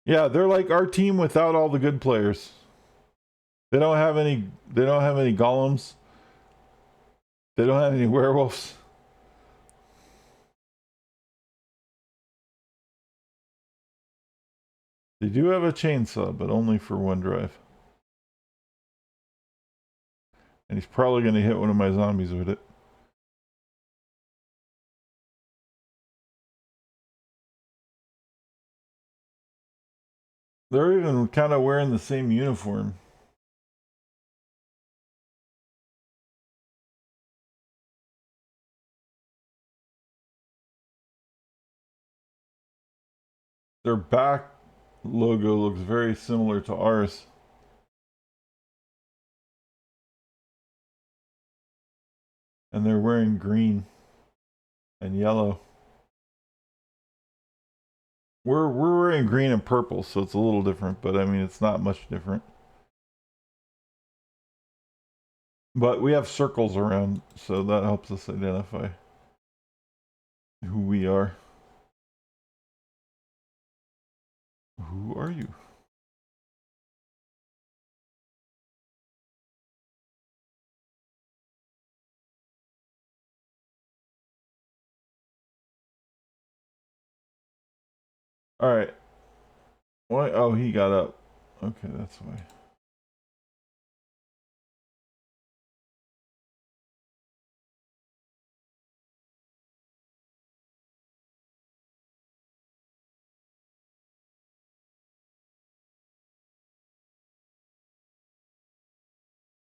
Yeah, they're like our team without all the good players. They don't have any golems. They don't have any werewolves. They do have a chainsaw, but only for 1 drive. And he's probably going to hit one of my zombies with it. They're even kind of wearing the same uniform. Their back logo looks very similar to ours. And they're wearing green and yellow. We're wearing green and purple, so it's a little different, but I mean it's not much different. But we have circles around, so that helps us identify who we are. Who are you? Alright. Why? Oh, he got up. Okay, that's why.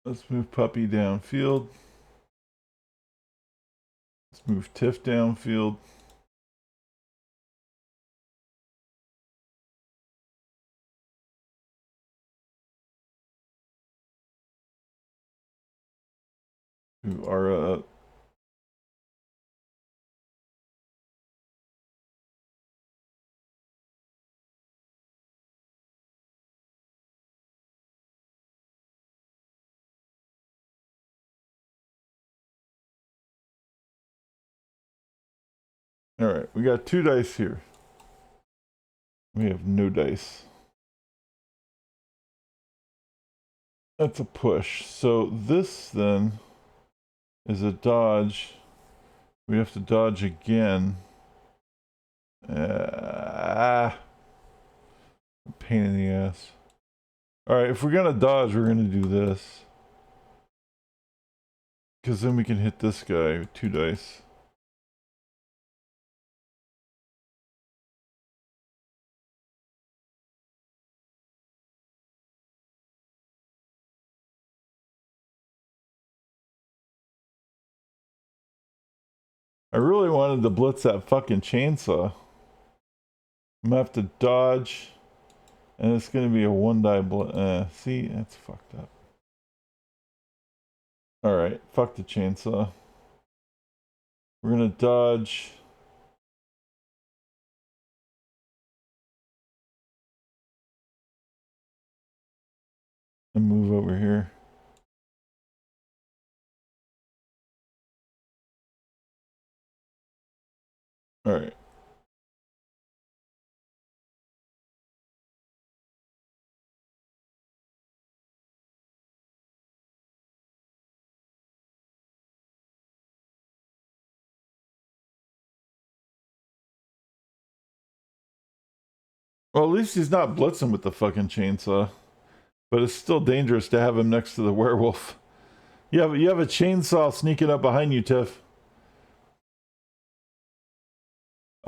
Let's move Puppy downfield. Let's move Tiff downfield. Move Ara up. Alright, we got 2 dice here. We have no dice. That's a push. So this then is a dodge. We have to dodge again. Pain in the ass. Alright, if we're gonna dodge, we're gonna do this. Because then we can hit this guy with 2 dice. I really wanted to blitz that fucking chainsaw. I'm gonna have to dodge, and it's gonna be a one die blitz. See, that's fucked up. Alright, fuck the chainsaw. We're gonna dodge. And move over here. Alright. Well, at least he's not blitzing with the fucking chainsaw. But it's still dangerous to have him next to the werewolf. You have a chainsaw sneaking up behind you, Tiff.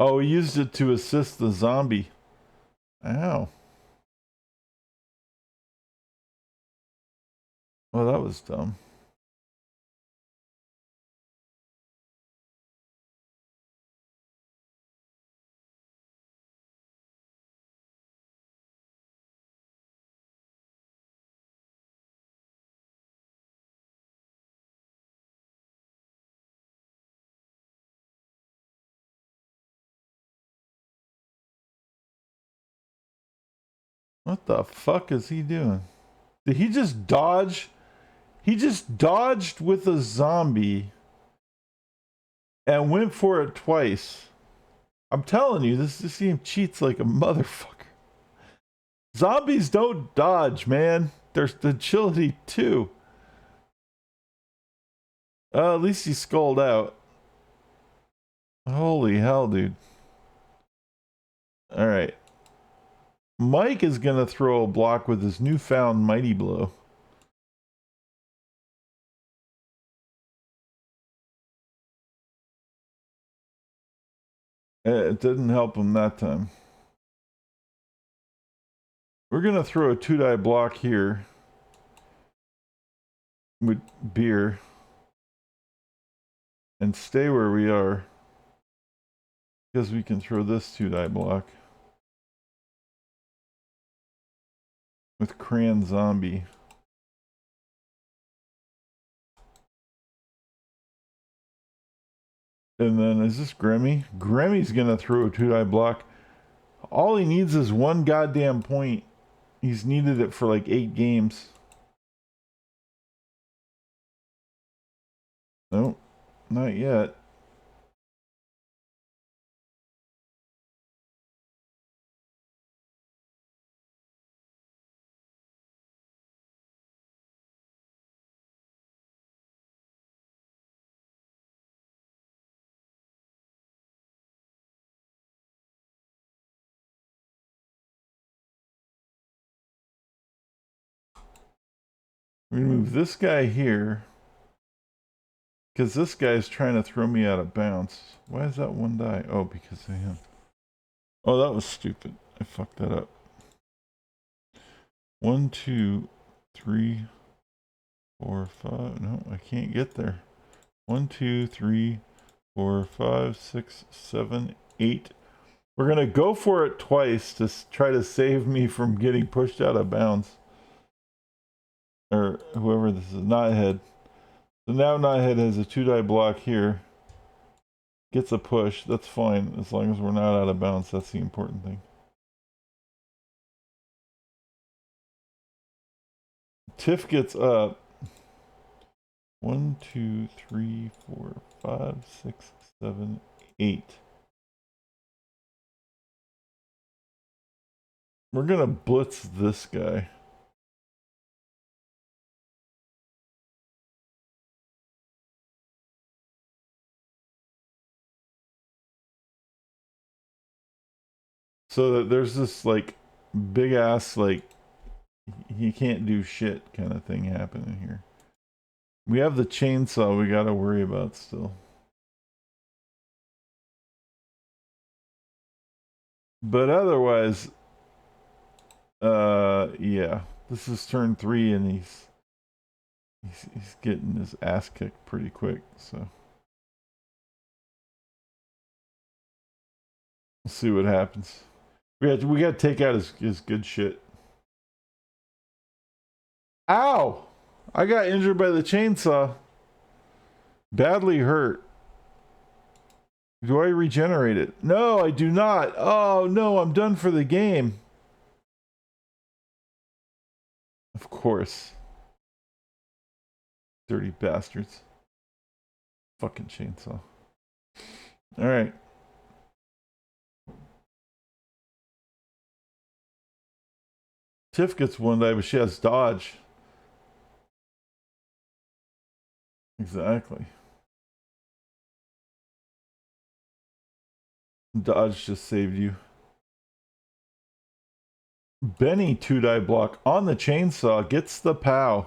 Oh, he used it to assist the zombie. Ow. Oh, that was dumb. What the fuck is he doing? Did he just dodge? He just dodged with a zombie and went for it twice. I'm telling you, this game cheats like a motherfucker. Zombies don't dodge, man. There's agility too. At least he skulled out. Holy hell, dude. Alright. Mike is gonna throw a block with his newfound mighty blow. It didn't help him that time. We're gonna throw a 2-die block here with beer and stay where we are because we can throw this 2-die block with Cran Zombie. And then is this Grimmy? Grimmy's gonna throw a 2-die block. All he needs is one goddamn point. He's needed it for like 8 games. Nope, not yet. We're gonna move this guy here because this guy's trying to throw me out of bounds. Why is that 1 die? Oh, because of him. Oh, that was stupid. I fucked that up. 1, 2, 3, 4, 5. No, I can't get there. 1, 2, 3, 4, 5, 6, 7, 8. We're gonna go for it twice to try to save me from getting pushed out of bounds. Or whoever this is, Knothead. So now Knothead has a 2-die block here. Gets a push. That's fine as long as we're not out of bounds. That's the important thing. Tiff gets up. 1, 2, 3, 4, 5, 6, 7, 8. We're gonna blitz this guy. So that there's this like big ass like he can't do shit kind of thing happening here. We have the chainsaw we gotta worry about still. But otherwise, yeah. This is turn 3 and he's getting his ass kicked pretty quick, so. We'll see what happens. We got to take out his good shit. Ow! I got injured by the chainsaw. Badly hurt. Do I regenerate it? No, I do not. Oh, no, I'm done for the game. Of course. Dirty bastards. Fucking chainsaw. Alright. Tiff gets one die, but she has dodge. Exactly. Dodge just saved you. Benny 2-die block on the chainsaw gets the POW.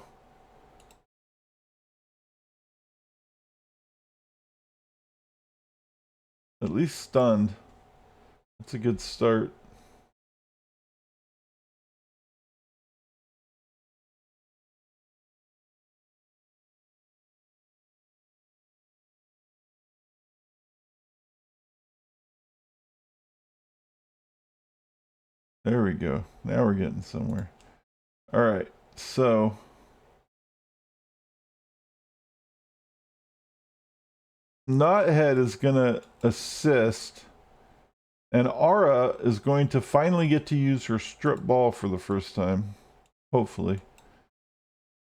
At least stunned. That's a good start. There we go. Now we're getting somewhere. Alright, so Knothead is gonna assist, and Ara is going to finally get to use her strip ball for the first time. Hopefully.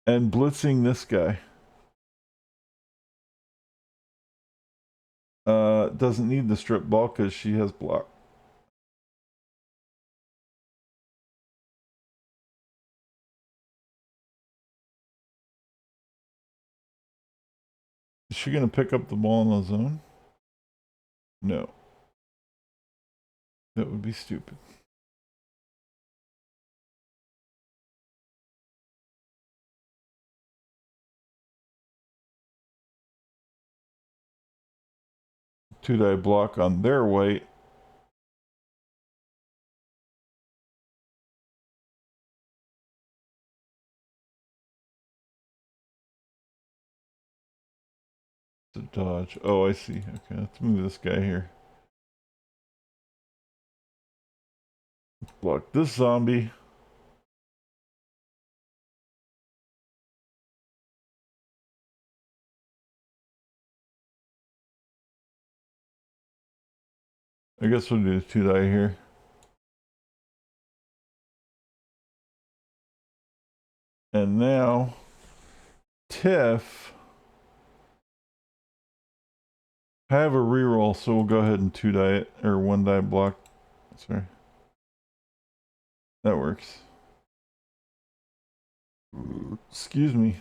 And blitzing this guy. Doesn't need the strip ball because she has block. Is she gonna pick up the ball in the zone? No. That would be stupid. Two-die block on their weight. To dodge. Oh, I see. Okay, let's move this guy here. Block this zombie. I guess we'll do the two-die here. And now, Tiff. I have a reroll, so we'll go ahead and two-die it, or one-die block. Sorry. That works. Excuse me.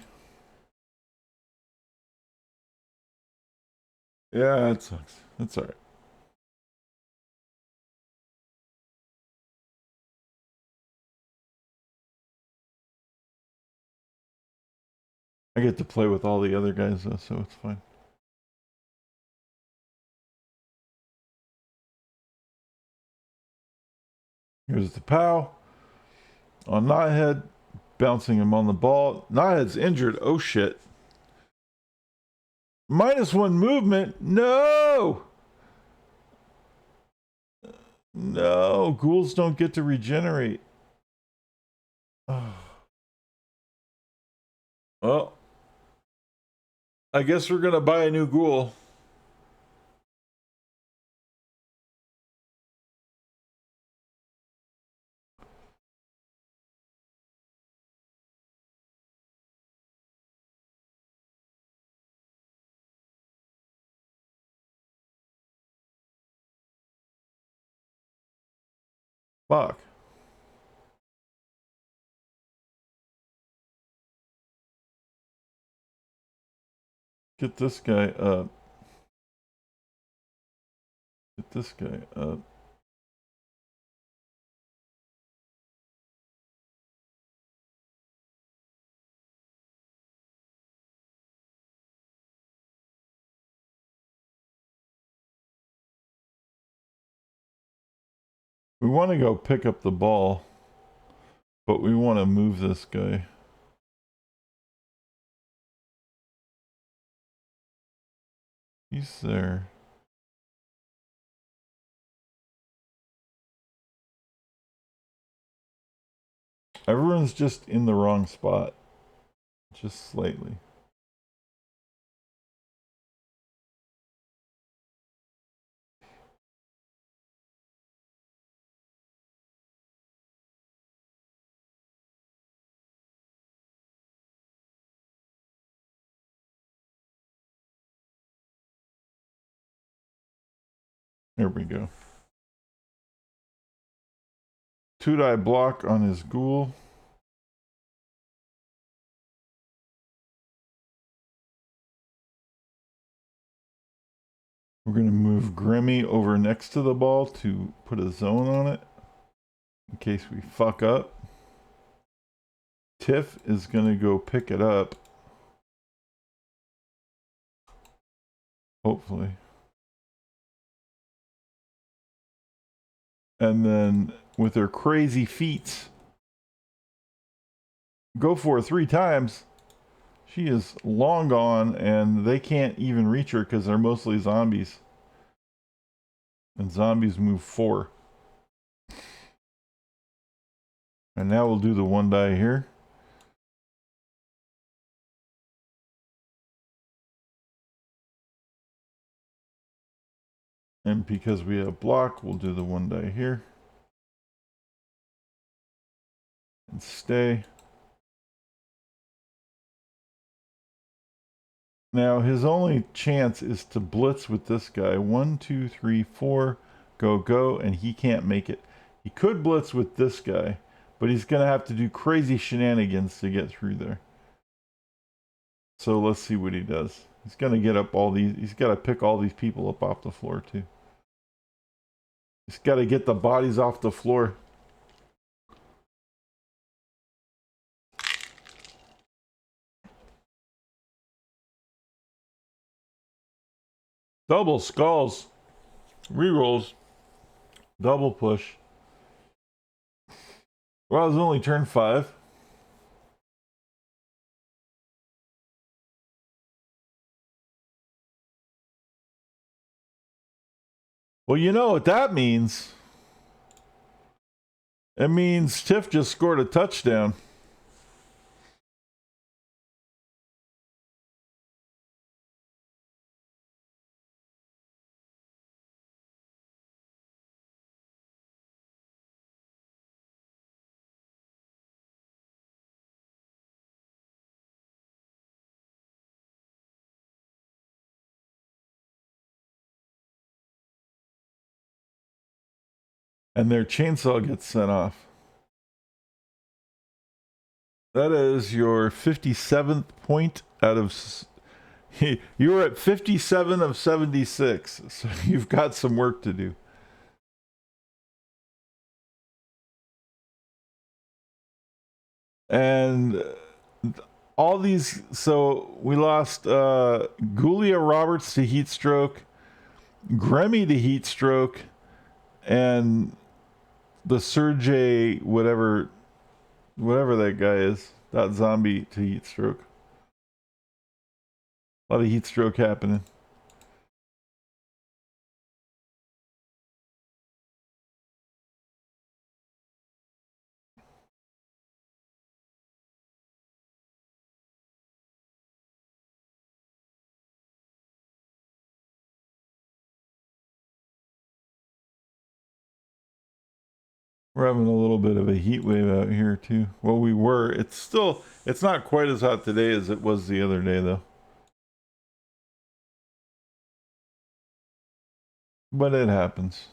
Yeah, it sucks. That's alright. I get to play with all the other guys though, so it's fine. Here's the POW. On Knothead. Bouncing him on the ball. Knothead's injured. Oh shit. -1 movement. No! No, ghouls don't get to regenerate. Oh. Well, I guess we're gonna buy a new ghoul. Fuck. Get this guy up. Get this guy up. We want to go pick up the ball, but we want to move this guy. He's there. Everyone's just in the wrong spot. Just slightly. There we go. 2-die block on his ghoul. We're going to move Grimmy over next to the ball to put a zone on it in case we fuck up. Tiff is going to go pick it up. Hopefully. And then with her crazy feats, go for it 3 times. She is long gone and they can't even reach her because they're mostly zombies. And zombies move 4. And now we'll do the 1-die here. And because we have block, we'll do the 1-die here. And stay. Now his only chance is to blitz with this guy. 1, 2, 3, 4. Go, go. And he can't make it. He could blitz with this guy, but he's going to have to do crazy shenanigans to get through there. So let's see what he does. He's going to get up all these. He's got to pick all these people up off the floor too. He's got to get the bodies off the floor. Double skulls. Rerolls. Double push. Well, it's only turn 5. Well, you know what that means. It means Tiff just scored a touchdown. And their chainsaw gets sent off. That is your 57th point out of... You were at 57 of 76, so you've got some work to do. And all these... So we lost Gulia Roberts to heat stroke, Grimmy to heat stroke, and the Sergey whatever that guy is, that zombie to heat stroke. A lot of heat stroke happening. We're having a little bit of a heat wave out here too. Well, we were. It's not quite as hot today as it was the other day though. But it happens.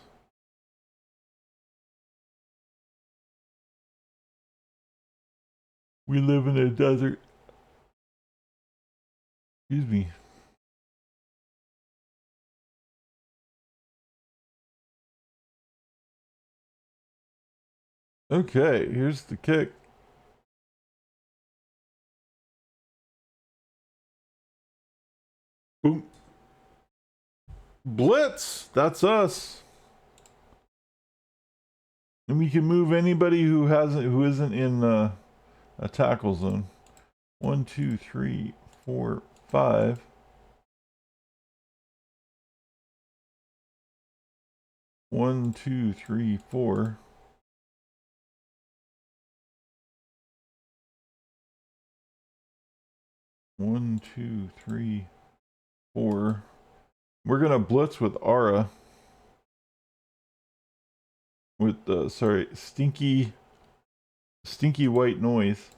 We live in a desert. Excuse me. Okay, here's the kick. Boom. Blitz! That's us. And we can move anybody who isn't in a tackle zone. 1, 2, 3, 4, 5. 1, 2, 3, 4. 1, 2, 3, 4. We're gonna blitz with Aura. With stinky white noise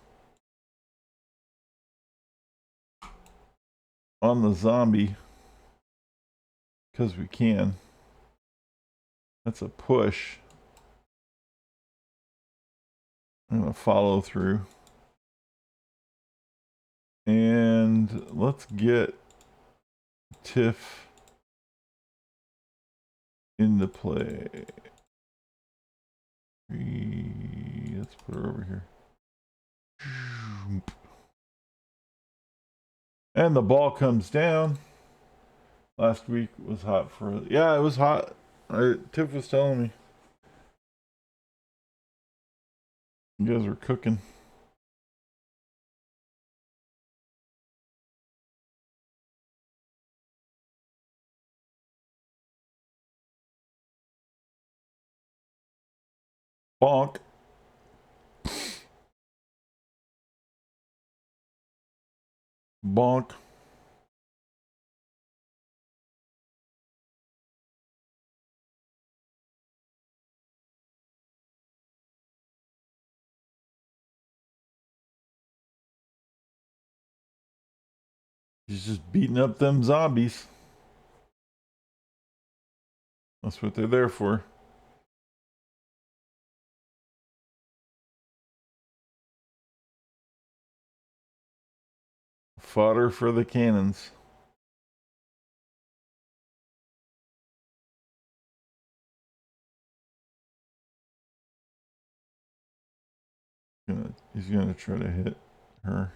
on the zombie because we can. That's a push. I'm gonna follow through. And let's get Tiff into play. Let's put her over here. And the ball comes down. Last week was hot for... Yeah, it was hot. Tiff was telling me. You guys were cooking. Bonk. Bonk. He's just beating up them zombies. That's what they're there for. Fodder for the cannons. He's gonna try to hit her.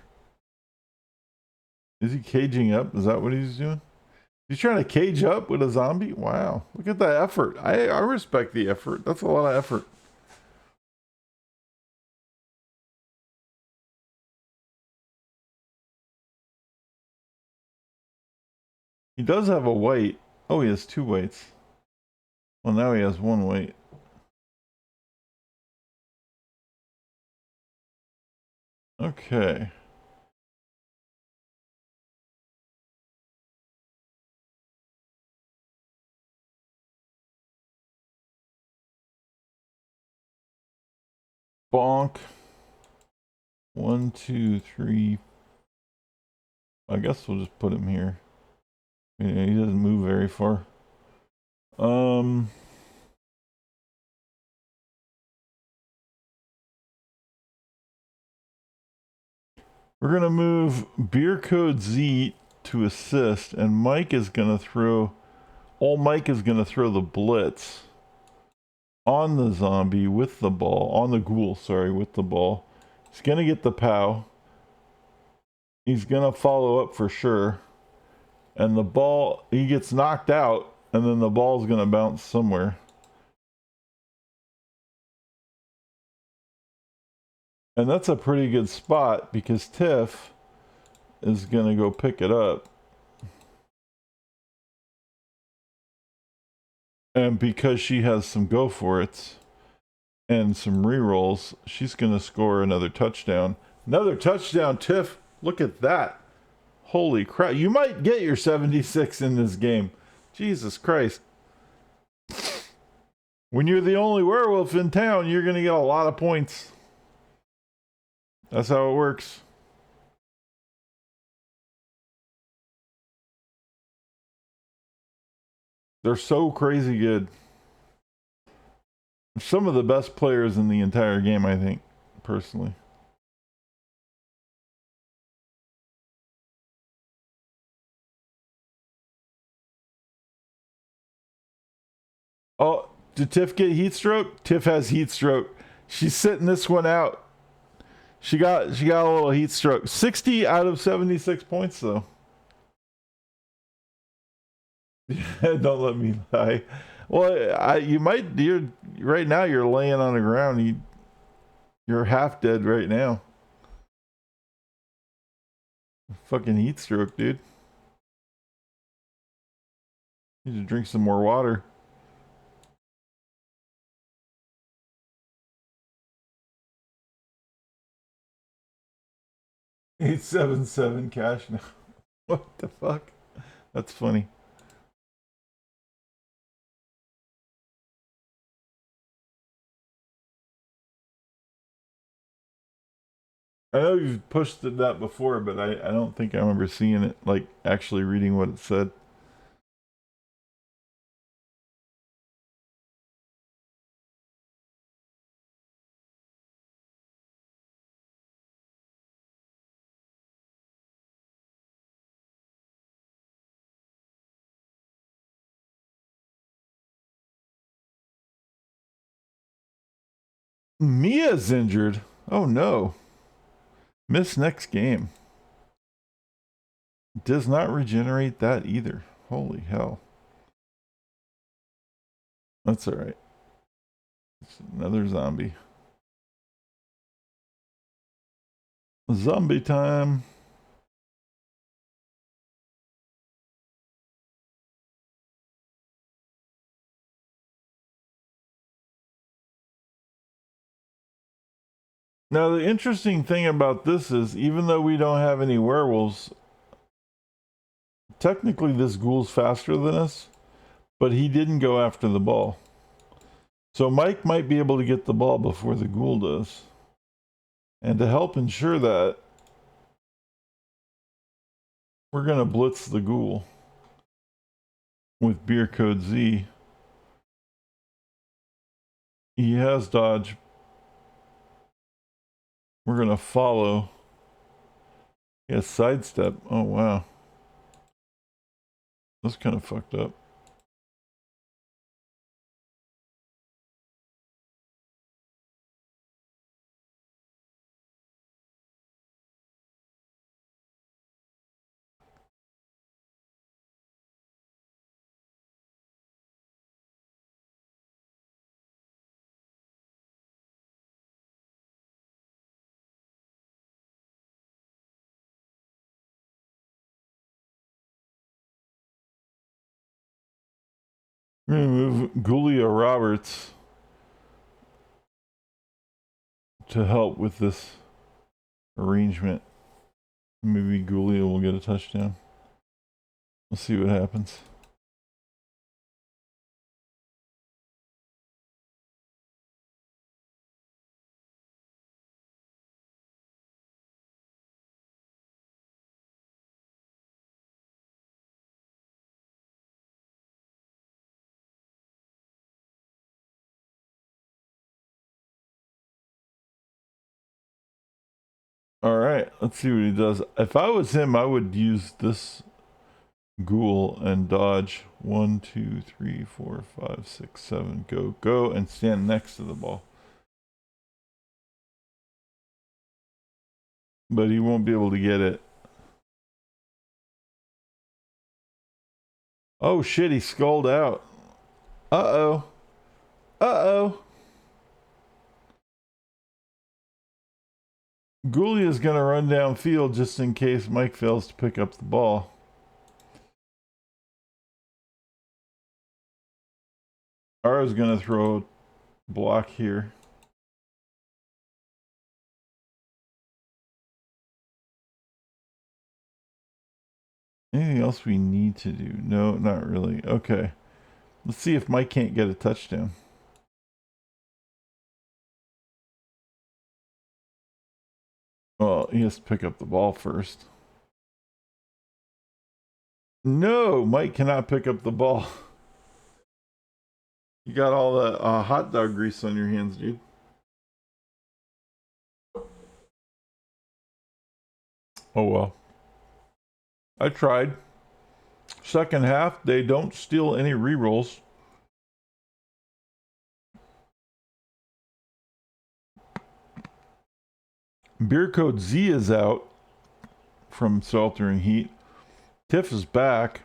Is he caging up? Is that what he's doing? He's trying to cage up with a zombie? Wow. Look at that effort. I respect the effort. That's a lot of effort. He does have a white. Oh, he has 2 whites. Well, now he has 1 white. Okay. Bonk. 1, 2, 3. I guess we'll just put him here. Yeah, he doesn't move very far. We're gonna move Beer Code Z to assist, and Mike is gonna throw. Mike is gonna throw the blitz on the zombie with the ball, on the ghoul, sorry, with the ball. He's gonna get the POW. He's gonna follow up for sure. And the ball, he gets knocked out, and then the ball's gonna bounce somewhere. And that's a pretty good spot because Tiff is gonna go pick it up. And because she has some go for it and some rerolls, she's gonna score another touchdown. Another touchdown, Tiff. Look at that. Holy crap. You might get your 76 in this game. Jesus Christ. When you're the only werewolf in town, you're gonna get a lot of points. That's how it works. They're so crazy good. Some of the best players in the entire game, I think, personally. Oh, did Tiff get heat stroke? Tiff has heat stroke. She's sitting this one out. She got a little heat stroke. 60 out of 76 points though. Don't let me lie. Well, you're right now you're laying on the ground. You're half dead right now. Fucking heat stroke, dude. You need to drink some more water. 877 cash now. What the fuck? That's funny. I know you've posted that before, but I don't think I remember seeing it, like actually reading what it said. Mia's injured. Oh no. Miss next game. Does not regenerate that either. Holy hell. That's alright. It's another zombie. Zombie time. Now, the interesting thing about this is, even though we don't have any werewolves, technically this ghoul's faster than us, but he didn't go after the ball. So Mike might be able to get the ball before the ghoul does. And to help ensure that, we're going to blitz the ghoul with beer code Z. He has dodge. We're going to follow. He has sidestep. Oh, wow. That's kind of fucked up. We're going to move Julia Roberts to help with this arrangement. Maybe Julia will get a touchdown. We'll see what happens. All right, let's see what he does. If I was him, I would use this ghoul and dodge 1, 2, 3, 4, 5, 6, 7. Go, and stand next to the ball. But he won't be able to get it. Oh shit, he skulled out. Uh-oh. Uh-oh. Gulia's gonna run downfield just in case Mike fails to pick up the ball. Ara's gonna throw a block here. Anything else we need to do? No, not really. Okay. Let's see if Mike can't get a touchdown. Well, he has to pick up the ball first. No, Mike cannot pick up the ball. You got all the hot dog grease on your hands, dude. Oh well. I tried. Second half, they don't steal any rerolls. Beer code Z is out from Sweltering Heat. Tiff is back.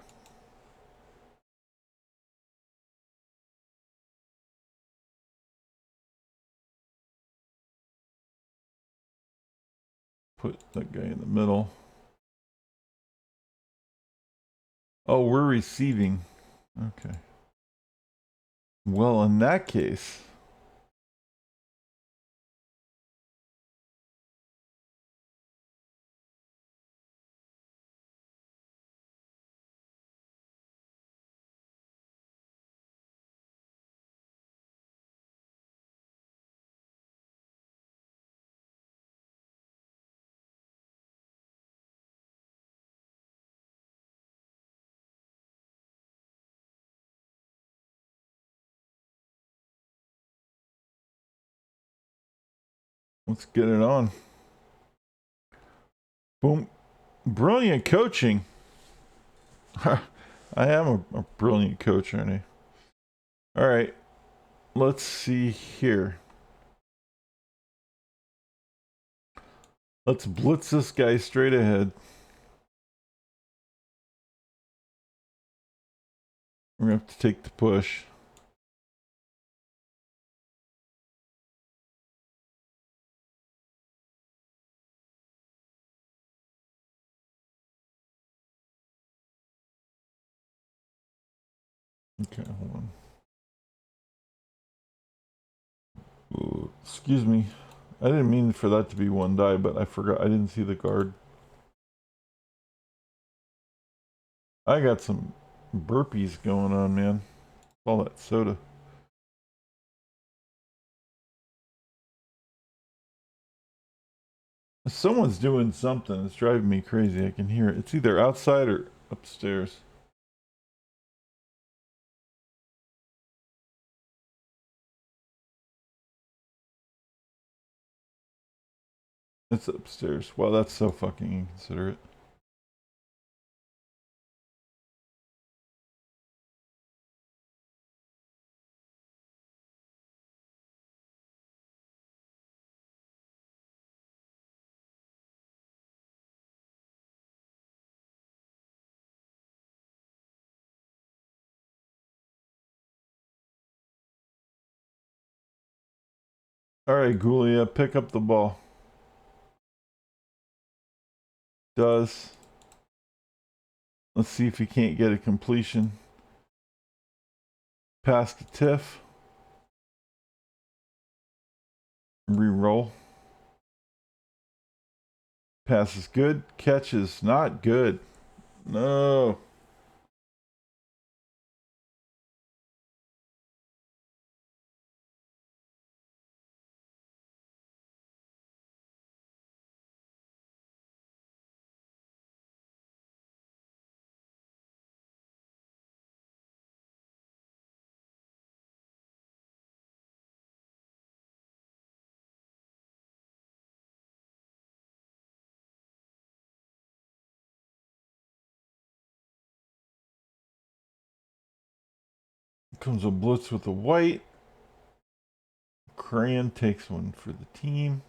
Put that guy in the middle. Oh, we're receiving. Okay. Well, in that case, Let's get it on. Boom. Brilliant coaching. I am a brilliant coach, aren't I? All right. Let's see here. Let's blitz this guy straight ahead. We're going to have to take the push. Okay, hold on. Ooh, excuse me. I didn't mean for that to be one die, but I forgot. I didn't see the guard. I got some burpees going on, man. All that soda. Someone's doing something. It's driving me crazy. I can hear it. It's either outside or upstairs. It's upstairs. Wow, that's so fucking inconsiderate. Alright, Gulia, pick up the ball. Does. Let's see if he can't get a completion. Pass to Tiff. Re-roll. Pass is good. Catch is not good. No. Comes a blitz with a white. Crayon takes one for the team.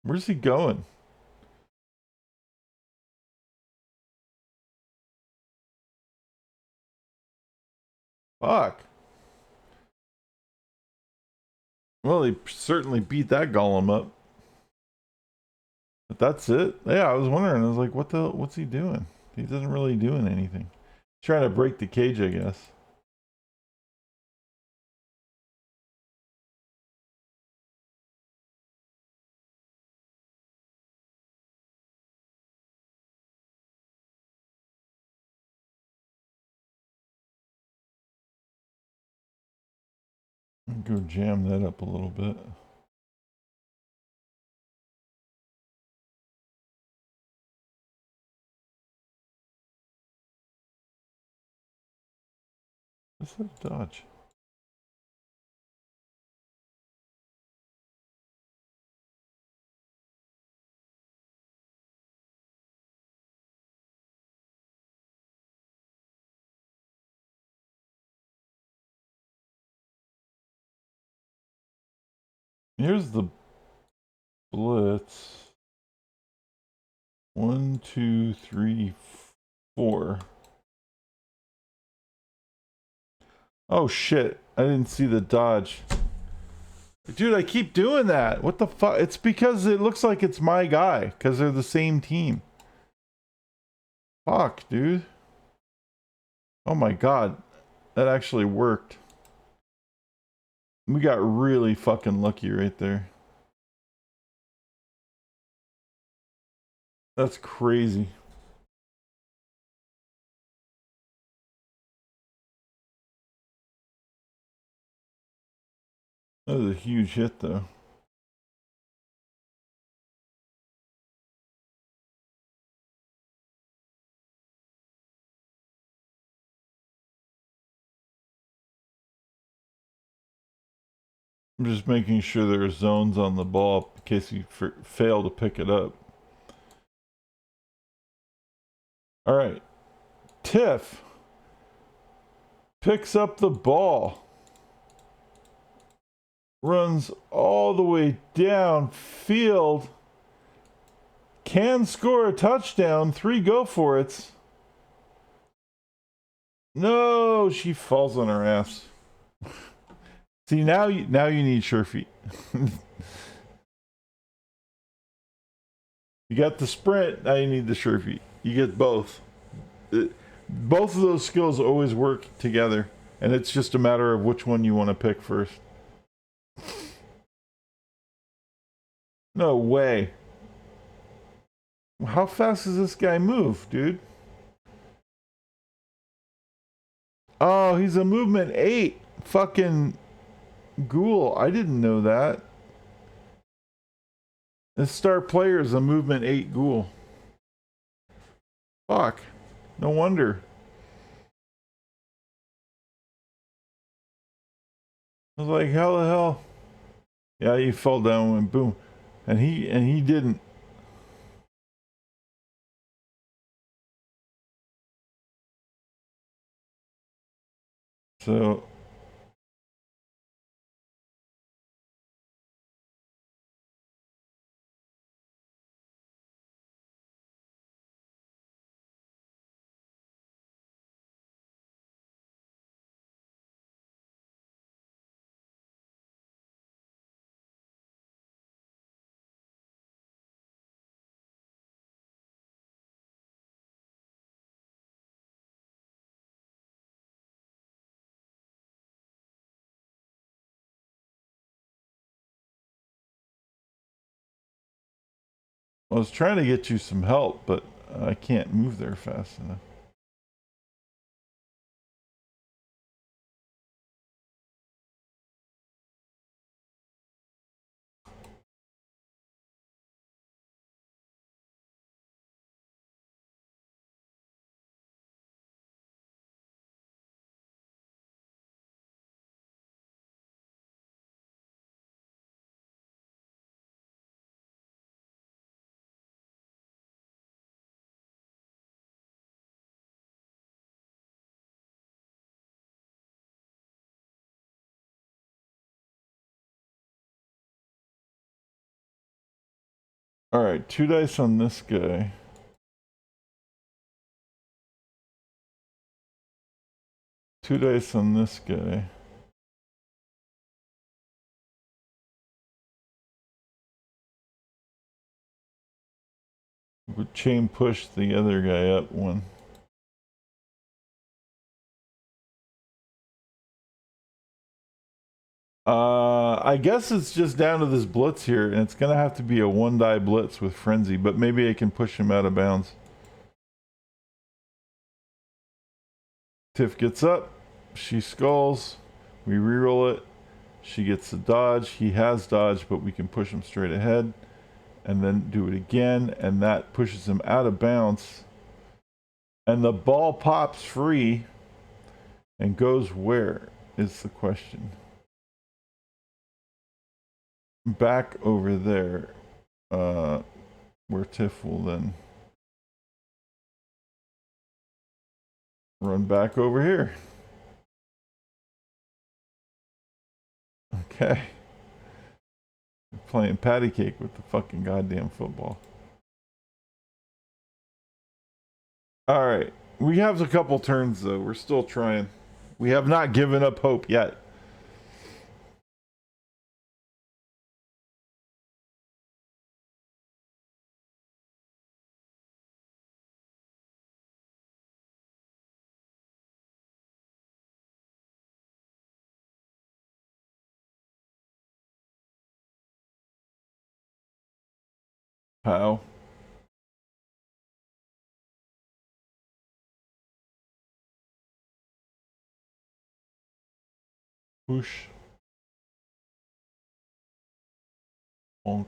Where's he going? Fuck. Well, he certainly beat that golem up. But that's it. Yeah, I was wondering. I was like, what's he doing? He doesn't really doing anything. Trying to break the cage, I guess. Go jam that up a little bit. What's that dodge? Here's the blitz. 1, 2, 3, 4. Oh shit. I didn't see the dodge. Dude, I keep doing that. What the fuck? It's because it looks like it's my guy. Because they're the same team. Fuck, dude. Oh my god. That actually worked. We got really fucking lucky right there. That's crazy. That was a huge hit though. I'm just making sure there are zones on the ball in case you fail to pick it up. All right. Tiff picks up the ball. Runs all the way down field. Can score a touchdown. 3 go for it. No, she falls on her ass. See, now you need sure feet. You got the sprint, now you need the sure feet. You get both. Both of those skills always work together, and it's just a matter of which one you want to pick first. No way. How fast does this guy move, dude? Oh, he's a movement 8. Fucking ghoul. I didn't know that. This star player is a movement 8 ghoul. Fuck. No wonder. I was like, how the hell? Yeah, he fell down and boom. And he didn't. So I was trying to get you some help, but I can't move there fast enough. Alright, 2 dice on this guy. Two dice on this guy. Would chain push the other guy up 1. I guess it's just down to this blitz here, and it's gonna have to be a 1 die blitz with frenzy, but maybe I can push him out of bounds. Tiff gets up, she skulls, we reroll it, she gets the dodge, he has dodge, but we can push him straight ahead, and then do it again, and that pushes him out of bounds, and the ball pops free, and goes where is the question. Back over there, where Tiff will then run back over here. Okay. Playing patty cake with the fucking goddamn football. Alright. We have a couple turns though. We're still trying. We have not given up hope yet. How? Whoosh. Bonk.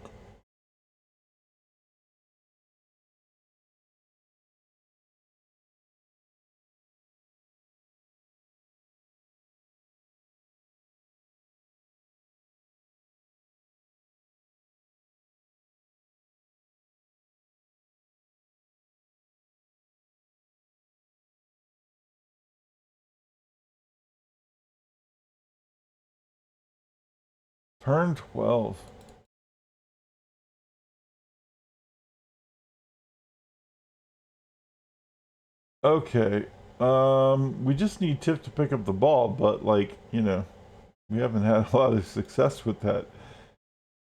Turn 12. Okay. We just need Tiff to pick up the ball, but like, you know, we haven't had a lot of success with that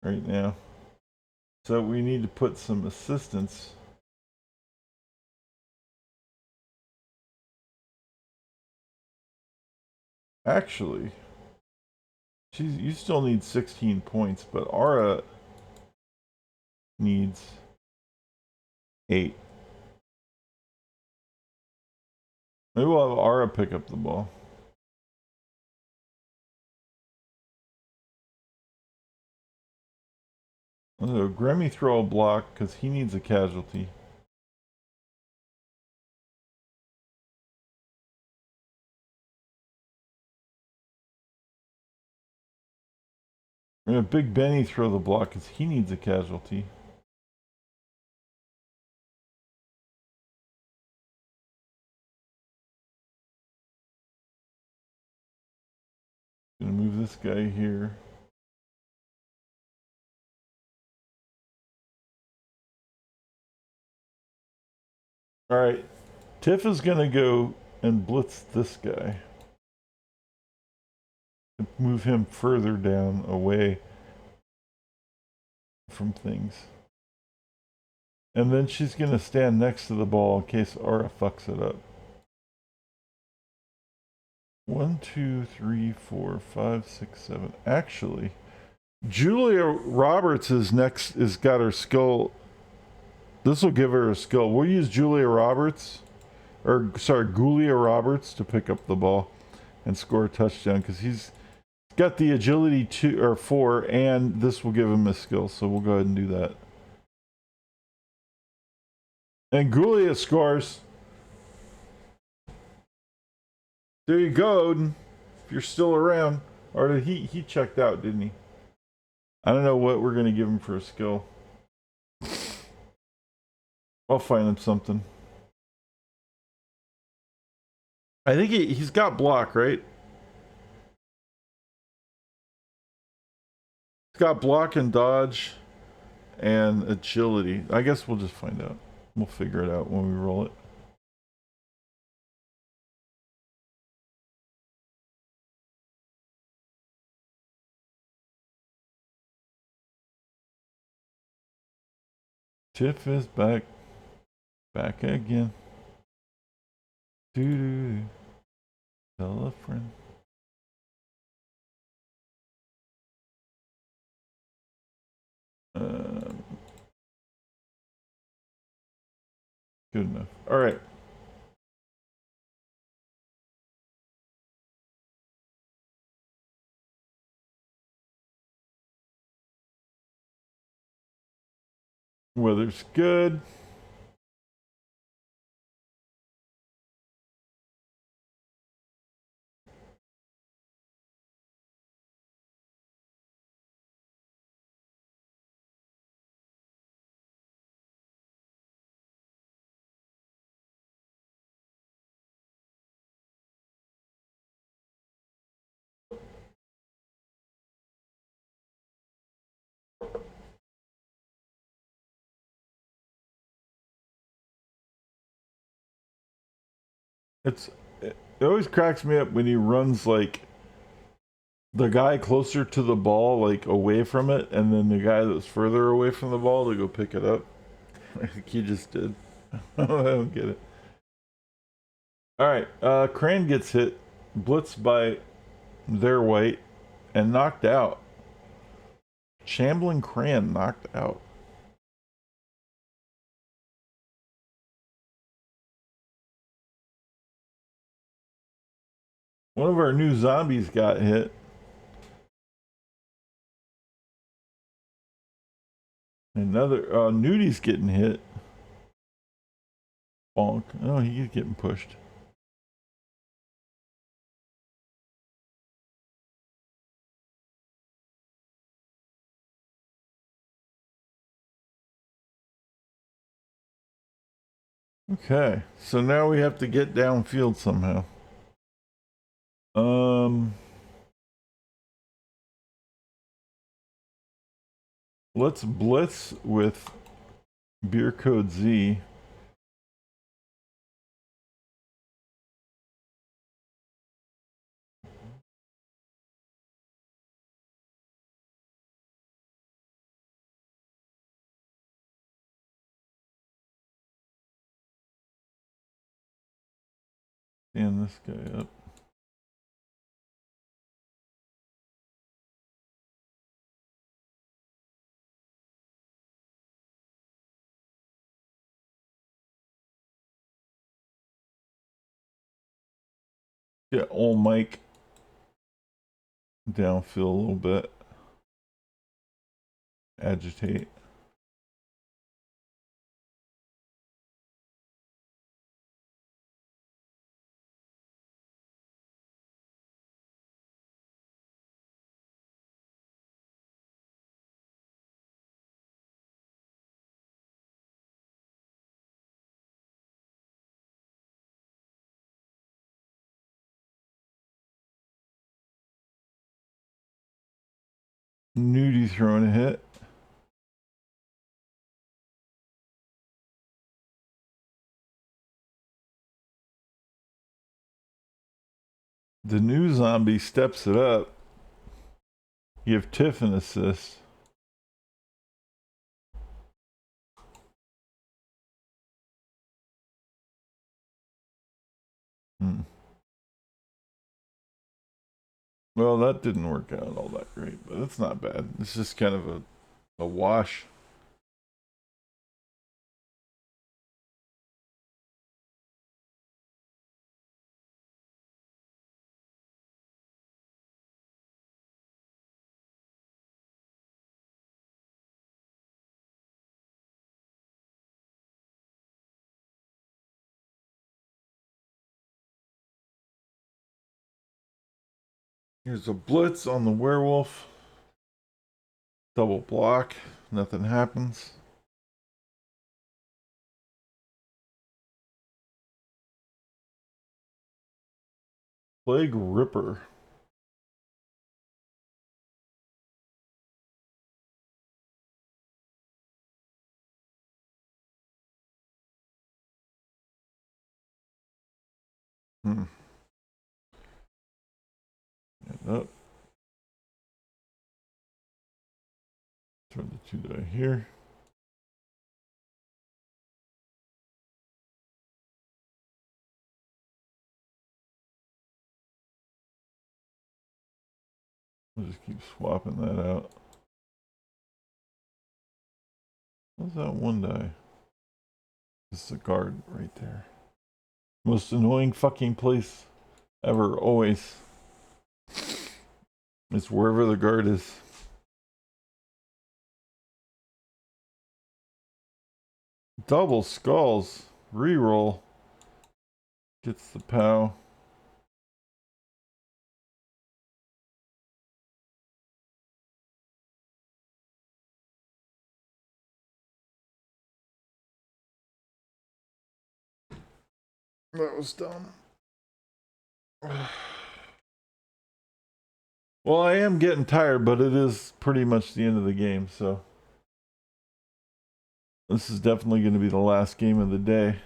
right now. So we need to put some assistance. Actually, you still need 16 points, but Ara needs 8. Maybe we'll have Ara pick up the ball. So Grammy throw a block because he needs a casualty. We're gonna Big Benny throw the block because he needs a casualty. Gonna move this guy here. Alright. Tiff is gonna go and blitz this guy. Move him further down away from things. And then she's gonna stand next to the ball in case Ara fucks it up. 1, 2, 3, 4, 5, 6, 7. Actually, Julia Roberts is next. Is got her skill. This will give her a skill. We'll use Julia Roberts, or sorry, Julia Roberts to pick up the ball and score a touchdown because he's got the agility 2 or 4, and this will give him a skill. So we'll go ahead and do that. And Julia scores. There you go, Odin. If you're still around. Or did he checked out, didn't he? I don't know what we're gonna give him for a skill. I'll find him something. I think he's got block, right? He's got block and dodge and agility. I guess we'll just find out. We'll figure it out when we roll it. Tiff is back. Back again. Doo-doo. Tell a friend. Good enough. All right. Weather's good. It always cracks me up when he runs like the guy closer to the ball, like away from it, and then the guy that's further away from the ball to go pick it up. I think he just did. I don't get it. Alright, Crane gets hit, blitzed by their white, and knocked out. Shambling Cran knocked out. One of our new zombies got hit. Another Nudie's getting hit. Bonk. Oh, he's getting pushed. Okay, so now we have to get downfield somehow. Let's blitz with beer code Z. Stand this guy up. Get old Mike downfield a little bit. Agitate. Nudie throwing a hit. The new zombie steps it up. Give Tiff an assist. Well, that didn't work out all that great, but it's not bad. It's just kind of a wash. Here's a blitz on the werewolf. Double block. Nothing happens. Plague Ripper. Get up. Throw the 2 die here. We'll just keep swapping that out. What's that 1 die? This is a guard right there. Most annoying fucking place ever, always. It's wherever the guard is. Double skulls. Reroll. Gets the POW. That was dumb. Well, I am getting tired, but it is pretty much the end of the game, so this is definitely going to be the last game of the day.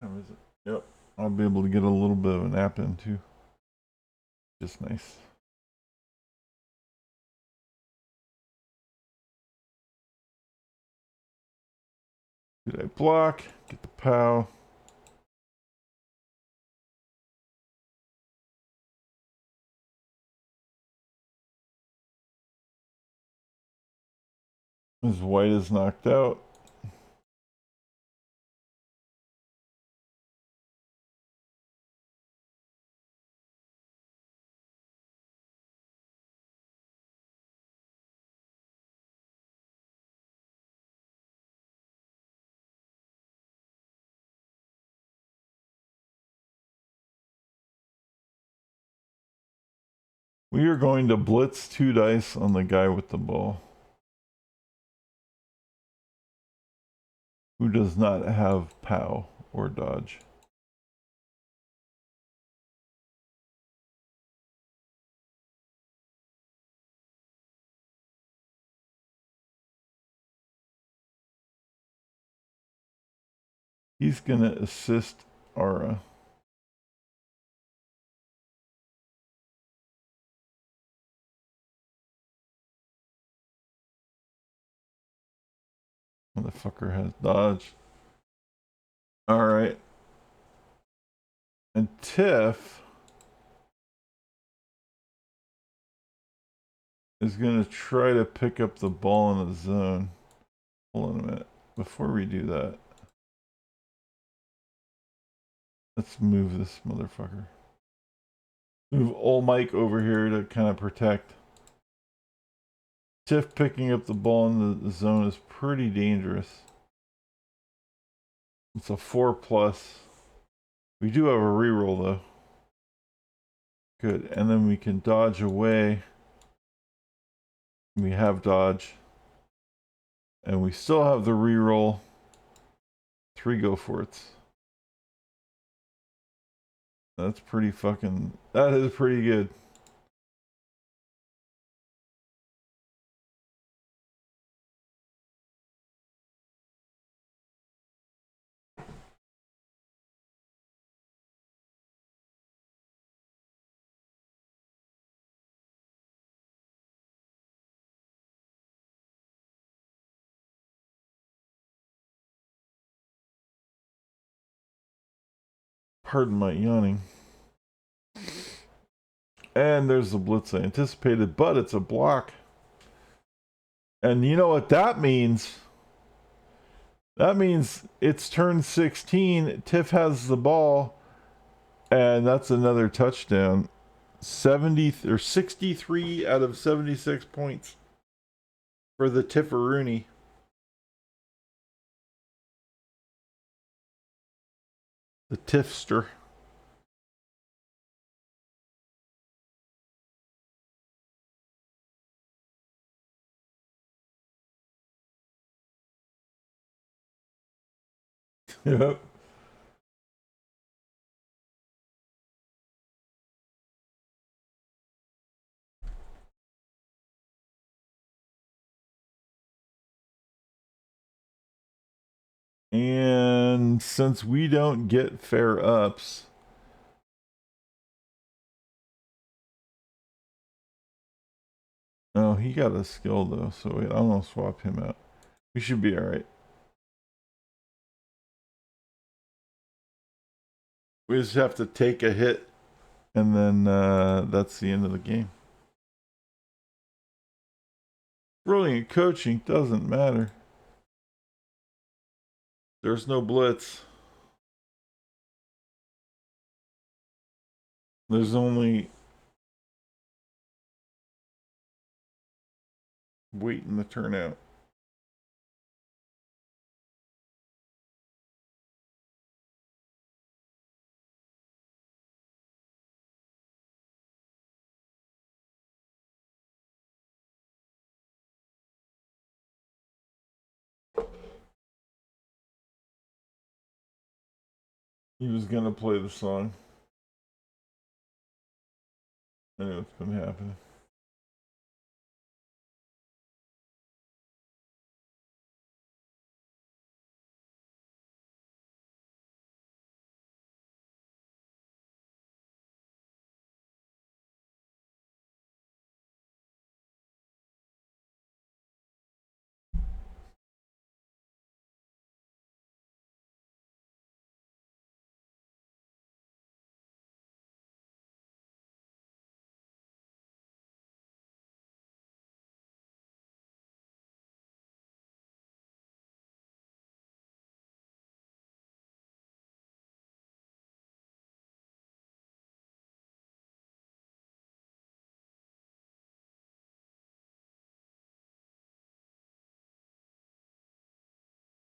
How is it? Yep. I'll be able to get a little bit of a nap in too. Just nice. Did I block? Get the POW. His white is knocked out. We are going to blitz 2 dice on the guy with the ball. Who does not have POW or dodge? He's gonna assist Aura. Motherfucker has dodge. Alright. And Tiff is going to try to pick up the ball in the zone. Hold on a minute. Before we do that, let's move this motherfucker. Move old Mike over here to kind of protect. Tiff picking up the ball in the zone is pretty dangerous. It's a 4+. We do have a reroll though. Good. And then we can dodge away. We have dodge. And we still have the reroll. 3 go for it. That's pretty fucking... That is pretty good. Pardon my yawning. And there's the blitz I anticipated, but it's a block. And you know what that means? That means it's turn 16. Tiff has the ball, and that's another touchdown. 70 or 63 out of 76 points for the Tifferoony. The Tiffster. Yep. And since we don't get fair ups, oh, he got a skill though, so wait, I'm gonna swap him out. We should be alright. We just have to take a hit, and then that's the end of the game. Brilliant coaching doesn't matter. There's no blitz. There's only waiting the turnout. He was gonna play the song. I know it's been happening.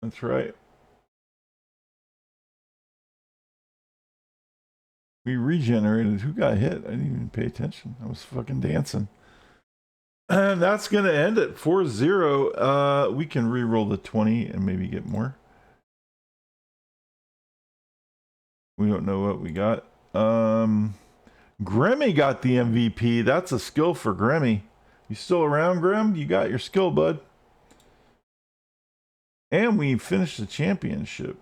That's right. We regenerated. Who got hit? I didn't even pay attention. I was fucking dancing. And that's gonna end it 4-0. We can re-roll the 20 and maybe get more. We don't know what we got. Grimmy got the MVP. That's a skill for Grimmy. You still around, Grim? You got your skill, bud. And we finished the championship.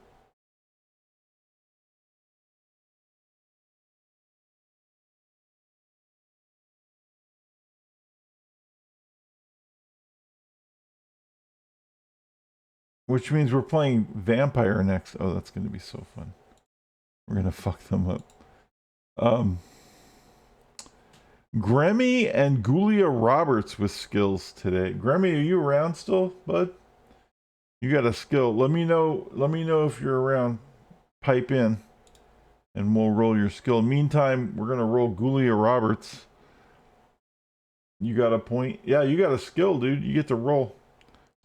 Which means we're playing Vampire next. Oh, that's going to be so fun. We're going to fuck them up. Grammy and Gulia Roberts with skills today. Grammy, are you around still, bud? You got a skill. Let me know if you're around. Pipe in and we'll roll your skill. Meantime, we're going to roll Gulia Roberts. You got a point? Yeah, you got a skill, dude. You get to roll.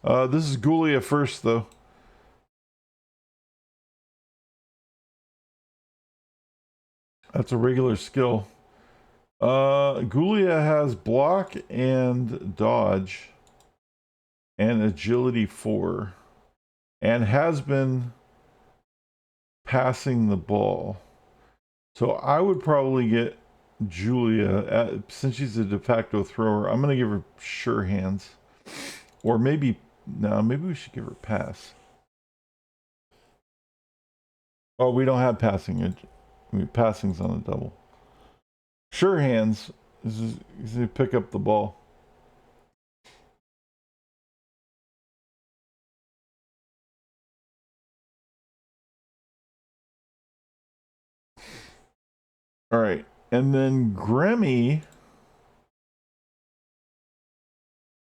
This is Gulia first, though. That's a regular skill. Gulia has block and dodge and agility 4 and has been passing the ball. So I would probably get Julia, since she's a de facto thrower. I'm going to give her sure hands. Or maybe, no, maybe we should give her pass. Oh, we don't have passing. Passing's on a double. Sure hands is to pick up the ball. All right, and then Grimmy.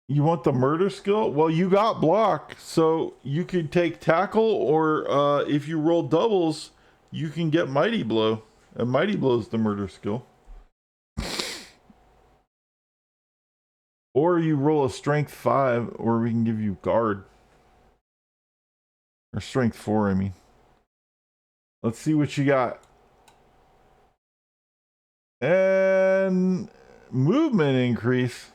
You want the murder skill? Well, you got block, so you could take tackle, or if you roll doubles, you can get mighty blow. And mighty blow is the murder skill. Or you roll a strength 5, or we can give you guard. Or strength 4, I mean. Let's see what you got. And movement increase.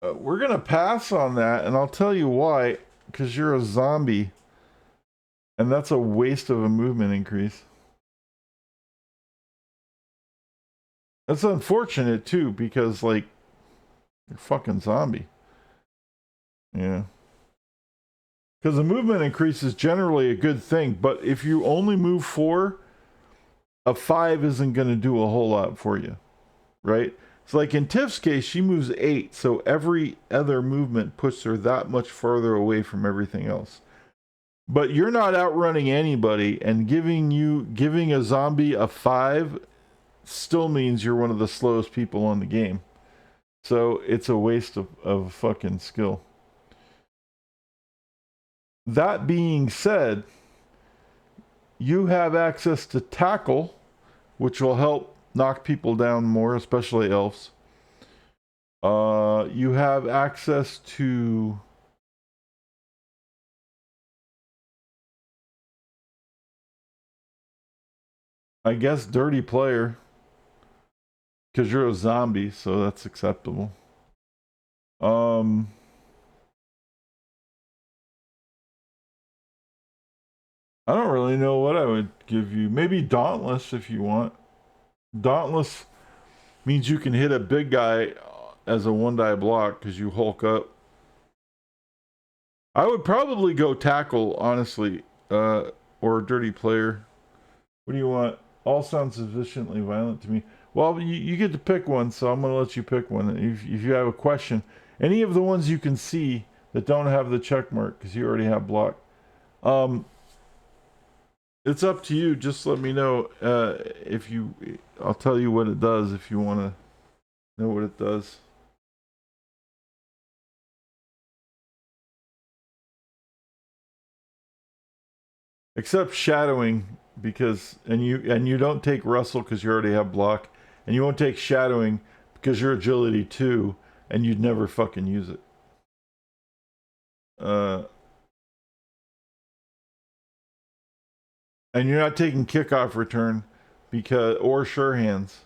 We're going to pass on that, and I'll tell you why. Because you're a zombie. And that's a waste of a movement increase. That's unfortunate, too, because, like, you're fucking zombie. Yeah. Because the movement increase is generally a good thing, but if you only move 4, a 5 isn't going to do a whole lot for you, right? So like in Tiff's case, she moves 8, so every other movement puts her that much farther away from everything else. But you're not outrunning anybody, and giving a zombie a 5 still means you're one of the slowest people on the game. So it's a waste of fucking skill. That being said, you have access to tackle, which will help knock people down more, especially elves. You have access to I guess dirty player, because you're a zombie, so that's acceptable. I don't really know what I would give you. Maybe Dauntless if you want. Dauntless means you can hit a big guy as a 1-die block because you hulk up. I would probably go tackle, honestly, or dirty player. What do you want? All sound sufficiently violent to me. Well, you get to pick one, so I'm going to let you pick one. If you have a question, any of the ones you can see that don't have the check mark, because you already have block. It's up to you. Just let me know if you. I'll tell you what it does if you want to know what it does. Except shadowing, because you don't take Russell because you already have block, and you won't take shadowing because you're agility 2, and you'd never fucking use it. And you're not taking kickoff return or sure hands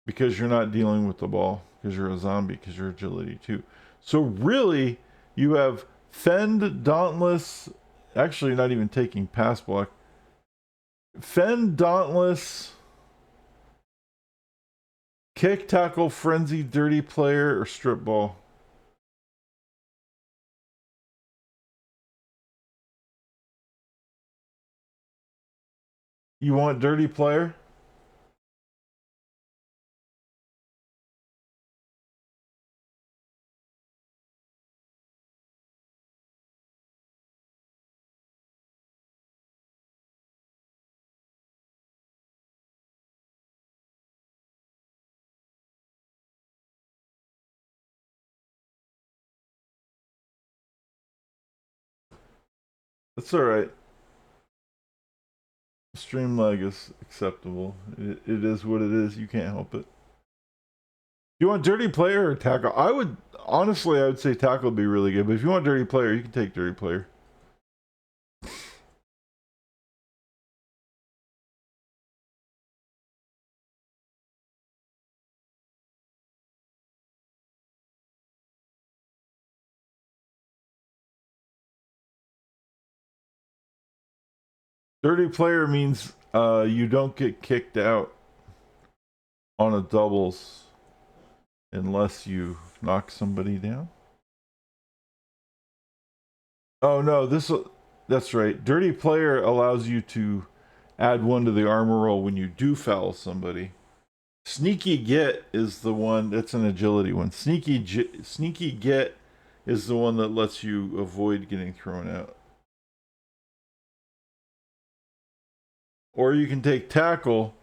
because you're not dealing with the ball because you're a zombie because you're agility 2. So really, you have Fend, Dauntless. Actually, you're not even taking pass block. Fend, Dauntless, Kick, Tackle, Frenzy, Dirty Player, or Strip Ball? You want Dirty Player? That's alright. Stream lag is acceptable. It is what it is. You can't help it. You want Dirty Player or Tackle? I would say Tackle would be really good, but if you want Dirty Player, you can take Dirty Player. Dirty Player means you don't get kicked out on a doubles unless you knock somebody down. Oh no, that's right. Dirty Player allows you to add 1 to the armor roll when you do foul somebody. Sneaky Get is the one that's an agility one. Sneaky Get is the one that lets you avoid getting thrown out. Or you can take Tackle,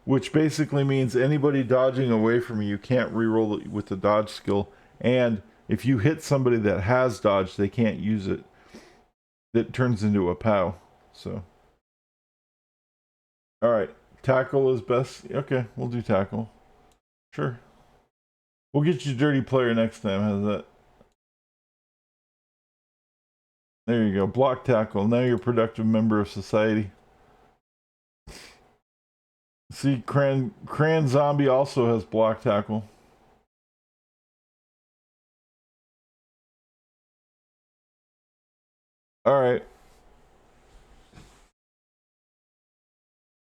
which basically means anybody dodging away from you can't reroll it with the dodge skill. And if you hit somebody that has dodged, they can't use it. It turns into a POW. So, all right, Tackle is best. Okay, we'll do Tackle. Sure. We'll get you Dirty Player next time. How's that? There you go. Block Tackle. Now you're a productive member of society. See, Cran Zombie also has Block Tackle. All right.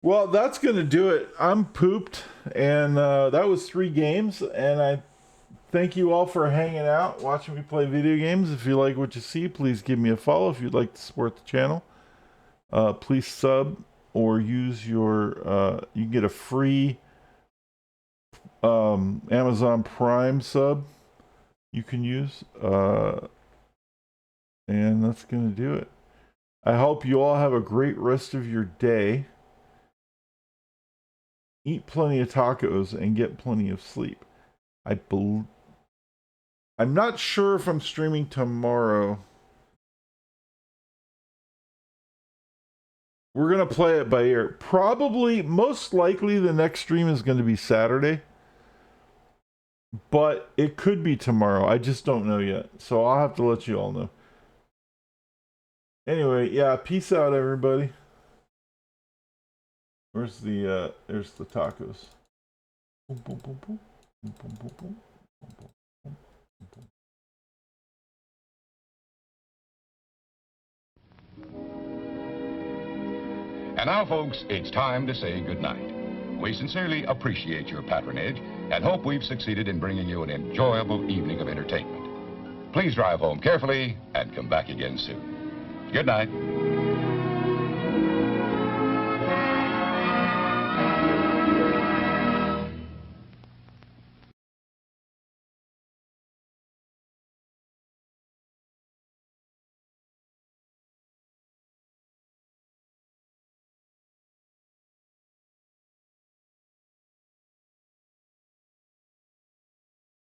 Well, that's going to do it. I'm pooped, and that was 3 games, and I thank you all for hanging out, watching me play video games. If you like what you see, please give me a follow. If you'd like to support the channel, please sub or use your, you can get a free Amazon Prime sub you can use, and that's going to do it. I hope you all have a great rest of your day. Eat plenty of tacos and get plenty of sleep. I'm not sure if I'm streaming tomorrow. We're going to play it by ear. Probably, most likely, the next stream is going to be Saturday. But it could be tomorrow. I just don't know yet. So I'll have to let you all know. Anyway, yeah, peace out, everybody. Where's the, there's the tacos. Boom, boom, boom, boom. Boom, boom, boom, boom. Boom, boom, boom, boom. And now, folks, it's time to say goodnight. We sincerely appreciate your patronage and hope we've succeeded in bringing you an enjoyable evening of entertainment. Please drive home carefully and come back again soon. Good night.